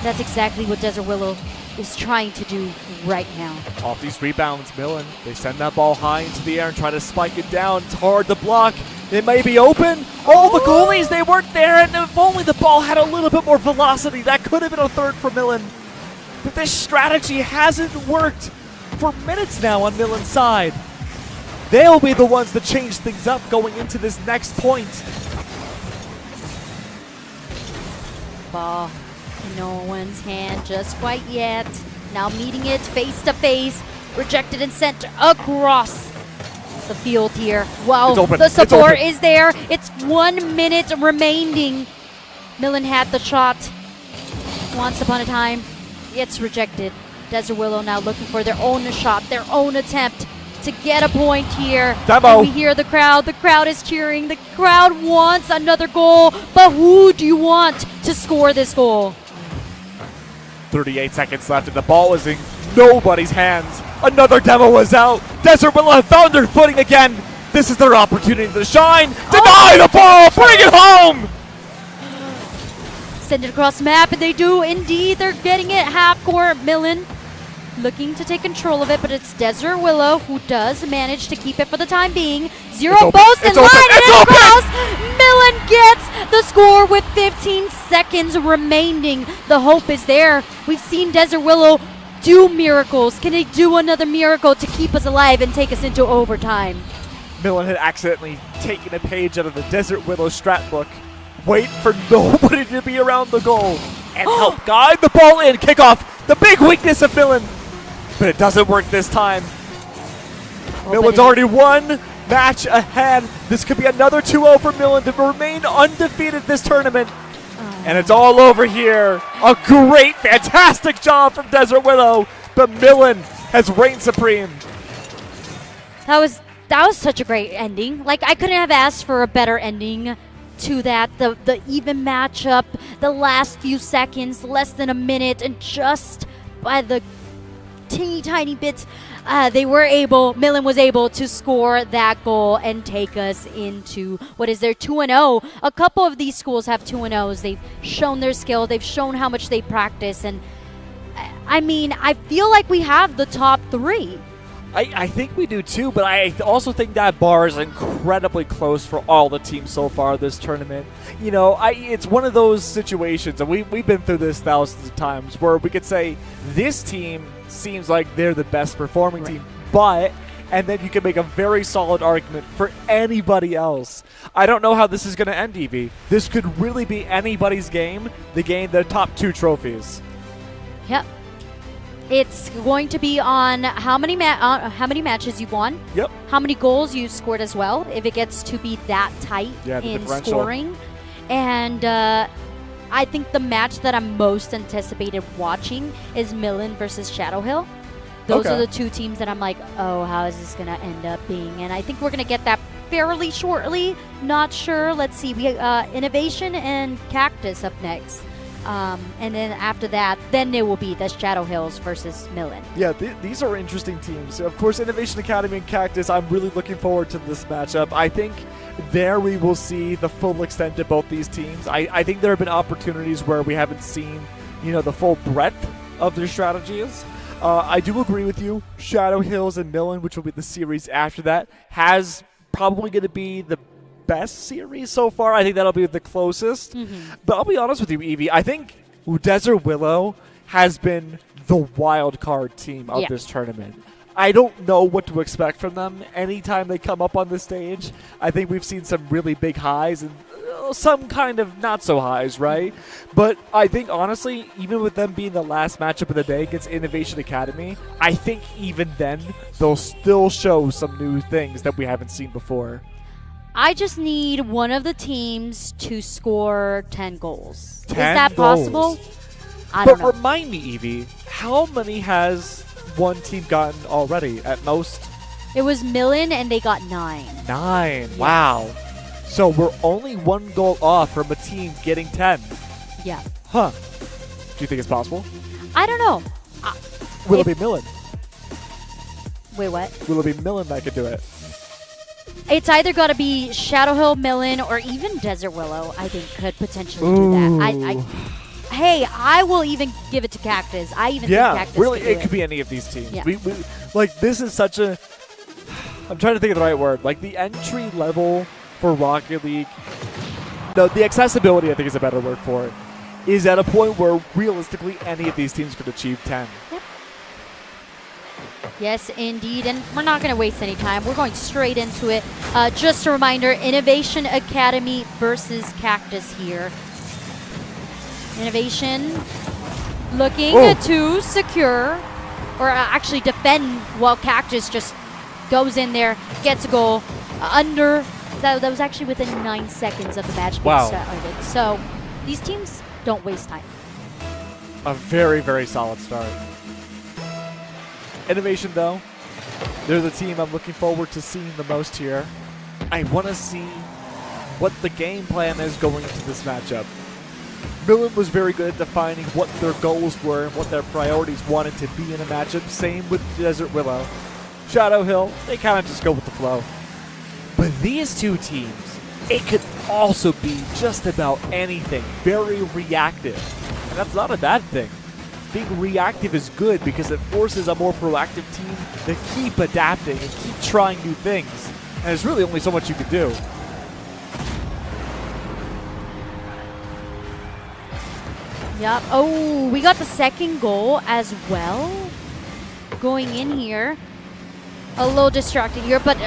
That's exactly what Desert Willow is trying to do right now. Off these rebounds, Millen, they send that ball high into the air and try to spike it down. It's hard to block. It may be open. All the goalies, they weren't there, and if only the ball had a little bit more velocity, that could have been a third for Millen. But this strategy hasn't worked for minutes now on Millen's side. They'll be the ones that change things up going into this next point. Ball in no one's hand just quite yet. Now meeting it face to face, rejected and sent across the field here. Wow, the support is there. It's 1 minute remaining. Millen had the shot once upon a time. It's rejected. Desert Willow now looking for their own shot, their own attempt to get a point here. Demo. And we hear the crowd. The crowd is cheering. The crowd wants another goal. But who do you want to score this goal? 38 seconds left, and the ball is in nobody's hands. Another demo was out. Desert Willow have found their footing again. This is their opportunity to shine. Deny the ball. Bring it home. Send it across the map, and they do indeed. They're getting it half court. Millen looking to take control of it, but it's Desert Willow who does manage to keep it for the time being. Zero post and line it across. Millen gets the score with 15 seconds remaining. The hope is there. We've seen Desert Willow do miracles. Can they do another miracle to keep us alive and take us into overtime? Millen had accidentally taken a page out of the Desert Willow strat book. Wait for nobody to be around the goal and help guide the ball in. Kickoff, the big weakness of Millen. But it doesn't work this time. Millen's already one match ahead. This could be another 2-0 for Millen to remain undefeated this tournament. And it's all over here. A great, fantastic job from Desert Willow. But Millen has reigned supreme. That was such a great ending. Like, I couldn't have asked for a better ending to that. The even matchup, the last few seconds, less than a minute, and just by the teeny tiny bits, Millen was able to score that goal and take us into what is their 2-0. A couple of these schools have 2-0s. They've shown their skill. They've shown how much they practice. And I mean, I feel like we have the top 3. I think we do too, but I also think that bar is incredibly close for all the teams so far this tournament. You know, it's one of those situations, and we've been through this thousands of times, where we could say this team seems like they're the best performing team, and then you can make a very solid argument for anybody else. I don't know how this is going to end, Evie. This could really be anybody's game, the top 2 trophies. Yep. It's going to be on how many matches you've won. Yep. How many goals you scored as well, if it gets to be that tight in scoring. And I think the match that I'm most anticipated watching is Millen versus Shadow Hill. Those are the 2 teams that I'm like, oh, how is this going to end up being? And I think we're going to get that fairly shortly. Not sure. Let's see. We Innovation and Cactus up next. And then after that, then it will be the Shadow Hills versus Millen. Yeah, these are interesting teams. Of course, Innovation Academy and Cactus, I'm really looking forward to this matchup. I think there we will see the full extent of both these teams. I think there have been opportunities where we haven't seen, the full breadth of their strategies. I do agree with you. Shadow Hills and Millen, which will be the series after that, has probably going to be the best series so far. I think that'll be the closest. But I'll be honest with you, Evie. I think Desert Willow has been the wild card team of this tournament. I don't know what to expect from them anytime they come up on the stage. I think we've seen some really big highs and some kind of not so highs, right? But I think, honestly, even with them being the last matchup of the day against Innovation Academy, I think even then they'll still show some new things that we haven't seen before. I just need one of the teams to score 10 goals. 10 Is that goals. possible? I don't know. But remind me, Evie, how many has one team gotten already at most? It was Millen, and they got 9. 9. Yes. Wow. So we're only 1 goal off from a team getting 10. Yeah. Huh. Do you think it's possible? I don't know. Will it be Millen? Wait, what? Will it be Millen that could do it? It's either got to be Shadow Hill, Millen, or even Desert Willow, I think, could potentially do that. Hey, I will even give it to Cactus. I even think Cactus really, could do it could be any of these teams. Yeah. We, this is such a... I'm trying to think of the right word. Like, the entry level for Rocket League... No, the accessibility, I think is a better word for it, is at a point where, realistically, any of these teams could achieve 10. Yep. Yes, indeed. And we're not going to waste any time. We're going straight into it. Just a reminder, Innovation Academy versus Cactus here. Innovation looking to secure, or actually defend, while Cactus just goes in there, gets a goal under. That was actually within 9 seconds of the match being started. So these teams don't waste time. A very, very solid start. Innovation, though, they're the team I'm looking forward to seeing the most here. I want to see what the game plan is going into this matchup. Millen was very good at defining what their goals were and what their priorities wanted to be in a matchup. Same with Desert Willow. Shadow Hill, they kind of just go with the flow. But these two teams, it could also be just about anything. Very reactive. And that's not a bad thing. Being reactive is good because it forces a more proactive team to keep adapting and keep trying new things. And there's really only so much you can do. Yep. Oh, we got the second goal as well. Going in here. A little distracted here, but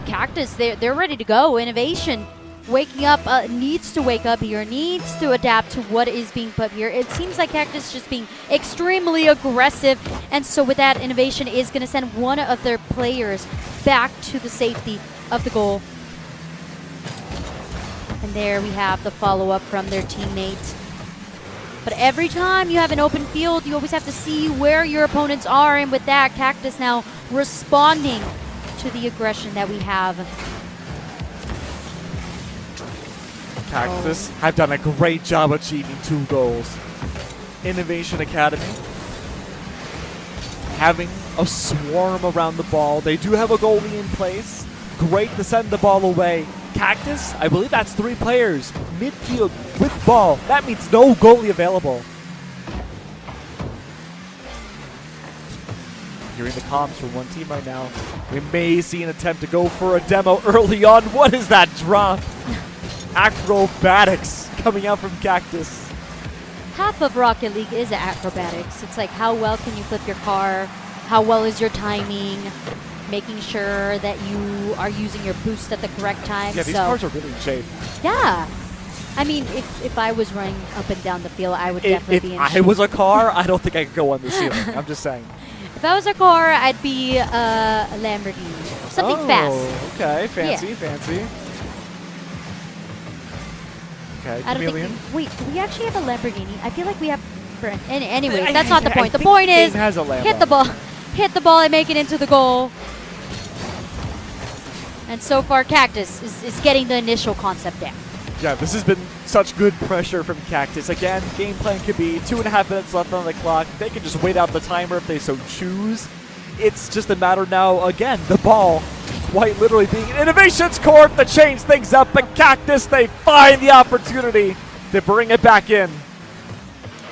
Cactus, they're ready to go. Innovation waking up, needs to wake up here, needs to adapt to what is being put here. It seems like Cactus just being extremely aggressive, and so with that, Innovation is going to send one of their players back to the safety of the goal. And there we have the follow-up from their teammate. But every time you have an open field, you always have to see where your opponents are, and with that, Cactus now responding to the aggression that we have. Cactus have done a great job achieving 2 goals. Innovation Academy having a swarm around the ball. They do have a goalie in place. Great to send the ball away. Cactus, I believe that's 3 players. Midfield with ball. That means no goalie available. Hearing the comms from one team right now. We may see an attempt to go for a demo early on. What is that drop? Acrobatics coming out from Cactus. Half of Rocket League is acrobatics. It's like how well can you flip your car, how well is your timing, making sure that you are using your boost at the correct time. Yeah, these cars are really in shape. Yeah. I mean, if I was running up and down the field, I would definitely be in shape. If I was a car, I don't think I could go on the ceiling. I'm just saying. If I was a car, I'd be a Lamborghini. Something fast. Okay, fancy, Yeah. fancy. Okay, I don't Chameleon. think wait, do we actually have a Lamborghini? I feel like we have. Anyways, I- that's not the I point. The think point the game is has a Lambo. hit the ball, and make it into the goal. And so far, Cactus is getting the initial concept down. Yeah, this has been such good pressure from Cactus. Again, game plan could be 2.5 minutes left on the clock. They can just wait out the timer if they so choose. It's just a matter now, again, the ball quite literally being Innovations Corp to change things up, but Cactus, they find the opportunity to bring it back in.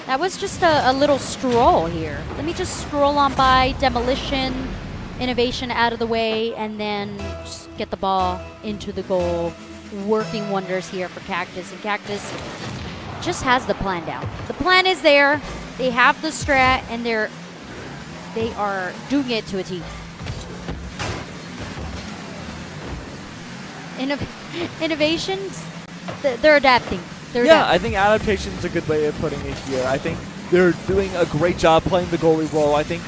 That was just a little stroll here. Let me just scroll on by Demolition, Innovation out of the way, and then just get the ball into the goal. Working wonders here for Cactus, and Cactus just has the plan down. The plan is there. They have the strat, and they are doing it to a T. Innovations, they're adapting. I think adaptation is a good way of putting it here. I think they're doing a great job playing the goalie role. I think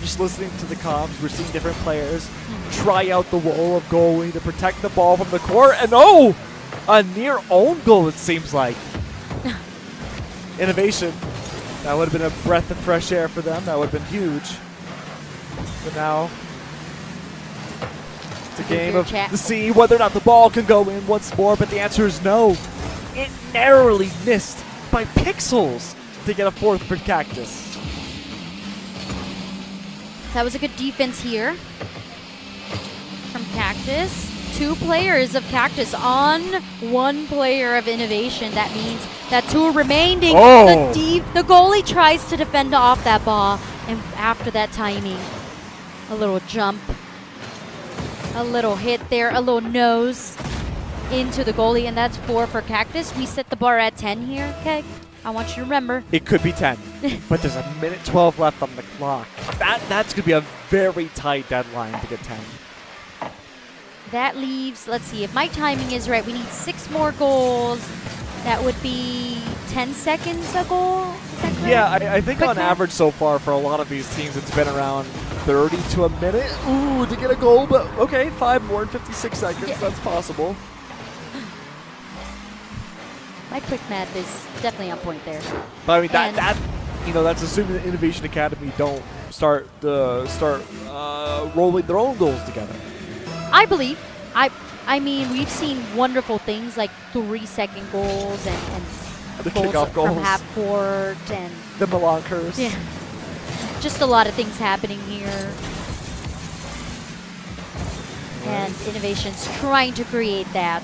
just listening to the comms, we're seeing different players try out the role of goalie to protect the ball from the court. And a near own goal, it seems like. Innovation. That would have been a breath of fresh air for them. That would have been huge. But now it's a game of to see whether or not the ball can go in once more, but the answer is no. It narrowly missed by pixels to get a 4th for Cactus. That was a good defense here from Cactus. 2 players of Cactus on 1 player of Innovation. That means that 2 remaining. Oh. The goalie tries to defend off that ball, and after that timing, a little jump, a little hit there, a little nose into the goalie, and that's 4 for Cactus. We set the bar at 10 here, okay? I want you to remember. It could be 10, but there's a minute 12 left on the clock. That's going to be a very tight deadline to get 10. That leaves, let's see, if my timing is right, we need 6 more goals. That would be 10 seconds a goal. Is that correct? Yeah, I think Quick on math. average so far for a lot of these teams, it's been around 30 to a minute. Ooh, to get a goal, but okay, 5 more in 56 seconds. Yeah. That's possible. My quick math is definitely on point there. But I mean, And- that's assuming the Innovation Academy don't start rolling their own goals together. I believe. I mean, we've seen wonderful things like 3-second goals and The goals kickoff from goals. half court and The Milan curse. yeah, just a lot of things happening here. And Innovation's trying to create that.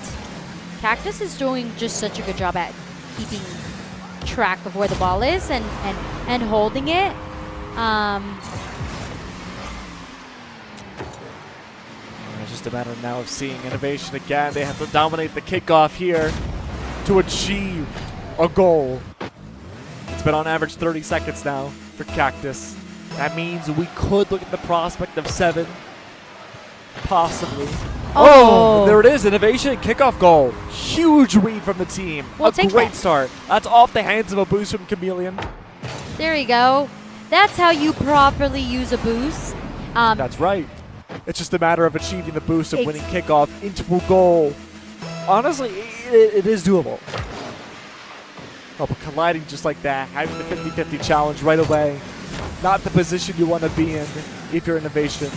Cactus is doing just such a good job at keeping track of where the ball is and holding it. It's just a matter now of seeing Innovation again. They have to dominate the kickoff here to achieve a goal. It's been on average 30 seconds now for Cactus. That means we could look at the prospect of 7. Possibly. Oh, there it is. Innovation kickoff goal. Huge read from the team. We'll a take great that. start. That's off the hands of a boost from Chameleon. There you go. That's how you properly use a boost. That's right. It's just a matter of achieving the boost of winning kickoff into a goal. Honestly, it is doable. Oh, but colliding just like that, having the 50-50 challenge right away, not the position you want to be in if you're Innovation.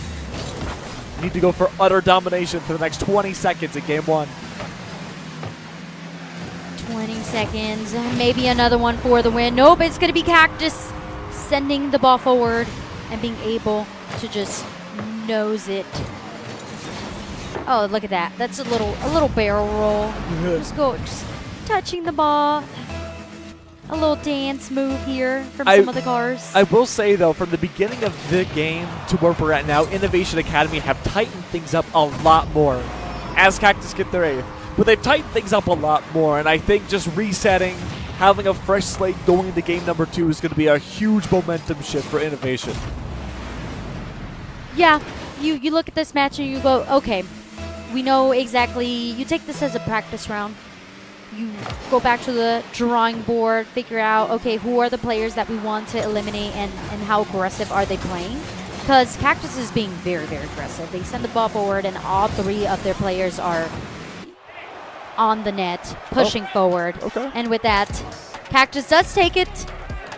You need to go for utter domination for the next 20 seconds in game 1. 20 seconds, maybe another one for the win. Nope, it's going to be Cactus sending the ball forward. and being able to just nose it. Oh, look at that. That's a little barrel roll. Just touching the ball. A little dance move here from some of the cars. I will say, though, from the beginning of the game to where we're at now, Innovation Academy have tightened things up a lot more as Cactus get their 8th. But they've tightened things up a lot more, and I think just resetting, having a fresh slate going into game number 2 is going to be a huge momentum shift for Innovation. Yeah, you look at this match and you go, okay, we know exactly. You take this as a practice round. You go back to the drawing board, figure out, okay, who are the players that we want to eliminate and how aggressive are they playing? Because Cactus is being very, very aggressive. They send the ball forward, and all 3 of their players are on the net, pushing forward. Okay. And with that, Cactus does take it.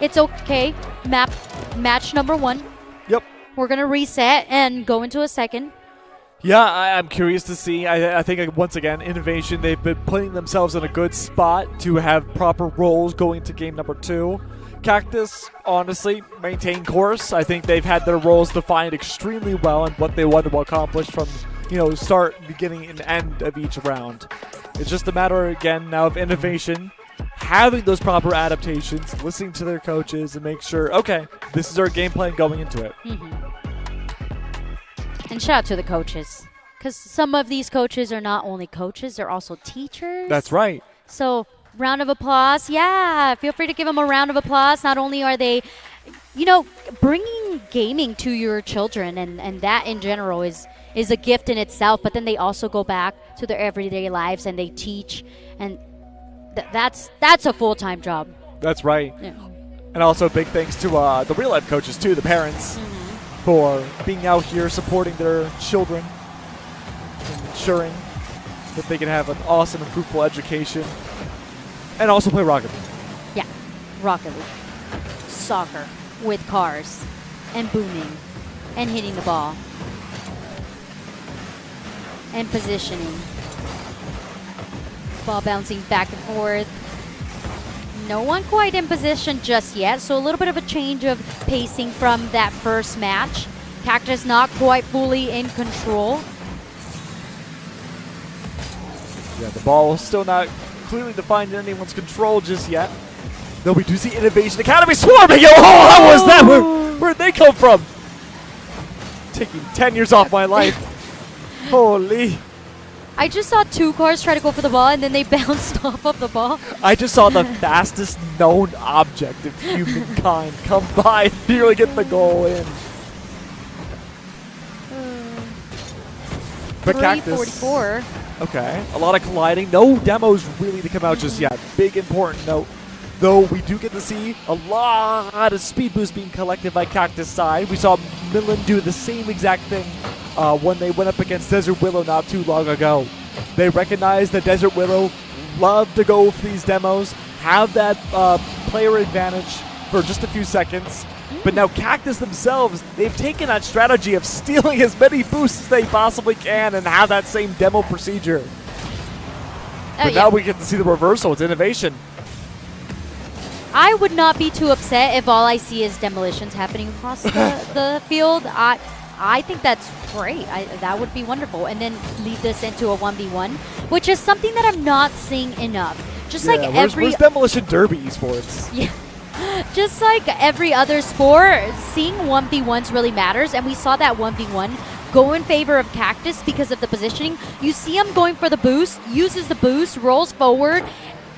It's okay. Match number 1. Yep. We're going to reset and go into a second. Yeah, I'm curious to see. I think, once again, Innovation, they've been putting themselves in a good spot to have proper roles going to game number 2. Cactus, honestly, maintain course. I think they've had their roles defined extremely well and what they want to accomplish from, start, beginning, and end of each round. It's just a matter, again, now of Innovation having those proper adaptations, listening to their coaches, and make sure, okay, this is our game plan going into it. And shout out to the coaches, because some of these coaches are not only coaches, they're also teachers. That's right. So, round of applause. Yeah, feel free to give them a round of applause. Not only are they, bringing gaming to your children, and that in general is a gift in itself, but then they also go back to their everyday lives and they teach, and that's a full-time job. That's right. Yeah. And also big thanks to the real-life coaches, too, the parents, for being out here supporting their children and ensuring that they can have an awesome and fruitful education and also play Rocket League. Yeah, Rocket League. Soccer with cars and booming and hitting the ball and positioning. Ball bouncing back and forth. No one quite in position just yet, so a little bit of a change of pacing from that first match. Cactus not quite fully in control. Yeah, the ball is still not clearly defined in anyone's control just yet. Though we do see Innovation Academy swarming. Yo, how was that? Where'd they come from? Taking 10 years off my life. Holy. I just saw 2 cars try to go for the ball, and then they bounced off of the ball. I just saw the fastest known object of humankind come by and nearly get the goal in. But Cactus. 344. Okay, a lot of colliding. No demos really to come out just yet. Big important note. Though we do get to see a lot of speed boost being collected by Cactus side. We saw Midland do the same exact thing when they went up against Desert Willow not too long ago. They recognized that Desert Willow love to go for these demos, have that player advantage for just a few seconds. But now Cactus themselves, they've taken that strategy of stealing as many boosts as they possibly can and have that same demo procedure. But now we get to see the reversal. It's Innovation. I would not be too upset if all I see is demolitions happening across the field. I think that's great. That would be wonderful. And then lead this into a 1v1, which is something that I'm not seeing enough. Just like where's Demolition Derby Esports? Yeah. Just like every other sport, seeing 1v1s really matters, and we saw that 1v1 go in favor of Cactus because of the positioning. You see him going for the boost, uses the boost, rolls forward,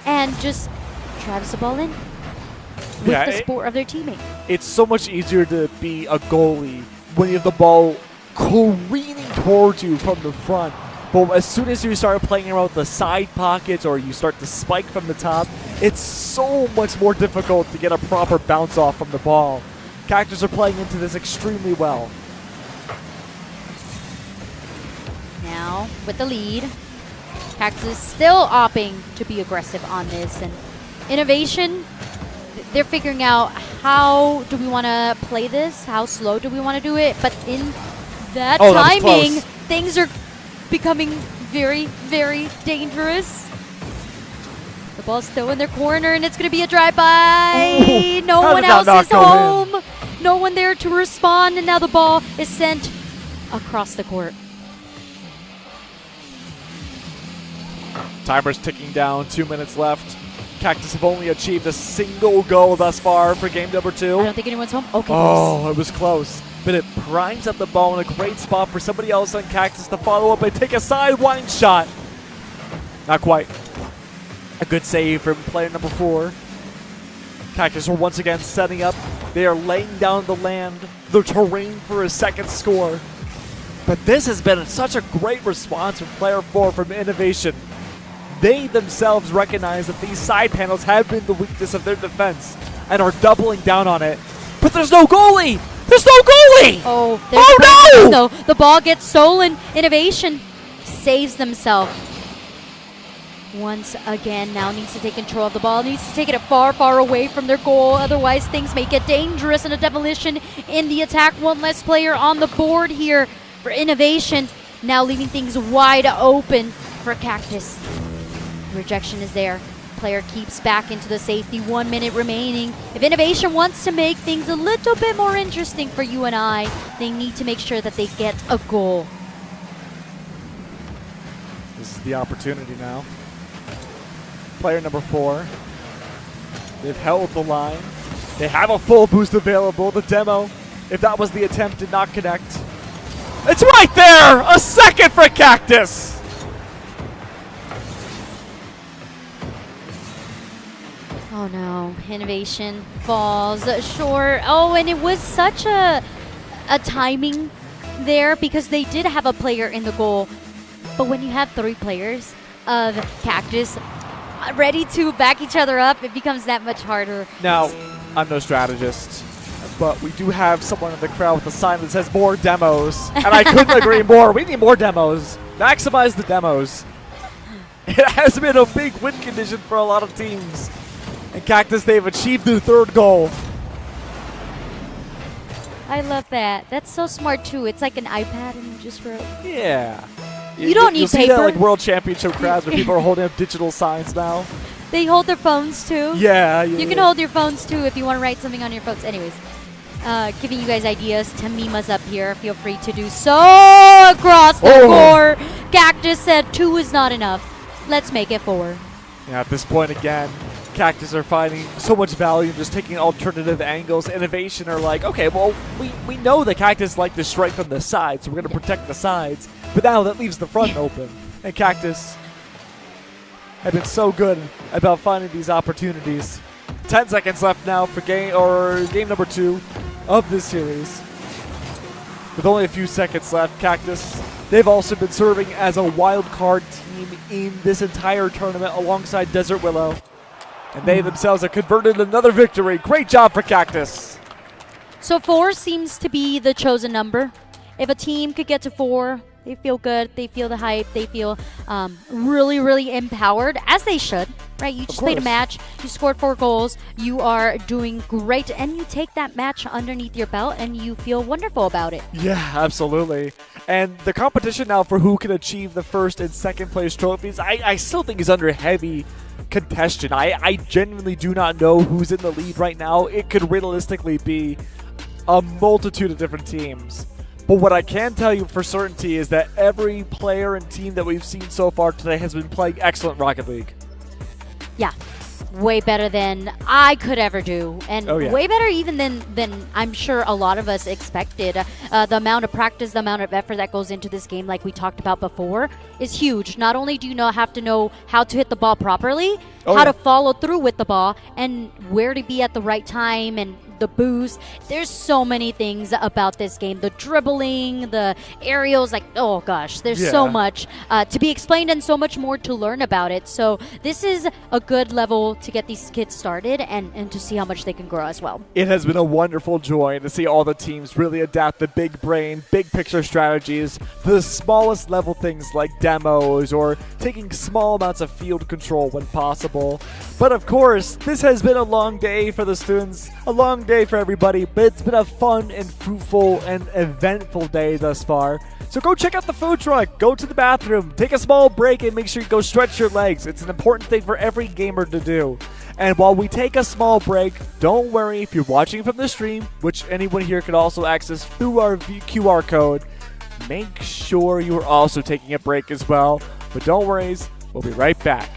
and just drives the ball in with the support of their teammate. It's so much easier to be a goalie when you have the ball careening towards you from the front. But as soon as you start playing around with the side pockets or you start to spike from the top, it's so much more difficult to get a proper bounce off from the ball. Cactus are playing into this extremely well. Now, with the lead, Cactus is still opting to be aggressive on this. And Innovation, they're figuring out how do we want to play this, how slow do we want to do it. But in that timing, things are becoming very, very dangerous. The ball's still in their corner, and it's going to be a drive-by. No one else is home. No one there to respond, and now the ball is sent across the court. Timer's ticking down, 2 minutes left. Cactus have only achieved a single goal thus far for game number 2. I don't think anyone's home. Okay. Oh, it was close. But it primes up the ball in a great spot for somebody else on Cactus to follow up and take a sidewind shot. Not quite. A good save from player number 4. Cactus are once again setting up. They are laying down the land, the terrain for a second score. But this has been such a great response from player 4 from Innovation. They themselves recognize that these side panels have been the weakness of their defense and are doubling down on it. But there's no goalie! There's no goalie! Oh no! The ball gets stolen. Innovation saves themselves. Once again, now needs to take control of the ball. Needs to take it far, far away from their goal. Otherwise, things may get dangerous, and a demolition in the attack. One less player on the board here for Innovation. Now leaving things wide open for Cactus. Rejection is there. Player keeps back into the safety. 1 minute remaining. If Innovation wants to make things a little bit more interesting for you and I, they need to make sure that they get a goal. This is the opportunity now. Player number 4. They've held the line. They have a full boost available. The demo, if that was the attempt, did not connect. It's right there! A second for Cactus! Oh no, Innovation falls short. Oh, and it was such a timing there because they did have a player in the goal. But when you have 3 players of Cactus ready to back each other up, it becomes that much harder. Now, I'm no strategist, but we do have someone in the crowd with a sign that says more demos. And I couldn't agree more. We need more demos. Maximize the demos. It has been a big win condition for a lot of teams. And Cactus, they've achieved their 3rd goal. I love that. That's so smart too. It's like an iPad and you just wrote. Yeah. You don't need You'll see paper. that like World Championship crowds where people are holding up digital signs now. They hold their phones too. Yeah. You can hold your phones too if you want to write something on your phones. Anyways, giving you guys ideas to meme us up here. Feel free to do so across the board. Cactus said 2 is not enough. Let's make it 4. Yeah, at this point again, Cactus are finding so much value in just taking alternative angles. Innovation are like, okay, well, we know the Cactus like to strike from the sides, so we're going to protect the sides. But now that leaves the front open. And Cactus have been so good about finding these opportunities. 10 seconds left now for game number 2 of this series. With only a few seconds left, Cactus, they've also been serving as a wild card team in this entire tournament alongside Desert Willow. And they themselves have converted another victory. Great job for Cactus. So 4 seems to be the chosen number. If a team could get to 4, they feel good. They feel the hype. They feel really, really empowered, as they should, right? You just played a match. You scored 4 goals. You are doing great, and you take that match underneath your belt, and you feel wonderful about it. Yeah, absolutely. And the competition now for who can achieve the 1st and 2nd place trophies, I still think is under heavy contention. I genuinely do not know who's in the lead right now. It could realistically be a multitude of different teams. But what I can tell you for certainty is that every player and team that we've seen so far today has been playing excellent Rocket League. Yeah. Way better than I could ever do, and way better even than I'm sure a lot of us expected. The amount of practice, the amount of effort that goes into this game, like we talked about before, is huge. Not only do you have to know how to hit the ball properly, how to follow through with the ball, and where to be at the right time, and the boost. There's so many things about this game. The dribbling, the aerials, like, oh gosh, there's so much to be explained and so much more to learn about it. So this is a good level to get these kids started and to see how much they can grow as well. It has been a wonderful joy to see all the teams really adapt the big brain, big picture strategies to the smallest level things like demos or taking small amounts of field control when possible. But of course, this has been a long day for the students, a long day for everybody, but it's been a fun and fruitful and eventful day thus far. So go check out the food truck, go to the bathroom, take a small break, and make sure you go stretch your legs. It's an important thing for every gamer to do. And while we take a small break, don't worry if you're watching from the stream, which anyone here can also access through our QR code. Make sure you are also taking a break as well. But don't worry, we'll be right back.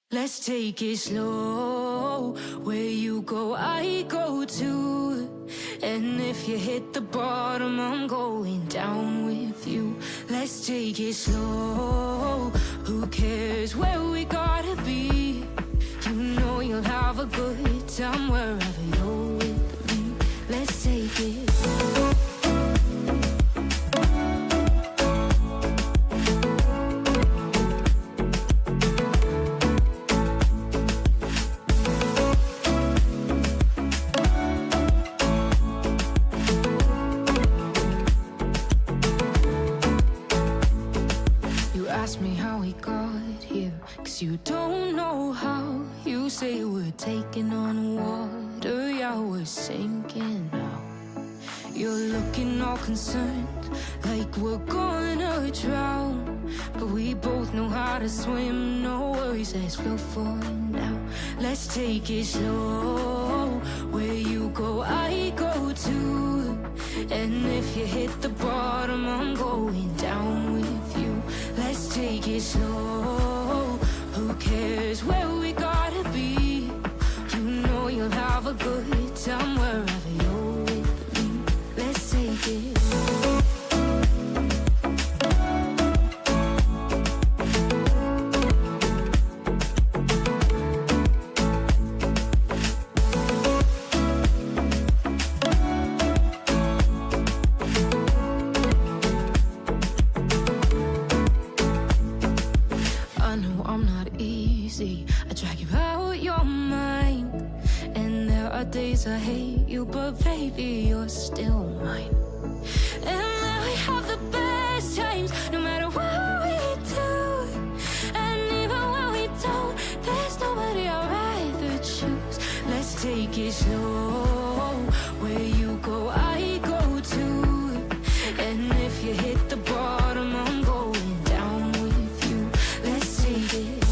Let's take it slow. Where you go, I go too. And if you hit the bottom, I'm going down with you. Let's take it slow. Who cares where we gotta be? You know you'll have a good time wherever you're with me. Let's take it slow. Ask me how we got here, 'cause you don't know how. You say we're taking on water, yeah, we're sinking now. You're looking all concerned, like we're gonna drown. But we both know how to swim, no worries, let's flow for now. Let's take it slow. Where you go, I go too. And if you hit the bottom, I'm going down with you. Let's take it slow. Who cares where we gotta be? You know you'll have a good time wherever you're with me. Let's take it slow. I drag you out your mind, and there are days I hate you, but baby, you're still mine. And now we have the best times, no matter what we do. And even when we don't, there's nobody I'd rather choose. Let's Let's take it slow. Where you go, I go too. And if you hit the bottom, I'm going down with you. Let's take it.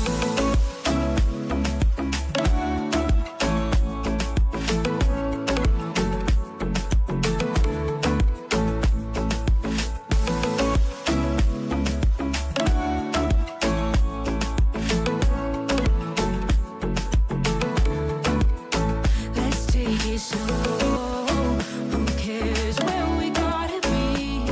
Let's take it slow. Who cares where we gotta be?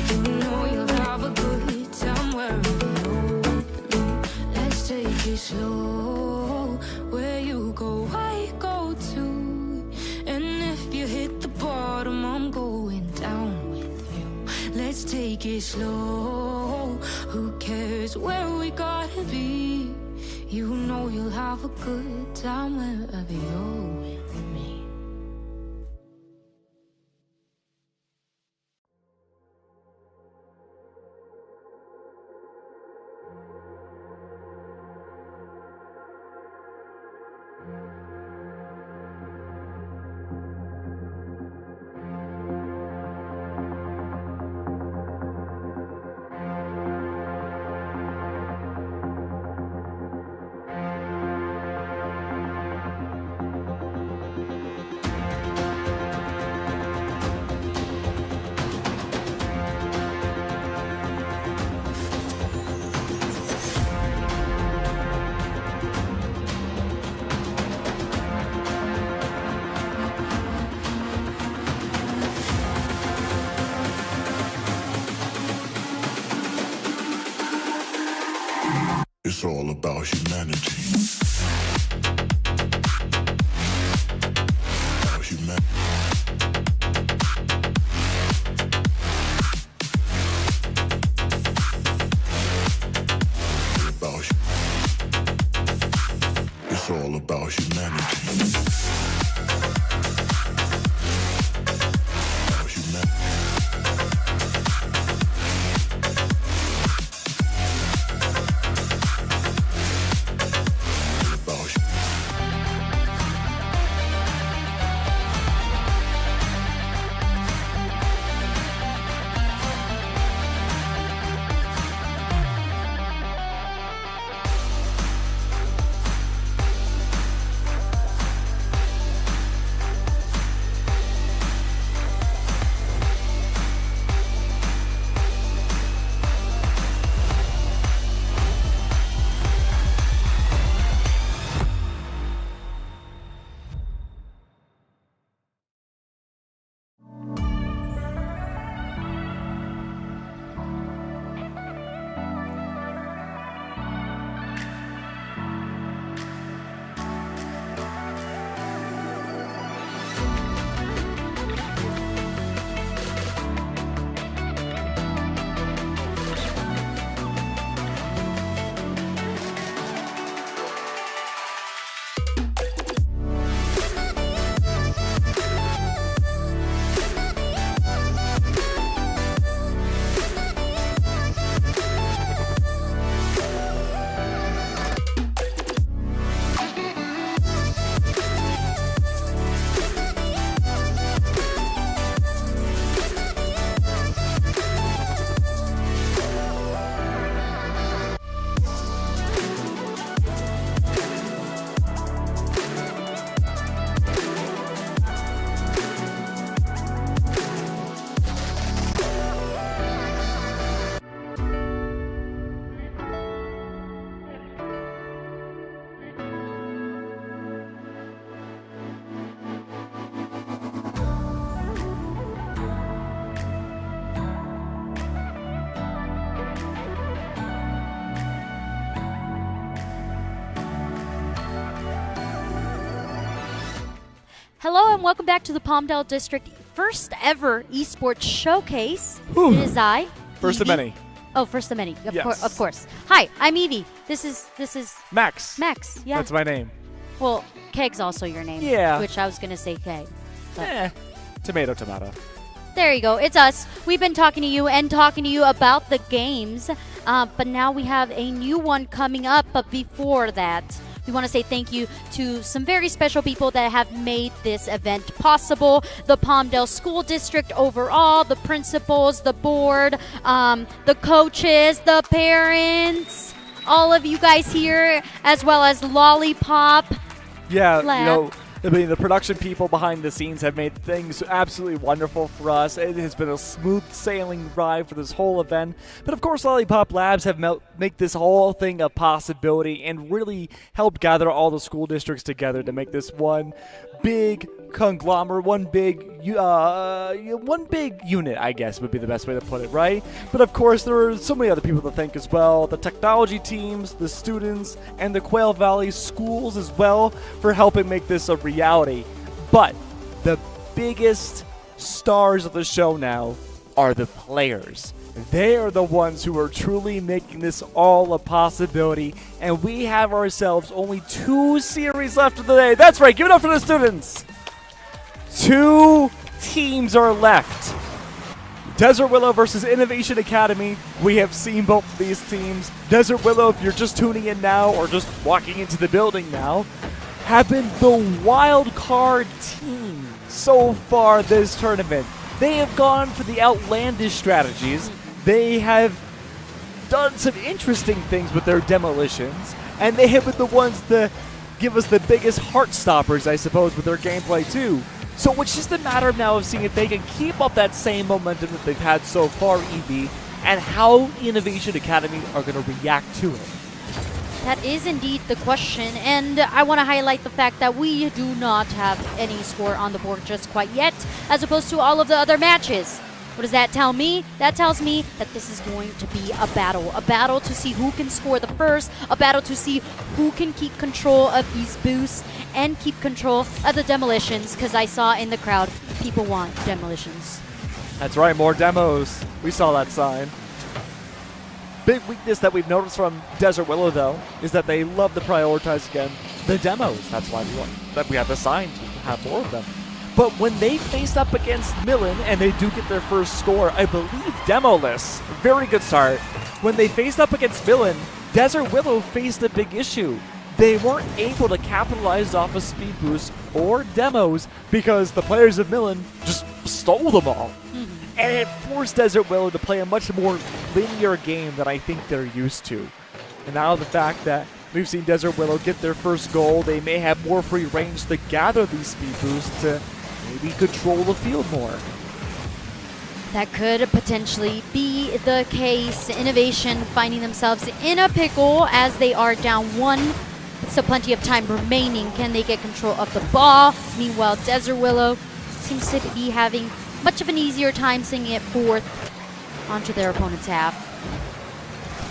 You know you'll have a good time wherever you're with me. Let's take it slow. Where you go, I go too. And if you hit the bottom, I'm going down with you. Let's take it slow. Who cares where we gotta be? You know you'll have a good time wherever you're with me. It's all about humanity. About humanity. It's all about humanity. About humanity. Hello and welcome back to the Palmdale District first ever Esports Showcase. Whew. It is I, First of Evie. many. Oh, first of many. Yes. Of course. Hi, I'm Evie. This is Max. Max. Yeah. That's my name. Well, Keg's also your name. Yeah. Which I was gonna say Keg. But Tomato, tomato. there you go. It's us. We've been talking to you about the games, but now we have a new one coming up. But before that, We want to say thank you to some very special people that have made this event possible. The Palmdale School District overall, the principals, the board, the coaches, the parents, all of you guys here, as well as Lollipop. Yeah, Lab. I mean, the production people behind the scenes have made things absolutely wonderful for us. It has been a smooth sailing ride for this whole event. But of course, Lollipop Labs have make this whole thing a possibility and really help gather all the school districts together to make this one big conglomerate, one big unit, I guess would be the best way to put it, right? But of course, there are so many other people to thank as well. The technology teams, the students, and the Quail Valley schools as well for helping make this a reality. But the biggest stars of the show now are the players. They are the ones who are truly making this all a possibility, and we have ourselves only 2 series left of the day. That's right, give it up for the students. 2 teams are left. Desert Willow versus Innovation Academy. We have seen both of these teams. Desert Willow, if you're just tuning in now or just walking into the building now, have been the wild card team so far this tournament. They have gone for the outlandish strategies. They have done some interesting things with their demolitions, and they have been the ones that give us the biggest heart stoppers, I suppose, with their gameplay too. So it's just a matter now of seeing if they can keep up that same momentum that they've had so far, EV, and how Innovation Academy are going to react to it. That is indeed the question, and I want to highlight the fact that we do not have any score on the board just quite yet, as opposed to all of the other matches. What does that tell me? That tells me that this is going to be a battle to see who can score the first, a battle to see who can keep control of these boosts and keep control of the demolitions, because I saw in the crowd people want demolitions. That's right, more demos. We saw that sign. Big weakness that we've noticed from Desert Willow, though, is that they love to prioritize, again, the demos. That's why we have the sign to have more of them. But when they face up against Millen, and they do get their first score, I believe Demoless, very good start. When they faced up against Millen, Desert Willow faced a big issue. They weren't able to capitalize off of speed boosts or demos because the players of Millen just stole them all. And it forced Desert Willow to play a much more linear game than I think they're used to. And now the fact that we've seen Desert Willow get their first goal, they may have more free range to gather these speed boosts to maybe control the field more. That could potentially be the case. Innovation finding themselves in a pickle as they are down 1. So plenty of time remaining. Can they get control of the ball? Meanwhile, Desert Willow seems to be having much of an easier time singing it forth onto their opponent's half.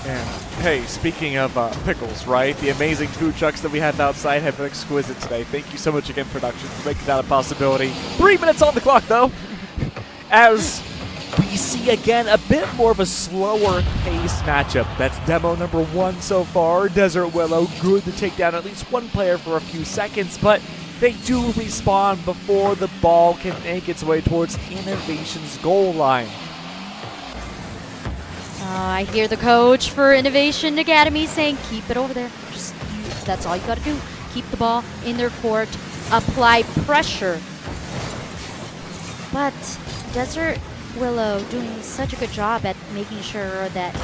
And hey, speaking of pickles, right? The amazing food trucks that we have outside have been exquisite today. Thank you so much again, production, for making that a possibility. 3 minutes on the clock, though. As we see again a bit more of a slower pace matchup. That's demo number 1 so far. Desert Willow, good to take down at least one player for a few seconds, but they do respawn before the ball can make its way towards Innovation's goal line. I hear the coach for Innovation Academy saying, keep it over there. That's all you got to do. Keep the ball in their court. Apply pressure. But Desert Willow doing such a good job at making sure that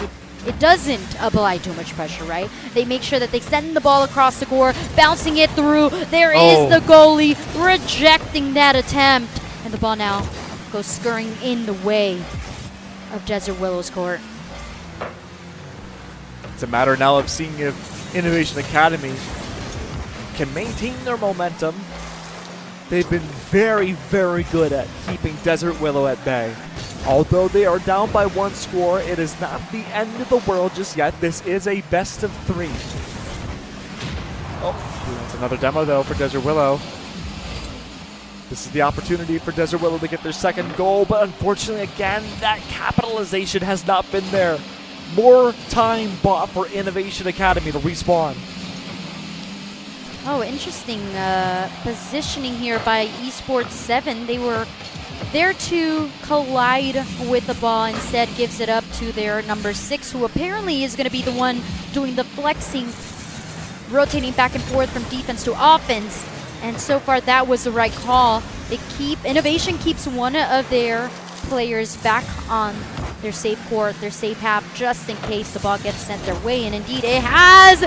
it doesn't apply too much pressure, right? They make sure that they send the ball across the court, bouncing it through. There is the goalie rejecting that attempt. And the ball now goes scurrying in the way of Desert Willow's court. It's a matter now of seeing if Innovation Academy can maintain their momentum. They've been very, very good at keeping Desert Willow at bay. Although they are down by 1 score, it is not the end of the world just yet. This is a best of 3. Oh, that's another demo, though, for Desert Willow. This is the opportunity for Desert Willow to get their second goal, but unfortunately, again, that capitalization has not been there. More time bought for Innovation Academy to respawn. Oh, interesting positioning here by Esports 7. They were there to collide with the ball. Instead, gives it up to their number 6, who apparently is going to be the one doing the flexing rotating back and forth from defense to offense. And so far, that was the right call. Innovation keeps one of their players back on their safe court, their safe half, just in case the ball gets sent their way. And indeed, it has.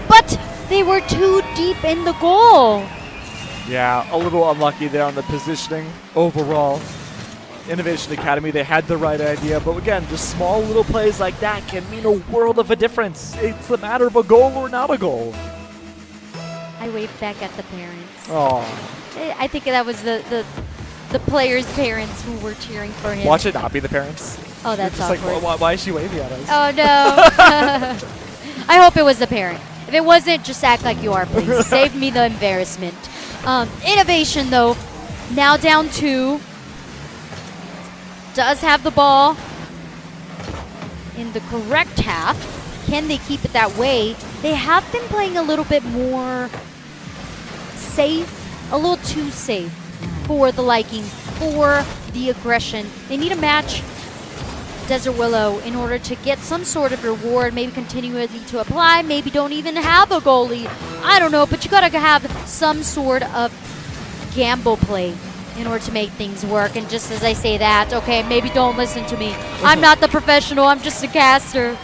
But they were too deep in the goal. Yeah, a little unlucky there on the positioning overall. Innovation Academy, they had the right idea, but again, just small little plays like that can mean a world of a difference. It's a matter of a goal or not a goal. I waved back at the parents. Oh. I think that was the players' parents who were cheering for him. Watch it not be the parents. Oh, that's just awkward. like, why is she waving at us? Oh, no. I hope it was the parent. If it wasn't, just act like you are, please. Save me the embarrassment. Innovation, though, now down 2. Does have the ball in the correct half. Can they keep it that way? They have been playing a little bit more safe, a little too safe for the liking, for the aggression. They need to match Desert Willow in order to get some sort of reward, maybe continually to apply, maybe don't even have a goalie. I don't know, but you gotta have some sort of gamble play in order to make things work. And just as I say that, okay, maybe don't listen to me. I'm not the professional, I'm just a caster.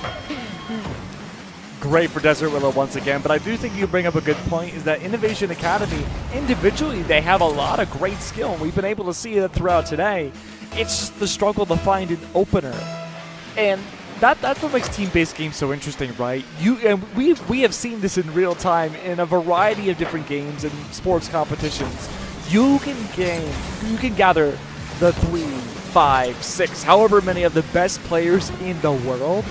Great for Desert Willow once again, but I do think you bring up a good point, is that Innovation Academy, individually, they have a lot of great skill, and we've been able to see that throughout today. It's just the struggle to find an opener. And that's what makes team-based games so interesting, right? We have seen this in real time in a variety of different games and sports competitions. You can gather the 3, 5, 6, however many of the best players in the world,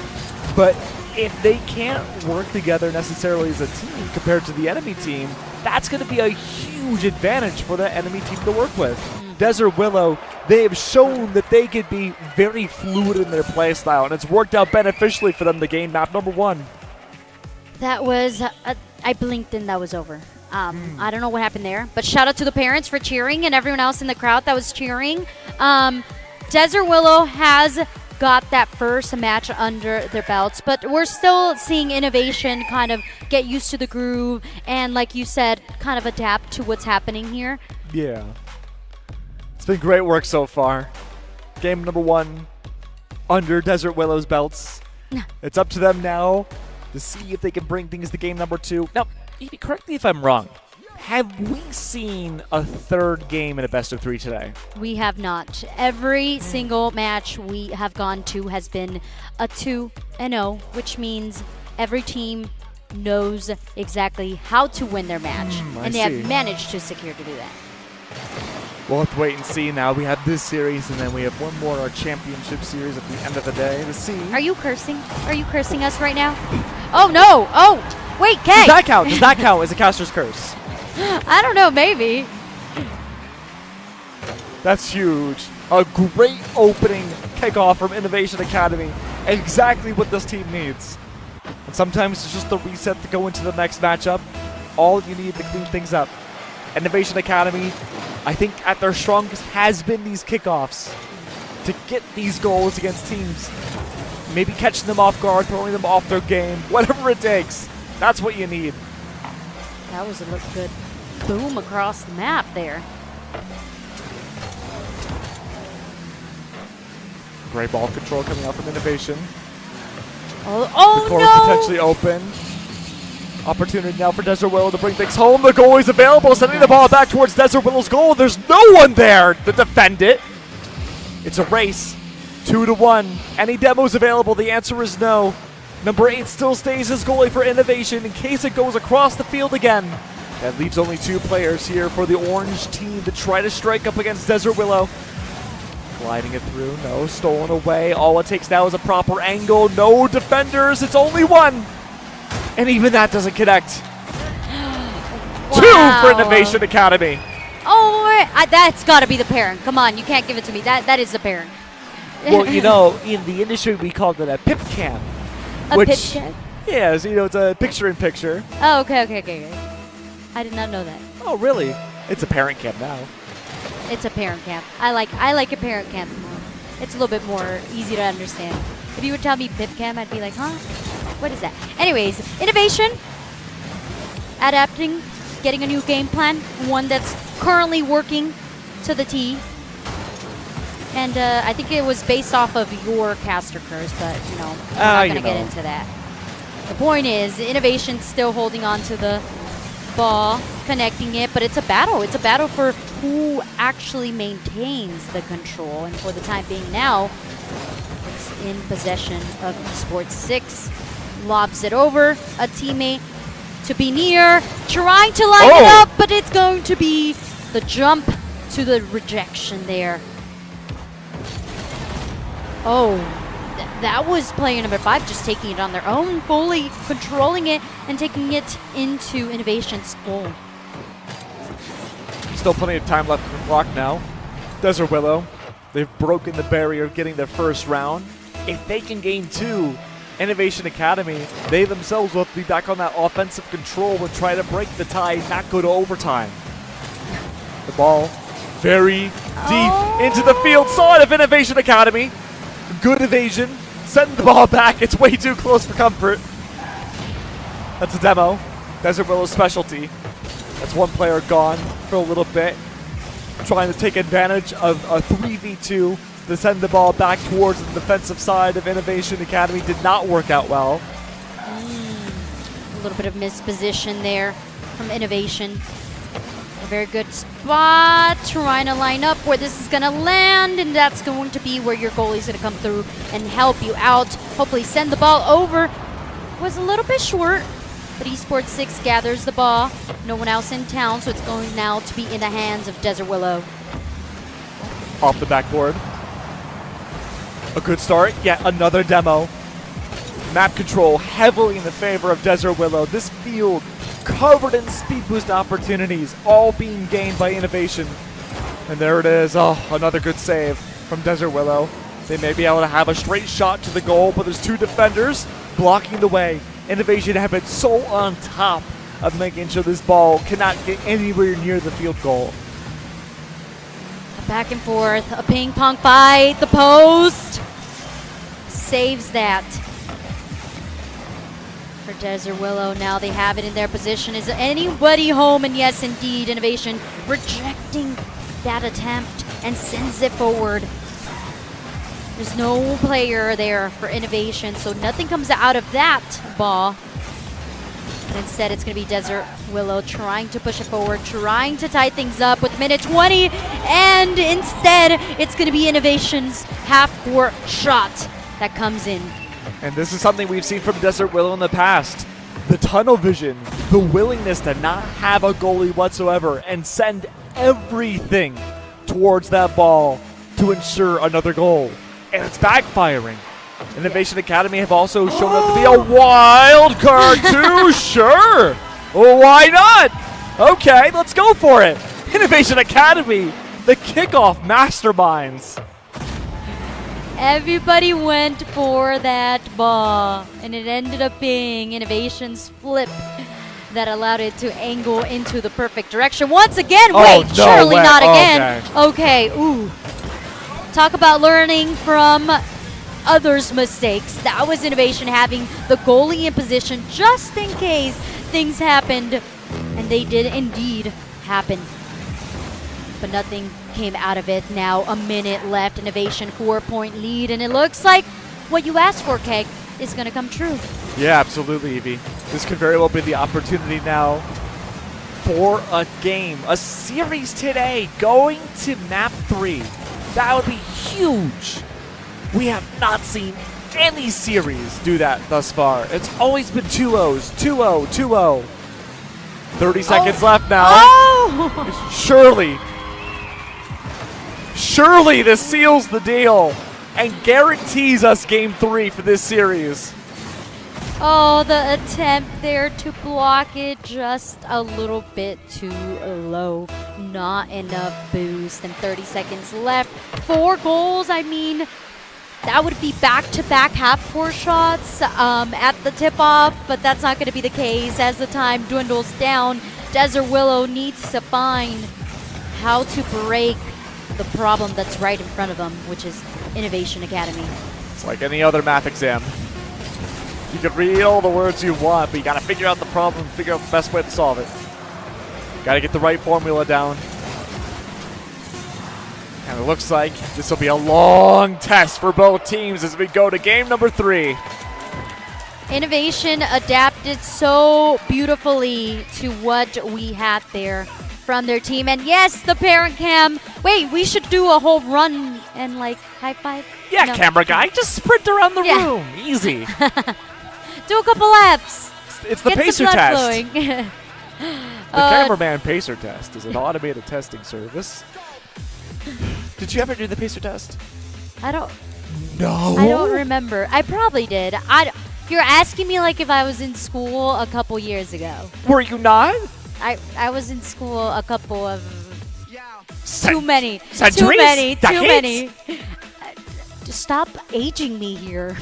but if they can't work together necessarily as a team compared to the enemy team, that's going to be a huge advantage for the enemy team to work with. Desert Willow, they have shown that they could be very fluid in their play style, and it's worked out beneficially for them to gain map number 1. That was, I blinked and that was over. I don't know what happened there, but shout out to the parents for cheering and everyone else in the crowd that was cheering. Desert Willow has got that first match under their belts, but we're still seeing Innovation kind of get used to the groove and, like you said, kind of adapt to what's happening here. Yeah. It's been great work so far. Game number 1 under Desert Willow's belts. It's up to them now to see if they can bring things to game number 2. Now, Evie, correct me if I'm wrong. Have we seen a third game in a best-of-3 today? We have not. Every single match we have gone to has been a 2-0, which means every team knows exactly how to win their match, and they have managed to secure to do that. We'll have to wait and see now. We have this series, and then we have one more, our championship series at the end of the day to see. Are you cursing? Are you cursing us right now? Oh, no. Oh, wait, Kay. Does that count? Does that count as a caster's curse? I don't know, maybe. That's huge. A great opening kickoff from Innovation Academy. Exactly what this team needs. And sometimes it's just the reset to go into the next matchup. All you need to clean things up. Innovation Academy, I think at their strongest has been these kickoffs to get these goals against teams. Maybe catching them off guard, throwing them off their game, whatever it takes. That's what you need. That was a good boom across the map there. Great ball control coming out from Innovation. Oh The court no! potentially open. Opportunity now for Desert Willow to bring things home. The goal is available, sending the ball back towards Desert Willow's goal. There's no one there to defend it. It's a race, 2-1. Any demos available? The answer is no. Number 8 still stays as goalie for Innovation in case it goes across the field again. That leaves only 2 players here for the orange team to try to strike up against Desert Willow. Gliding it through, no, stolen away. All it takes now is a proper angle. No defenders, it's only 1. And even that doesn't connect. Wow. 2 for Innovation Academy. Oh, that's got to be the parent. Come on, you can't give it to me. That is the parent. Well, you know, in the industry we called it a pip cam. A pip cam? Yeah, so, you know, it's a picture-in-picture. Oh, okay. I did not know that. Oh, really? It's a parent cam now. It's a parent camp. I like a parent camp more. It's a little bit more easy to understand. If you would tell me pip cam, I'd be like, huh? What is that? Anyways, Innovation adapting, getting a new game plan, one that's currently working to the T. And I think it was based off of your caster curse, but we're not going to get into that. The point is, Innovation's still holding on to the ball, connecting it, but it's a battle. It's a battle for who actually maintains the control. And for the time being now, it's in possession of Esports 6. Lobs it over, a teammate to be near, trying to line it up, but it's going to be the jump to the rejection there. Oh, that was player number 5 just taking it on their own, fully controlling it and taking it into Innovation's goal. Still plenty of time left on the clock now. Desert Willow, they've broken the barrier of getting their first round. If they can gain 2, Innovation Academy, they themselves will be back on that offensive control and try to break the tie, not go to overtime. The ball very deep into the field side of Innovation Academy. Good evasion, sending the ball back. It's way too close for comfort. That's a demo. Desert Willow's specialty. That's one player gone for a little bit. Trying to take advantage of a 3v2 to send the ball back towards the defensive side of Innovation Academy. Did not work out well. A little bit of misposition there from Innovation. A very good spot, trying to line up where this is going to land, and that's going to be where your goalie's going to come through and help you out. Hopefully send the ball over. Was a little bit short, but Esports 6 gathers the ball. No one else in town, so it's going now to be in the hands of Desert Willow. Off the backboard. A good start, yet another demo. Map control heavily in the favor of Desert Willow. This field covered in speed boost opportunities, all being gained by Innovation. And there it is. Oh, another good save from Desert Willow. They may be able to have a straight shot to the goal, but there's 2 defenders blocking the way. Innovation have been so on top of making sure this ball cannot get anywhere near the field goal. Back and forth, a ping pong fight, the post saves that. For Desert Willow, now they have it in their position. Is anybody home? And yes, indeed, Innovation rejecting that attempt and sends it forward. There's no player there for Innovation, so nothing comes out of that ball. But instead, it's going to be Desert Willow trying to push it forward, trying to tie things up with minute 20, and instead, it's going to be Innovation's half-court shot that comes in. And this is something we've seen from Desert Willow in the past. The tunnel vision, the willingness to not have a goalie whatsoever and send everything towards that ball to ensure another goal. And it's backfiring. Innovation Academy have also shown up to be a wild card too. Sure. Well, why not? Okay, let's go for it. Innovation Academy, the kickoff masterminds. Everybody went for that ball, and it ended up being Innovation's flip that allowed it to angle into the perfect direction. Once again, wait, no surely way. not again. Okay, ooh. Talk about learning from others' mistakes. That was Innovation having the goalie in position just in case things happened, and they did indeed happen. But nothing came out of it. Now a minute left. Innovation 4-point lead, and it looks like what you asked for, Keg, is going to come true. Yeah, absolutely, Evie. This could very well be the opportunity now for a game, a series today, going to map 3. That would be huge. We have not seen any series do that thus far. It's always been 2-0s, 2-0, 2-0. 30 seconds left now. Oh! Surely this seals the deal and guarantees us game 3 for this series. Oh, the attempt there to block it just a little bit too low. Not enough boost, and 30 seconds left. 4 goals, I mean, that would be back-to-back half-court shots at the tip-off, but that's not going to be the case as the time dwindles down. Desert Willow needs to find how to break the problem that's right in front of them, which is Innovation Academy. It's like any other math exam. You can read all the words you want, but you got to figure out the problem, figure out the best way to solve it. Got to get the right formula down. And it looks like this will be a long test for both teams as we go to game number 3. Innovation adapted so beautifully to what we had there from their team. And yes, the parent cam. Wait, we should do a whole run and like high five. Yeah, No. camera guy, just sprint around the Yeah. room. Easy. Do a couple laps. It's the Get pacer some blood test. flowing. The cameraman pacer test is an automated testing service. Did you ever do the pacer test? I don't No. remember. I probably did. You're asking me like if I was in school a couple years ago. Were you not? I was in school a couple of Cent- too many. centuries? Too many. Too Decades? many. Just stop aging me here.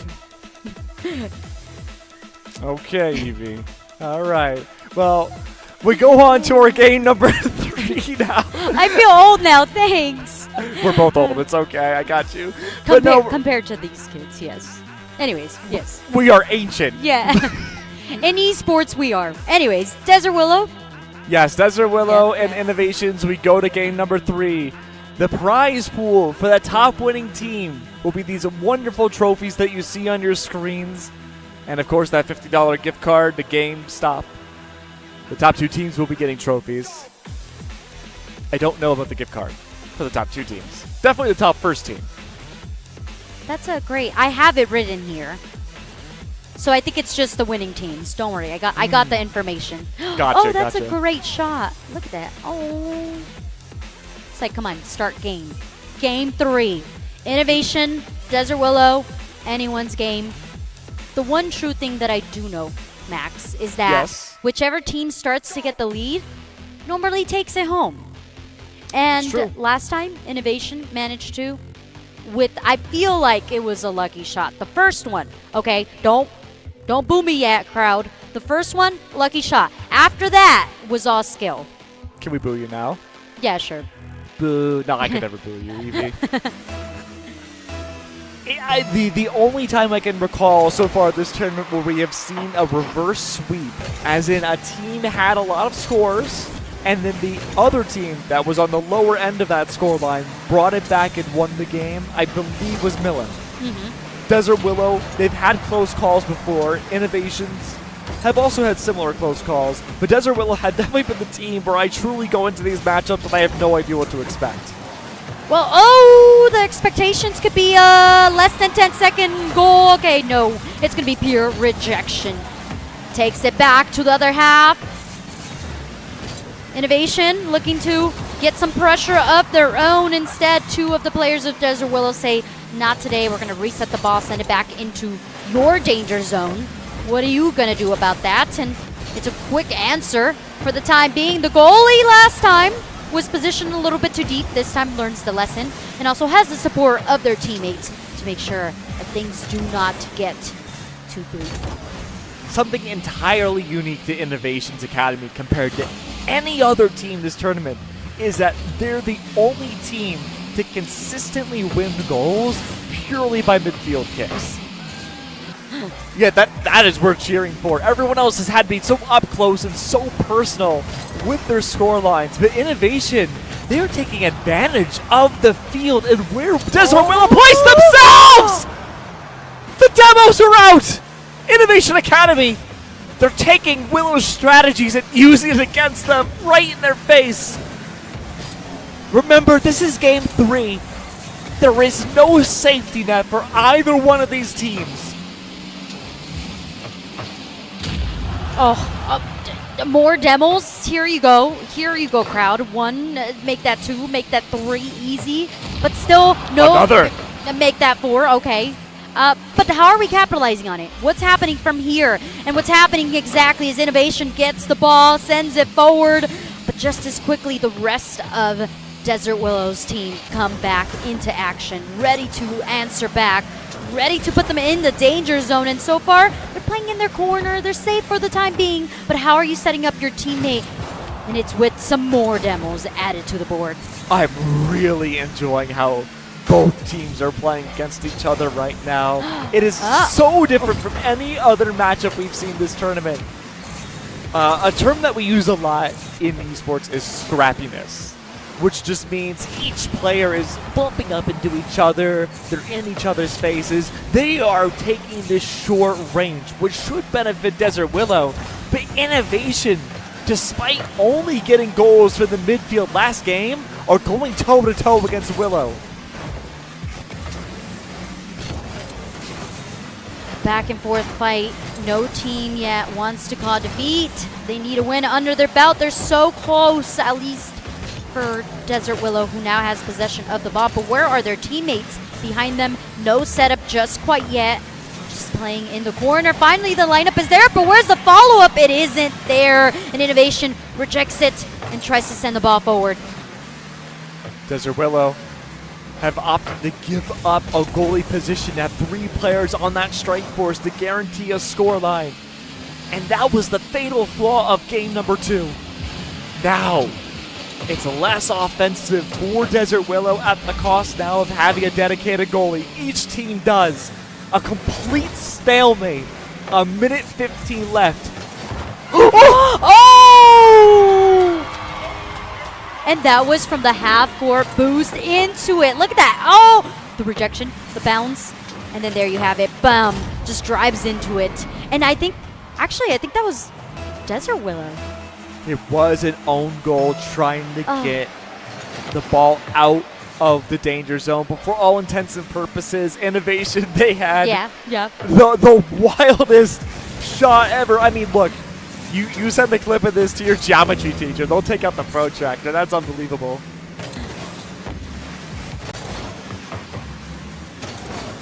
Okay, Evie. All right. Well, we go on to our game number 3 now. I feel old now. Thanks. We're both old. It's okay. I got you. But no, Compared to these kids, yes. Anyways, yes. we are ancient. Yeah. In esports, we are. Anyways, Desert Willow. Yes, Desert Willow and Innovations. We go to game number 3. The prize pool for the top winning team will be these wonderful trophies that you see on your screens. And of course, that $50 gift card to GameStop. The top 2 teams will be getting trophies. I don't know about the gift card for the top 2 teams. Definitely the top first team. That's a great. I have it written here. So I think it's just the winning teams. Don't worry. I got the information. Gotcha, Oh, that's gotcha. a great shot. Look at that. Oh. It's like, come on, start game. Game 3. Innovation, Desert Willow, anyone's game. The one true thing that I do know, Max, is that Yes. whichever team starts to get the lead normally takes it home. And true. last time, Innovation managed to I feel like it was a lucky shot. The first one, okay, don't boo me yet, crowd. The first one, lucky shot. After that was all skill. Can we boo you now? Yeah, sure. Boo. No, I could never boo you, Evie. The only time I can recall so far this tournament where we have seen a reverse sweep, as in a team had a lot of scores, and then the other team that was on the lower end of that scoreline brought it back and won the game, I believe was Millen. Desert Willow, they've had close calls before. Innovations have also had similar close calls, but Desert Willow had definitely been the team where I truly go into these matchups and I have no idea what to expect. Well, the expectations could be less than 10-second goal. Okay, no, it's going to be pure rejection. Takes it back to the other half. Innovation looking to get some pressure of their own. Instead, 2 of the players of Desert Willow say, not today. We're going to reset the ball, send it back into your danger zone. What are you going to do about that? And it's a quick answer for the time being. The goalie last time was positioned a little bit too deep. This time learns the lesson and also has the support of their teammates to make sure that things do not get too big. Something entirely unique to Innovations Academy compared to any other team this tournament is that they're the only team to consistently win goals purely by midfield kicks. Yeah, that is worth cheering for. Everyone else has had to be so up close and so personal with their score lines, but Innovation, they are taking advantage of the field and where Desert Willow place themselves! The demos are out! Innovation Academy, they're taking Willow's strategies and using it against them right in their face. Remember, this is game 3. There is no safety net for either one of these teams. More demos. Here you go. Here you go, crowd. 1, make that 2, make that 3 easy. But still, no. Another. Make that 4, okay. But how are we capitalizing on it? What's happening from here? And what's happening exactly is Innovation gets the ball, sends it forward, but just as quickly the rest of Desert Willow's team come back into action, ready to answer back, ready to put them in the danger zone. And so far, they're playing in their corner. They're safe for the time being. But how are you setting up your teammate? And it's with some more demos added to the board. I'm really enjoying how Both teams are playing against each other right now. It is so different from any other matchup we've seen this tournament. A term that we use a lot in esports is scrappiness, which just means each player is bumping up into each other, they're in each other's faces, they are taking this short range, which should benefit Desert Willow, but Innovation, despite only getting goals for the midfield last game, are going toe-to-toe against Willow. Back and forth fight. No team yet wants to call defeat. They need a win under their belt. They're so close, at least for Desert Willow, who now has possession of the ball. But where are their teammates behind them? No setup just quite yet. Just playing in the corner. Finally, the lineup is there, but where's the follow-up? It isn't there. And Innovation rejects it and tries to send the ball forward. Desert Willow have opted to give up a goalie position at 3 players on that strike force to guarantee a scoreline. And that was the fatal flaw of game number 2. Now, it's less offensive for Desert Willow at the cost now of having a dedicated goalie. Each team does. A complete stalemate. A minute 15 left. Oh! And that was from the half-court boost into it. Look at that. Oh! The rejection, the bounce, and then there you have it. Boom. Just drives into it. And I think that was Desert Willow. It was an own goal trying to get the ball out of the danger zone. But for all intents and purposes, Innovation, they had the wildest shot ever. I mean, look. You send the clip of this to your geometry teacher. They'll take out the protractor. That's unbelievable.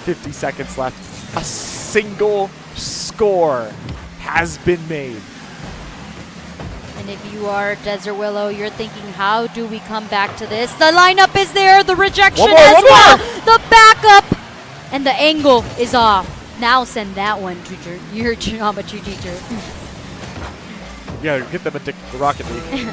50 seconds left. A single score has been made. And if you are Desert Willow, you're thinking, how do we come back to this? The lineup is there. The rejection as well. The backup. And the angle is off. Now send that one to your geometry teacher. Yeah, get them addicted to Rocket League.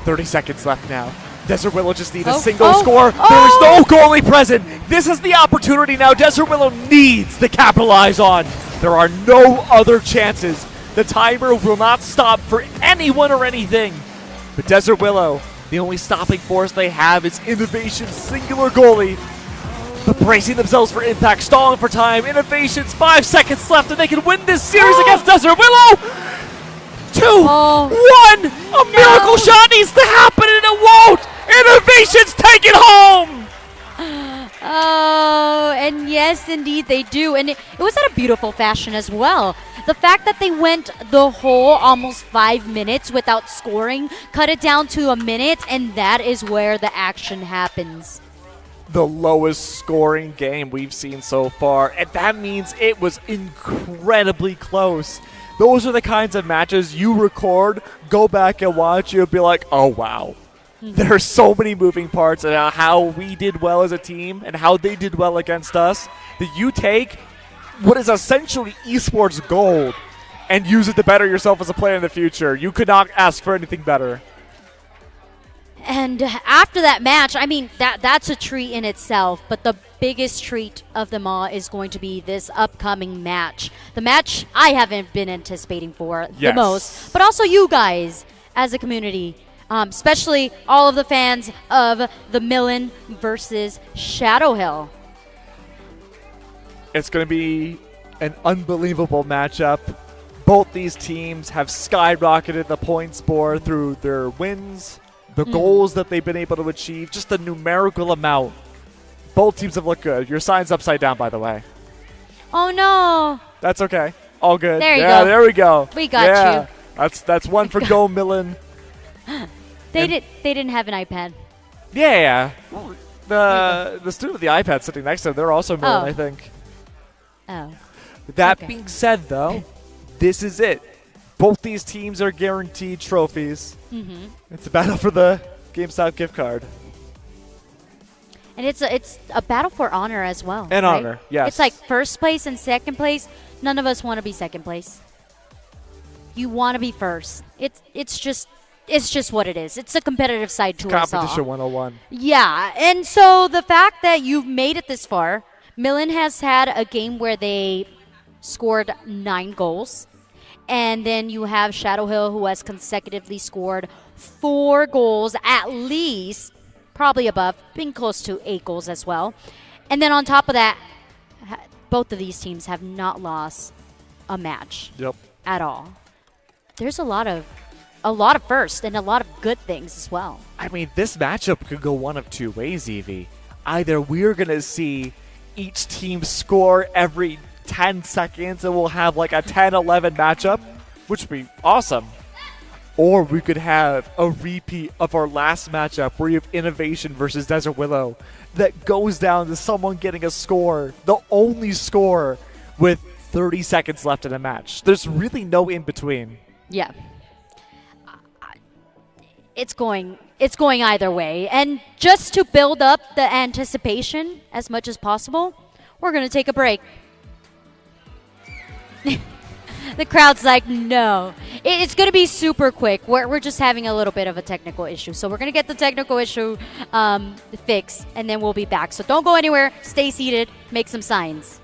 30 seconds left now. Desert Willow just need a single score. There is no goalie present. This is the opportunity now Desert Willow needs to capitalize on. There are no other chances. The timer will not stop for anyone or anything. But Desert Willow, the only stopping force they have is Innovation's singular goalie. But bracing themselves for impact, stalling for time. Innovation's 5 seconds left and they can win this series against Desert Willow. 2, 1, a miracle shot needs to happen and it won't! Innovations take it home! Oh, and yes, indeed they do. And it was at a beautiful fashion as well. The fact that they went the whole almost 5 minutes without scoring, cut it down to a minute, and that is where the action happens. The lowest scoring game we've seen so far, and that means it was incredibly close. Those are the kinds of matches you record, go back and watch, you'll be like, oh wow. There are so many moving parts and how we did well as a team and how they did well against us that you take what is essentially esports gold and use it to better yourself as a player in the future. You could not ask for anything better. And after that match, I mean, that's a treat in itself, but the biggest treat of them all is going to be this upcoming match. The match I haven't been anticipating for the most, but also you guys as a community, especially all of the fans of the Millen versus Shadow Hill. It's going to be an unbelievable matchup. Both these teams have skyrocketed the points board through their wins, the goals that they've been able to achieve, just the numerical amount. Both teams have looked good. Your sign's upside down, by the way. Oh, no. That's okay. All good. There you go. Yeah, there we go. We got you. That's one for Go Millen. They didn't have an iPad. Yeah. The student with the iPad sitting next to them, they're also Millen, I think. Oh. That being said, though, this is it. Both these teams are guaranteed trophies. It's a battle for the GameStop gift card. And it's a battle for honor as well. And right? honor, yes. It's like first place and second place. None of us want to be second place. You want to be first. It's just it's just what it is. It's a competitive side to us all. Competition 101. Yeah, and so the fact that you've made it this far, Milan has had a game where they scored 9 goals. And then you have Shadow Hill, who has consecutively scored 4 goals at least, probably above, being close to 8 goals as well. And then on top of that, both of these teams have not lost a match at all. There's a lot of firsts and a lot of good things as well. I mean, this matchup could go one of 2 ways, Evie. Either we're going to see each team score every 10 seconds and we'll have like a 10-11 matchup, which would be awesome. Or we could have a repeat of our last matchup where you have Innovation versus Desert Willow that goes down to someone getting a score, the only score, with 30 seconds left in a match. There's really no in between. Yeah. It's going either way. And just to build up the anticipation as much as possible, we're going to take a break. The crowd's like, no. It's going to be super quick. We're just having a little bit of a technical issue. So we're going to get the technical issue fixed, and then we'll be back. So don't go anywhere. Stay seated. Make some signs.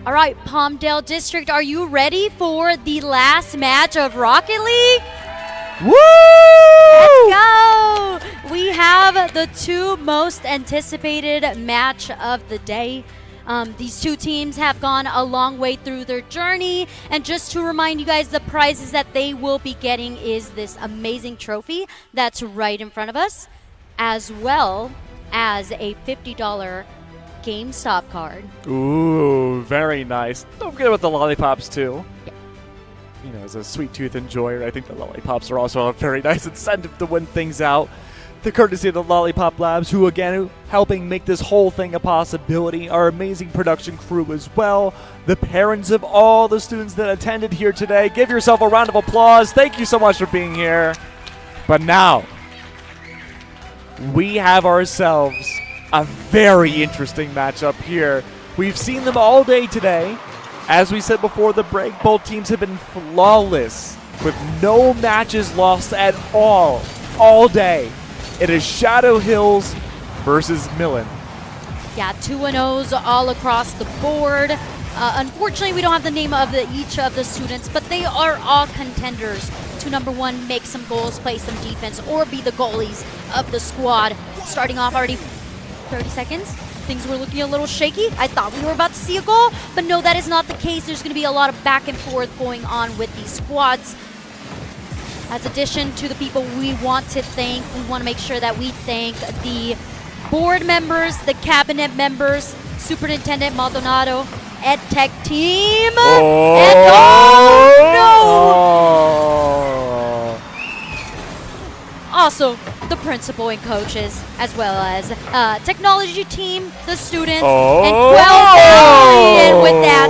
All right, Palmdale District, are you ready for the last match of Rocket League? Woo! Let's go! We have the two most anticipated match of the day. These two teams have gone a long way through their journey. And just to remind you guys, the prizes that they will be getting is this amazing trophy that's right in front of us, as well as a $50 GameStop card. Ooh, very nice. Don't forget about the lollipops, too. You know, as a sweet tooth enjoyer, I think the lollipops are also a very nice incentive to win things out. The courtesy of the Lollipop Labs, who again helping make this whole thing a possibility. Our amazing production crew as well. The parents of all the students that attended here today. Give yourself a round of applause. Thank you so much for being here. But now, we have ourselves a very interesting matchup here. We've seen them all day today. As we said before the break, both teams have been flawless with no matches lost at all day. It is Shadow Hills versus Millen. Yeah, 2-0s all across the board. Unfortunately, we don't have the name of each of the students, but they are all contenders to number one, make some goals, play some defense, or be the goalies of the squad. Starting off already 30 seconds. Things were looking a little shaky. I thought we were about to see a goal, but no, that is not the case. There's going to be a lot of back and forth going on with these squads. As addition to the people we want to thank, we want to make sure that we thank the board members, the cabinet members, Superintendent Maldonado, Ed Tech team, and also the principal and coaches, as well as technology team, the students, and 12 and with that,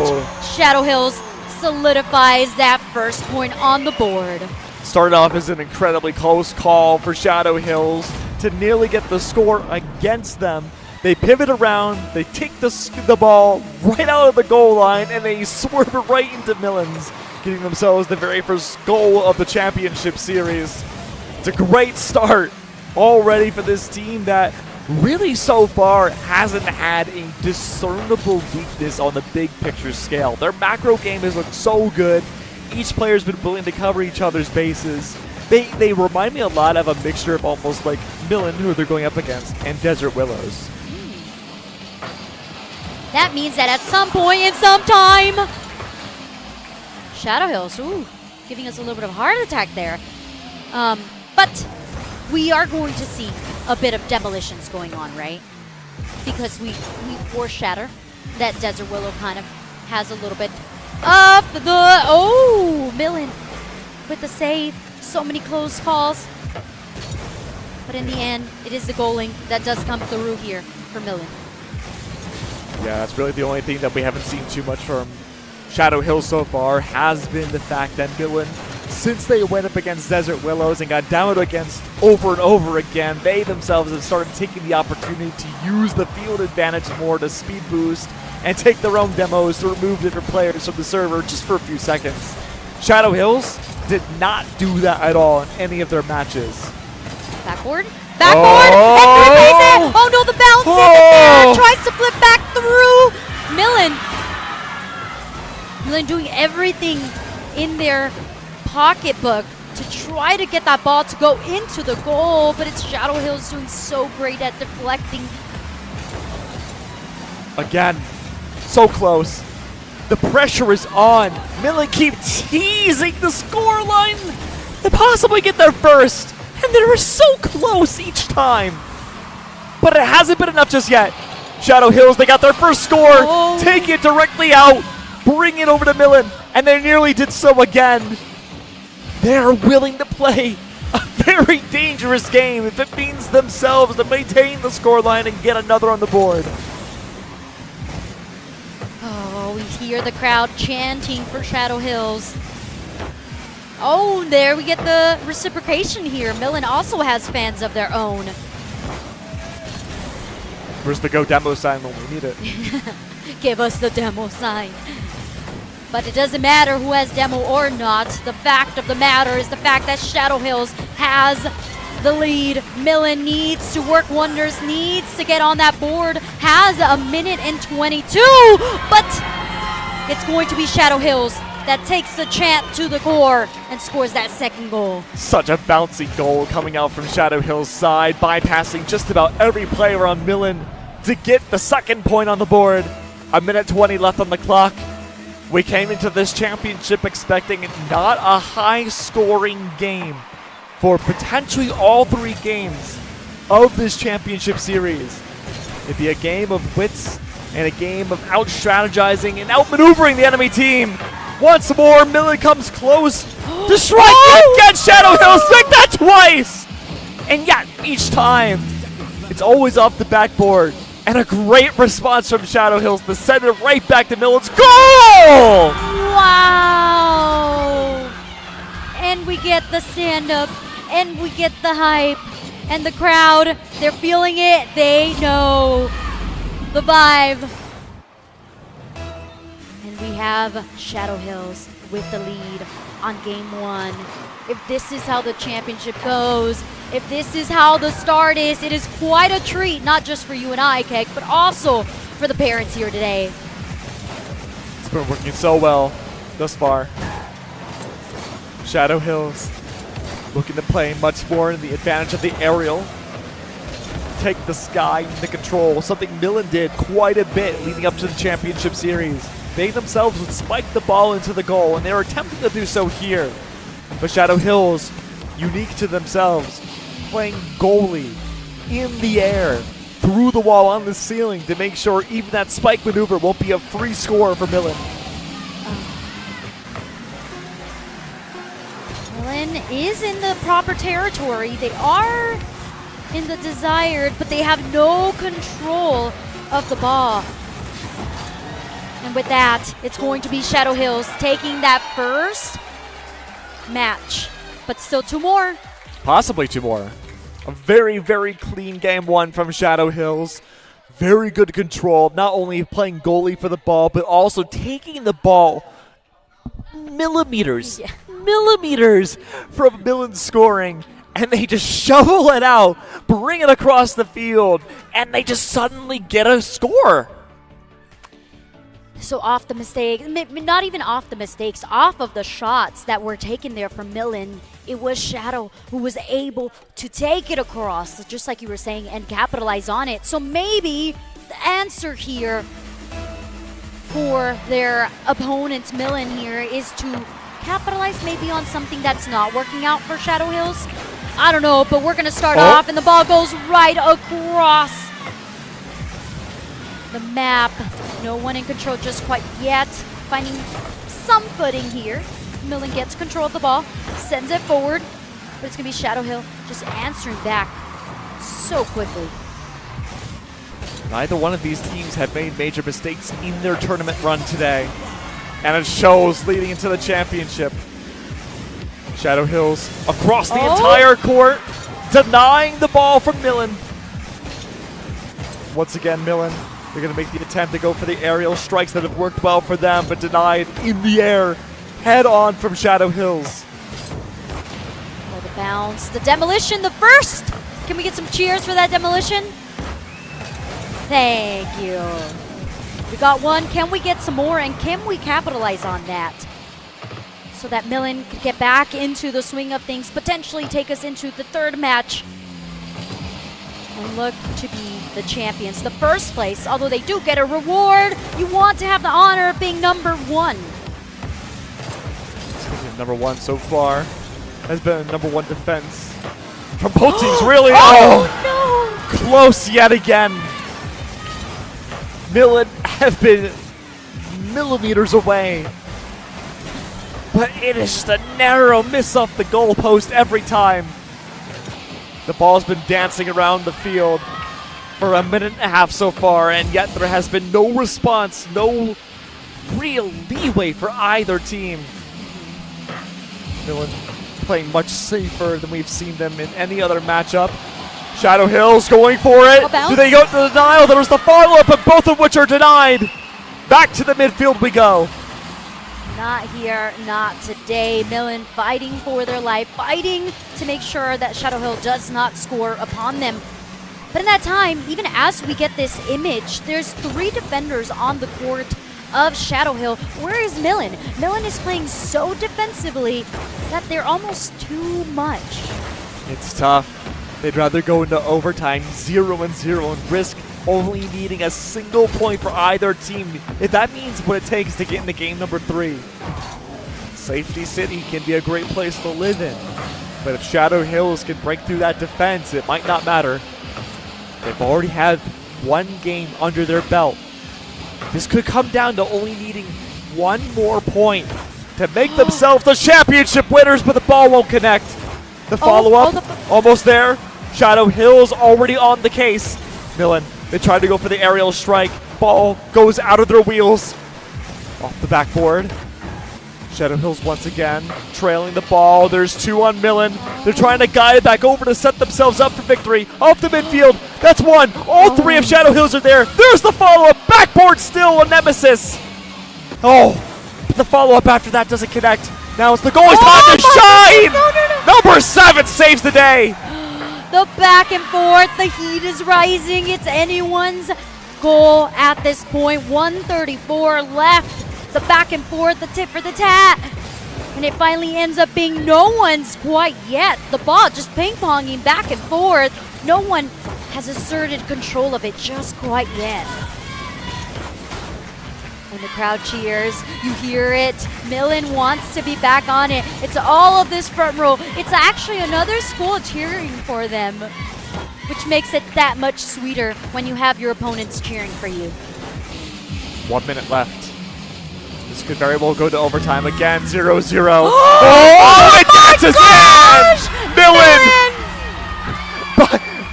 Shadow Hills solidifies that first point on the board. Started off as an incredibly close call for Shadow Hills to nearly get the score against them. They pivot around, they take the ball right out of the goal line, and they swerve it right into Millens, getting themselves the very first goal of the championship series. It's a great start already for this team that really so far hasn't had a discernible weakness on the big picture scale. Their macro game has looked so good. Each player's been willing to cover each other's bases. They remind me a lot of a mixture of almost like Millen, who they're going up against, and Desert Willows. That means that at some point in some time, Shadow Hills, giving us a little bit of a heart attack there. But we are going to see a bit of demolitions going on, right? Because we foreshadow that Desert Willow kind of has a little bit of the Millen with the save. So many close calls, but in the end, it is the goaling that does come through here for Millen. Yeah, that's really the only thing that we haven't seen too much from Shadow Hills so far has been the fact that Millen, since they went up against Desert Willows and got down against over and over again, they themselves have started taking the opportunity to use the field advantage more to speed boost and take their own demos to remove different players from the server just for a few seconds. Shadow Hills did not do that at all in any of their matches. Backboard, and replace it! Oh no, the bounce isn't there! Tries to flip back through! Millen doing everything in their pocketbook to try to get that ball to go into the goal, but it's Shadow Hills doing so great at deflecting. Again, so close. The pressure is on. Millen keep teasing the scoreline to possibly get there first. And they're so close each time. But it hasn't been enough just yet. Shadow Hills, they got their first score. Take it directly out. Bring it over to Millen. And they nearly did so again. They're willing to play a very dangerous game if it means themselves to maintain the scoreline and get another on the board. Oh, we hear the crowd chanting for Shadow Hills. Oh, there we get the reciprocation here. Millen also has fans of their own. Where's the go demo sign when we need it? Give us the demo sign. But it doesn't matter who has demo or not. The fact of the matter is the fact that Shadow Hills has the lead. Millen needs to work wonders, needs to get on that board, has a minute and 22, but it's going to be Shadow Hills that takes the champ to the core and scores that second goal. Such a bouncy goal coming out from Shadow Hill's side, bypassing just about every player on Millen to get the second point on the board. A minute 20 left on the clock. We came into this championship expecting not a high-scoring game for potentially all 3 games of this championship series. It'd be a game of wits and a game of out-strategizing and out-maneuvering the enemy team. Once more, Millen comes close to strike against Shadow Hills. Make that twice! And yet, each time, it's always off the backboard. And a great response from Shadow Hills to send it right back to Millen's goal! Wow! And we get the stand-up, and we get the hype, and the crowd, they're feeling it. They know the vibe. And we have Shadow Hills with the lead on game 1. If this is how the championship goes, if this is how the start is, it is quite a treat, not just for you and I, Keg, but also for the parents here today. It's been working so well thus far. Shadow Hills looking to play much more in the advantage of the aerial. Take the sky into control, something Millen did quite a bit leading up to the championship series. They themselves would spike the ball into the goal, and they were attempting to do so here. But Shadow Hills, unique to themselves, playing goalie in the air, through the wall on the ceiling to make sure even that spike maneuver won't be a free score for Millen. Millen is in the proper territory. They are in the desired, but they have no control of the ball. And with that, it's going to be Shadow Hills taking that first match, but still 2 more. Possibly 2 more. A very, very clean game 1 from Shadow Hills. Very good control, not only playing goalie for the ball, but also taking the ball millimeters from Millen's scoring, and they just shovel it out, bring it across the field, and they just suddenly get a score. So off the mistake, not even off the mistakes, off of the shots that were taken there from Millen, it was Shadow who was able to take it across, just like you were saying, and capitalize on it. So maybe the answer here for their opponents, Millen here, is to capitalize maybe on something that's not working out for Shadow Hills. I don't know, but we're going to start off, and the ball goes right across the map. No one in control just quite yet. Finding some footing here. Millen gets control of the ball, sends it forward, but it's going to be Shadow Hill just answering back so quickly. Neither one of these teams have made major mistakes in their tournament run today, and it shows leading into the championship. Shadow Hills across the entire court, denying the ball from Millen. Once again, Millen, they're going to make the attempt to go for the aerial strikes that have worked well for them, but denied in the air, head on from Shadow Hills. Oh, the bounce, the demolition, the first. Can we get some cheers for that demolition? Thank you. We got 1. Can we get some more, and can we capitalize on that so that Millen could get back into the swing of things, potentially take us into the 3rd match and look to be the champions, the first place. Although they do get a reward, you want to have the honor of being number 1. Number 1 so far has been a number 1 defense from both teams, really. Oh, no! Close yet again. Millen have been millimeters away, but it is just a narrow miss off the goalpost every time. The ball's been dancing around the field for a minute and a half so far, and yet there has been no response, no real leeway for either team. Millen playing much safer than we've seen them in any other matchup. Shadow Hills going for it. Do they go to the denial? There was the follow-up, but both of which are denied. Back to the midfield we go. Not here, not today. Millen fighting for their life, fighting to make sure that Shadow Hill does not score upon them. But in that time, even as we get this image, there's 3 defenders on the court of Shadow Hill. Where is Millen? Millen is playing so defensively that they're almost too much. It's tough. They'd rather go into overtime 0-0 and risk only needing a single point for either team if that means what it takes to get into game number 3. Safety City can be a great place to live in, but if Shadow Hills can break through that defense, it might not matter. They've already had one game under their belt. This could come down to only needing one more point to make themselves the championship winners, but the ball won't connect. The follow-up, almost there. Shadow Hills already on the case. Millen, they tried to go for the aerial strike. Ball goes out of their wheels. Off the backboard. Shadow Hills once again trailing the ball. There's 2 on Millen. They're trying to guide it back over to set themselves up for victory. Off the midfield. That's 1. All 3 of Shadow Hills are there. There's the follow-up. Backboard still a nemesis. Oh, but the follow-up after that doesn't connect. Now it's the goalie's time to shine. No. Number 7 saves the day. The back and forth, the heat is rising. It's anyone's goal at this point. 1:34 left. The back and forth, the tit for the tat. And it finally ends up being no one's quite yet. The ball just ping-ponging back and forth. No one has asserted control of it just quite yet. And the crowd cheers. You hear it. Millen wants to be back on it. It's all of this front row. It's actually another school cheering for them, which makes it that much sweeter when you have your opponents cheering for you. 1 minute left. This could very well go to overtime again. 0-0. Oh, it dances in! Millen!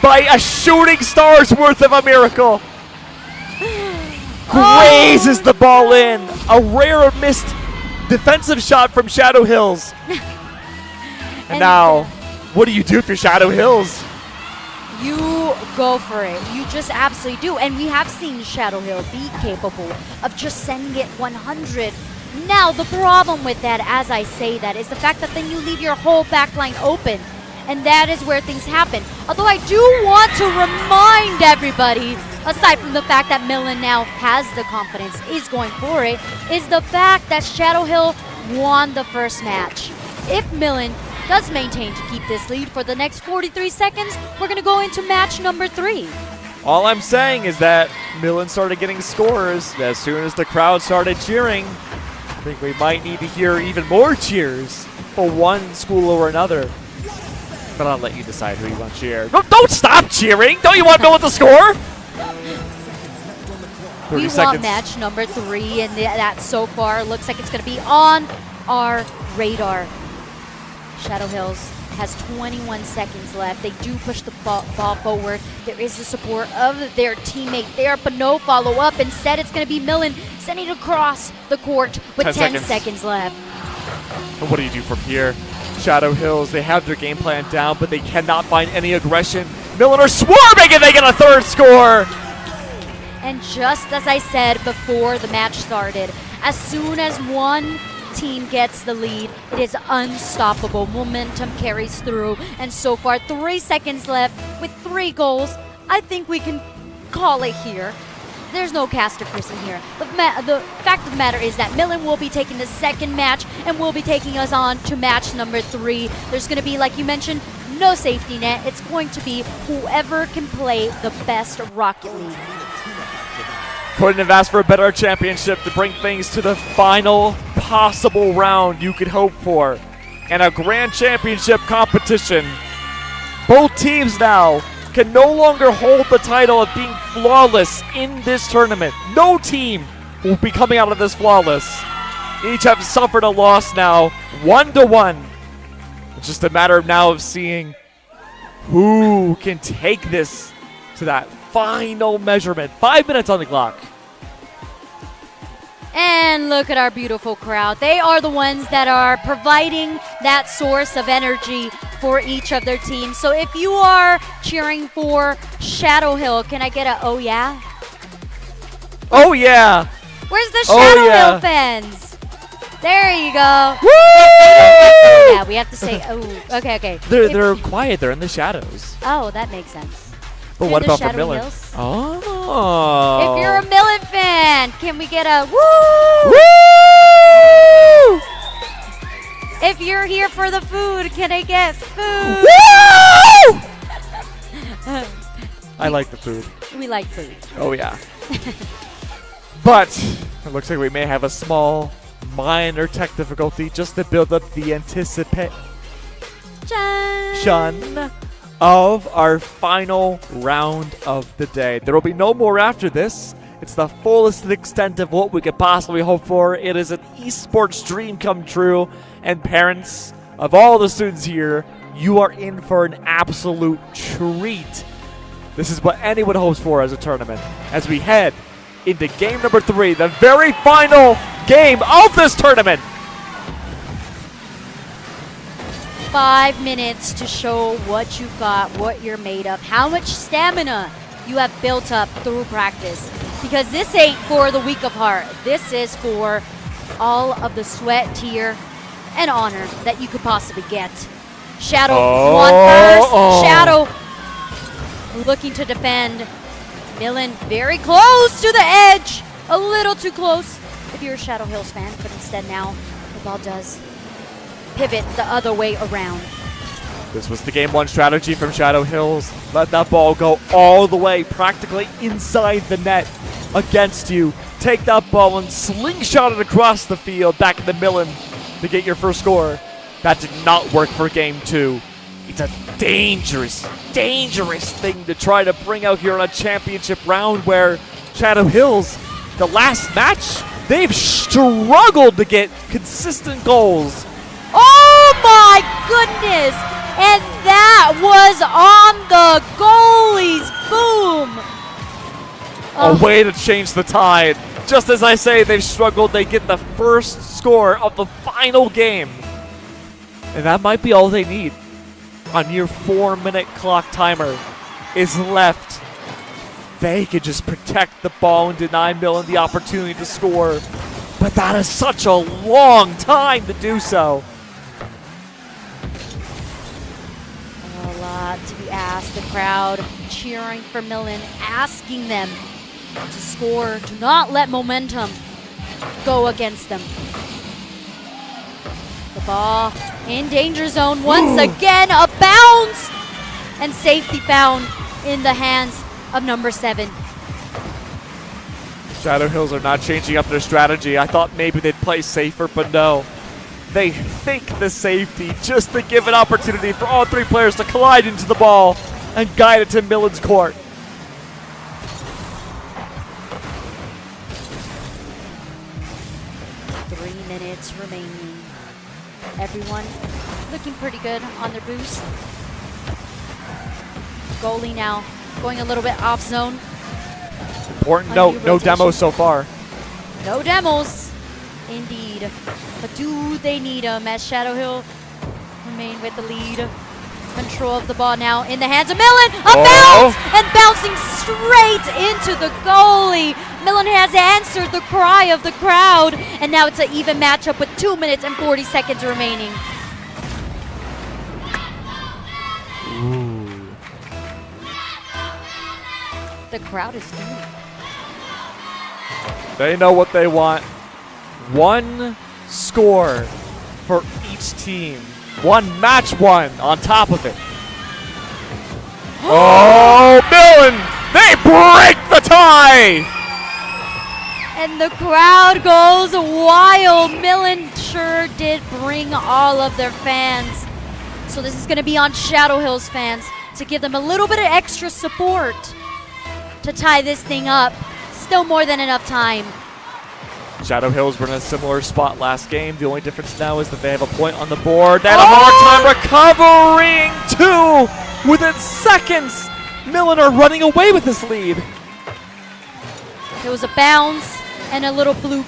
By a shooting star's worth of a miracle. Grazes the ball in. A rare missed defensive shot from Shadow Hills. And now, what do you do if you're Shadow Hills? You go for it. You just absolutely do. And we have seen Shadow Hill be capable of just sending it 100. Now, the problem with that, as I say that, is the fact that then you leave your whole back line open. And that is where things happen. Although I do want to remind everybody, aside from the fact that Millen now has the confidence, is going for it, is the fact that Shadow Hill won the first match. If Millen does maintain to keep this lead for the next 43 seconds, we're going to go into match number 3. All I'm saying is that Millen started getting scores as soon as the crowd started cheering. I think we might need to hear even more cheers for one school or another. But I'll let you decide who you want to cheer. No, don't stop cheering! Don't you want Millen to score? 30 We seconds. want match number 3, and that so far looks like it's going to be on our radar. Shadow Hills has 21 seconds left. They do push the ball forward. There is the support of their teammate there, but no follow-up. Instead, it's going to be Millen sending it across the court with 10 seconds left. And what do you do from here? Shadow Hills, they have their game plan down, but they cannot find any aggression. Millen are swarming, and they get a 3rd score! And just as I said before the match started, as soon as one team gets the lead, it is unstoppable. Momentum carries through, and so far 3 seconds left with 3 goals. I think we can call it here. There's no caster Chris in here. The fact of the matter is that Millen will be taking the second match and will be taking us on to match number 3. There's going to be, like you mentioned, no safety net. It's going to be whoever can play the best Rocket League. Couldn't have asked for a better championship to bring things to the final possible round you could hope for. And a grand championship competition. Both teams now can no longer hold the title of being flawless in this tournament. No team will be coming out of this flawless. Each have suffered a loss now, 1-1. It's just a matter now of seeing who can take this to that final measurement. 5 minutes on the clock. And look at our beautiful crowd. They are the ones that are providing that source of energy for each of their teams. So if you are cheering for Shadow Hill, can I get a oh yeah? Oh yeah! Where's the Shadow yeah. Hill fans? There you go. Woo! Yeah, we have to say oh. Okay. They're quiet. They're in the shadows. Oh, that makes sense. But And what the about for Shadow Millen? Hills? Oh. Oh. If you're a Millen fan, can we get a woo? Woo! If you're here for the food, can I get food? Woo! I like the food. We like food. Oh, yeah. But it looks like we may have a small, minor tech difficulty just to build up the anticipation of our final round of the day. There will be no more after this. It's the fullest extent of what we could possibly hope for. It is an esports dream come true. And parents of all the students here, you are in for an absolute treat. This is what anyone hopes for as a tournament. As we head into game number 3, the very final game of this tournament. 5 minutes to show what you've got, what you're made of, how much stamina you have built up through practice. Because this ain't for the weak of heart. This is for all of the sweat, tear, and honor that you could possibly get. Shadow won first. Shadow looking to defend. Millen very close to the edge. A little too close if you're a Shadow Hills fan, but instead now the ball does pivot the other way around. This was the game 1 strategy from Shadow Hills. Let that ball go all the way, practically inside the net against you. Take that ball and slingshot it across the field back in the Millen to get your first score. That did not work for game 2. It's a dangerous, dangerous thing to try to bring out here on a championship round where Shadow Hills, the last match, they've struggled to get consistent goals. Oh my goodness! And that was on the goalies. Boom! A way to change the tide. Just as I say, they've struggled. They get the first score of the final game. And that might be all they need. A near 4-minute clock timer is left. They could just protect the ball and deny Millen the opportunity to score. But that is such a long time to do so. A lot to be asked. The crowd cheering for Millen, asking them to score. Do not let momentum go against them. The ball in danger zone once again. A bounce and safety found in the hands of number 7. Shadow Hills are not changing up their strategy. I thought maybe they'd play safer, but no. They fake the safety just to give an opportunity for all 3 players to collide into the ball and guide it to Millen's court. Minutes remaining. Everyone looking pretty good on their boost. Goalie now going a little bit off zone. Important note, no demos so far. No demos, indeed. But do they need them as Shadow Hill remain with the lead? Control of the ball now in the hands of Millen. A bounce and bouncing straight into the goalie. Millen has answered the cry of the crowd, and now it's an even matchup with 2 minutes and 40 seconds remaining. Ooh. The crowd is doing. They know what they want. 1 score for each team. 1 match won on top of it. Oh, Millen! They break the tie! And the crowd goes wild. Millen sure did bring all of their fans. So this is going to be on Shadow Hills fans to give them a little bit of extra support to tie this thing up. Still more than enough time. Shadow Hills were in a similar spot last game. The only difference now is that they have a point on the board. They have a hard time recovering, too. Within seconds, Millen are running away with this lead. There was a bounce and a little fluke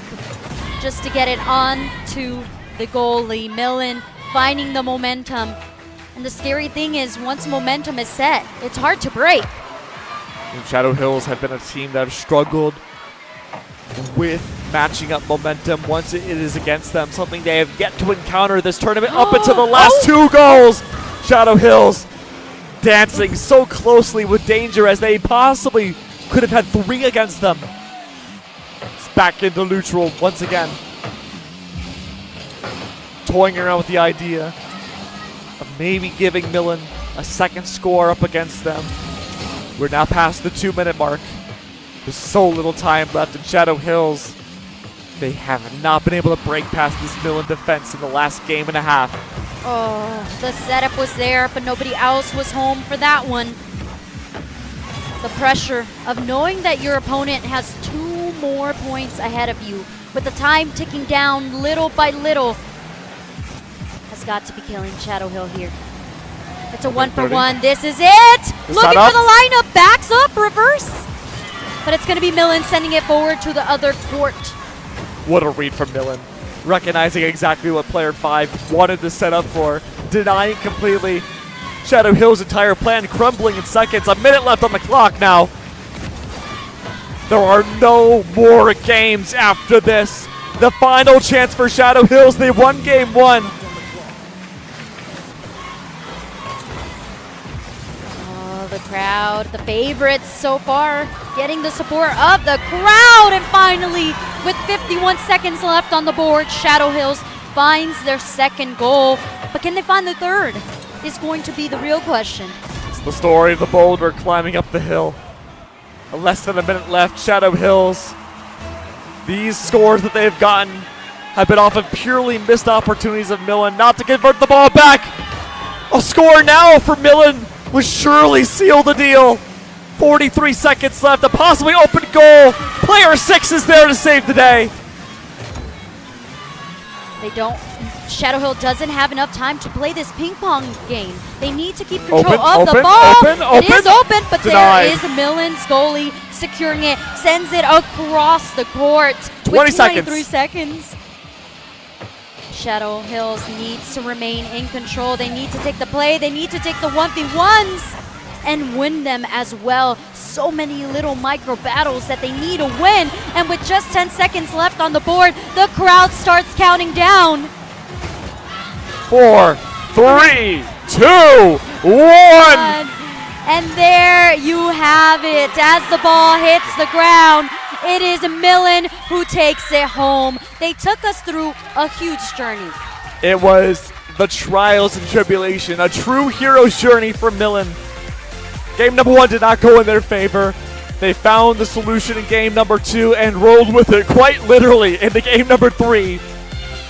just to get it on to the goalie. Millen finding the momentum. And the scary thing is, once momentum is set, it's hard to break. And Shadow Hills have been a team that have struggled with matching up momentum once it is against them, something they have yet to encounter this tournament up until the last 2 goals. Shadow Hills dancing so closely with danger as they possibly could have had 3 against them. It's back into neutral once again. Toying around with the idea of maybe giving Millen a second score up against them. We're now past the 2-minute mark. There's so little time left in Shadow Hills. They have not been able to break past this Millen defense in the last game and a half. Oh, the setup was there, but nobody else was home for that one. The pressure of knowing that your opponent has 2 more points ahead of you, with the time ticking down little by little, has got to be killing Shadow Hill here. It's a 1-for-1. This is it. Looking for the lineup. Backs up. Reverse. But it's going to be Millen sending it forward to the other court. What a read from Millen. Recognizing exactly what player 5 wanted to set up for. Denying completely. Shadow Hill's entire plan crumbling in seconds. A minute left on the clock now. There are no more games after this. The final chance for Shadow Hills. They won game 1. The crowd, the favorites so far, getting the support of the crowd. And finally, with 51 seconds left on the board, Shadow Hills finds their second goal. But can they find the third? Is going to be the real question. It's the story of the boulder climbing up the hill. Less than a minute left. Shadow Hills. These scores that they've gotten have been off of purely missed opportunities of Millen not to convert the ball back. A score now for Millen would surely seal the deal. 43 seconds left, a possibly open goal. Player 6 is there to save the day. Shadow Hill doesn't have enough time to play this ping pong game. They need to keep control of the ball. It is open, but denied. There is Millen's goalie securing it, sends it across the court. 20 with 23 seconds. Shadow Hills needs to remain in control. They need to take the play. They need to take the 1v1s and win them as well. So many little micro battles that they need to win. And with just 10 seconds left on the board, the crowd starts counting down. 4, 3, 2, 1. And there you have it. As the ball hits the ground, it is Millen who takes it home. They took us through a huge journey. It was the trials and tribulation, a true hero's journey for Millen. Game number 1 did not go in their favor. They found the solution in game number 2 and rolled with it quite literally into game number 3.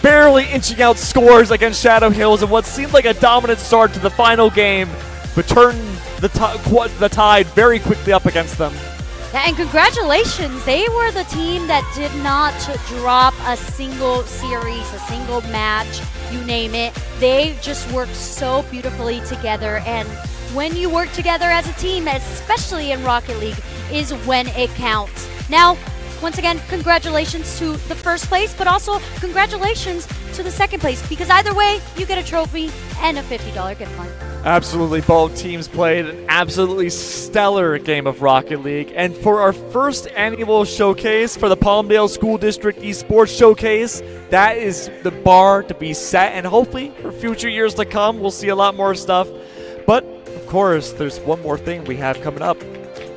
Barely inching out scores against Shadow Hills in what seemed like a dominant start to the final game, but turned the tide very quickly up against them. And congratulations, they were the team that did not drop a single series, a single match, you name it. They just worked so beautifully together, and when you work together as a team, especially in Rocket League, is when it counts. Now, once again, congratulations to the first place, but also congratulations to the second place, because either way, you get a trophy and a $50 gift card. Absolutely, both teams played an absolutely stellar game of Rocket League. And for our first annual showcase for the Palmdale School District Esports Showcase, that is the bar to be set. And hopefully for future years to come, we'll see a lot more stuff. But of course, there's one more thing we have coming up.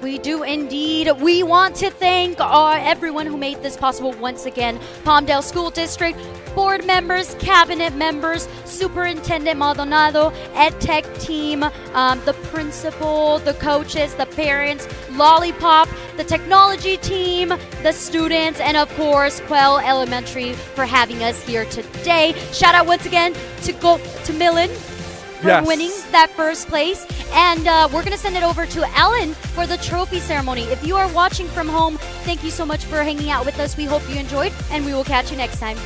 We do indeed. We want to thank everyone who made this possible once again. Palmdale School District, board members, cabinet members, Superintendent Maldonado, EdTech team, the principal, the coaches, the parents, Lollipop, the technology team, the students, and of course, Quell Elementary for having us here today. Shout out once again to Millen for winning that first place. And we're going to send it over to Ellen for the trophy ceremony. If you are watching from home, thank you so much for hanging out with us. We hope you enjoyed, and we will catch you next time.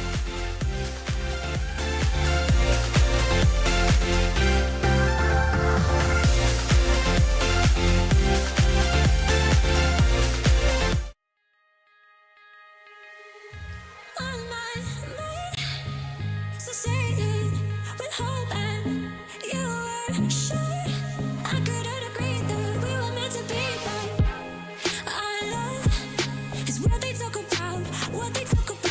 What they talk about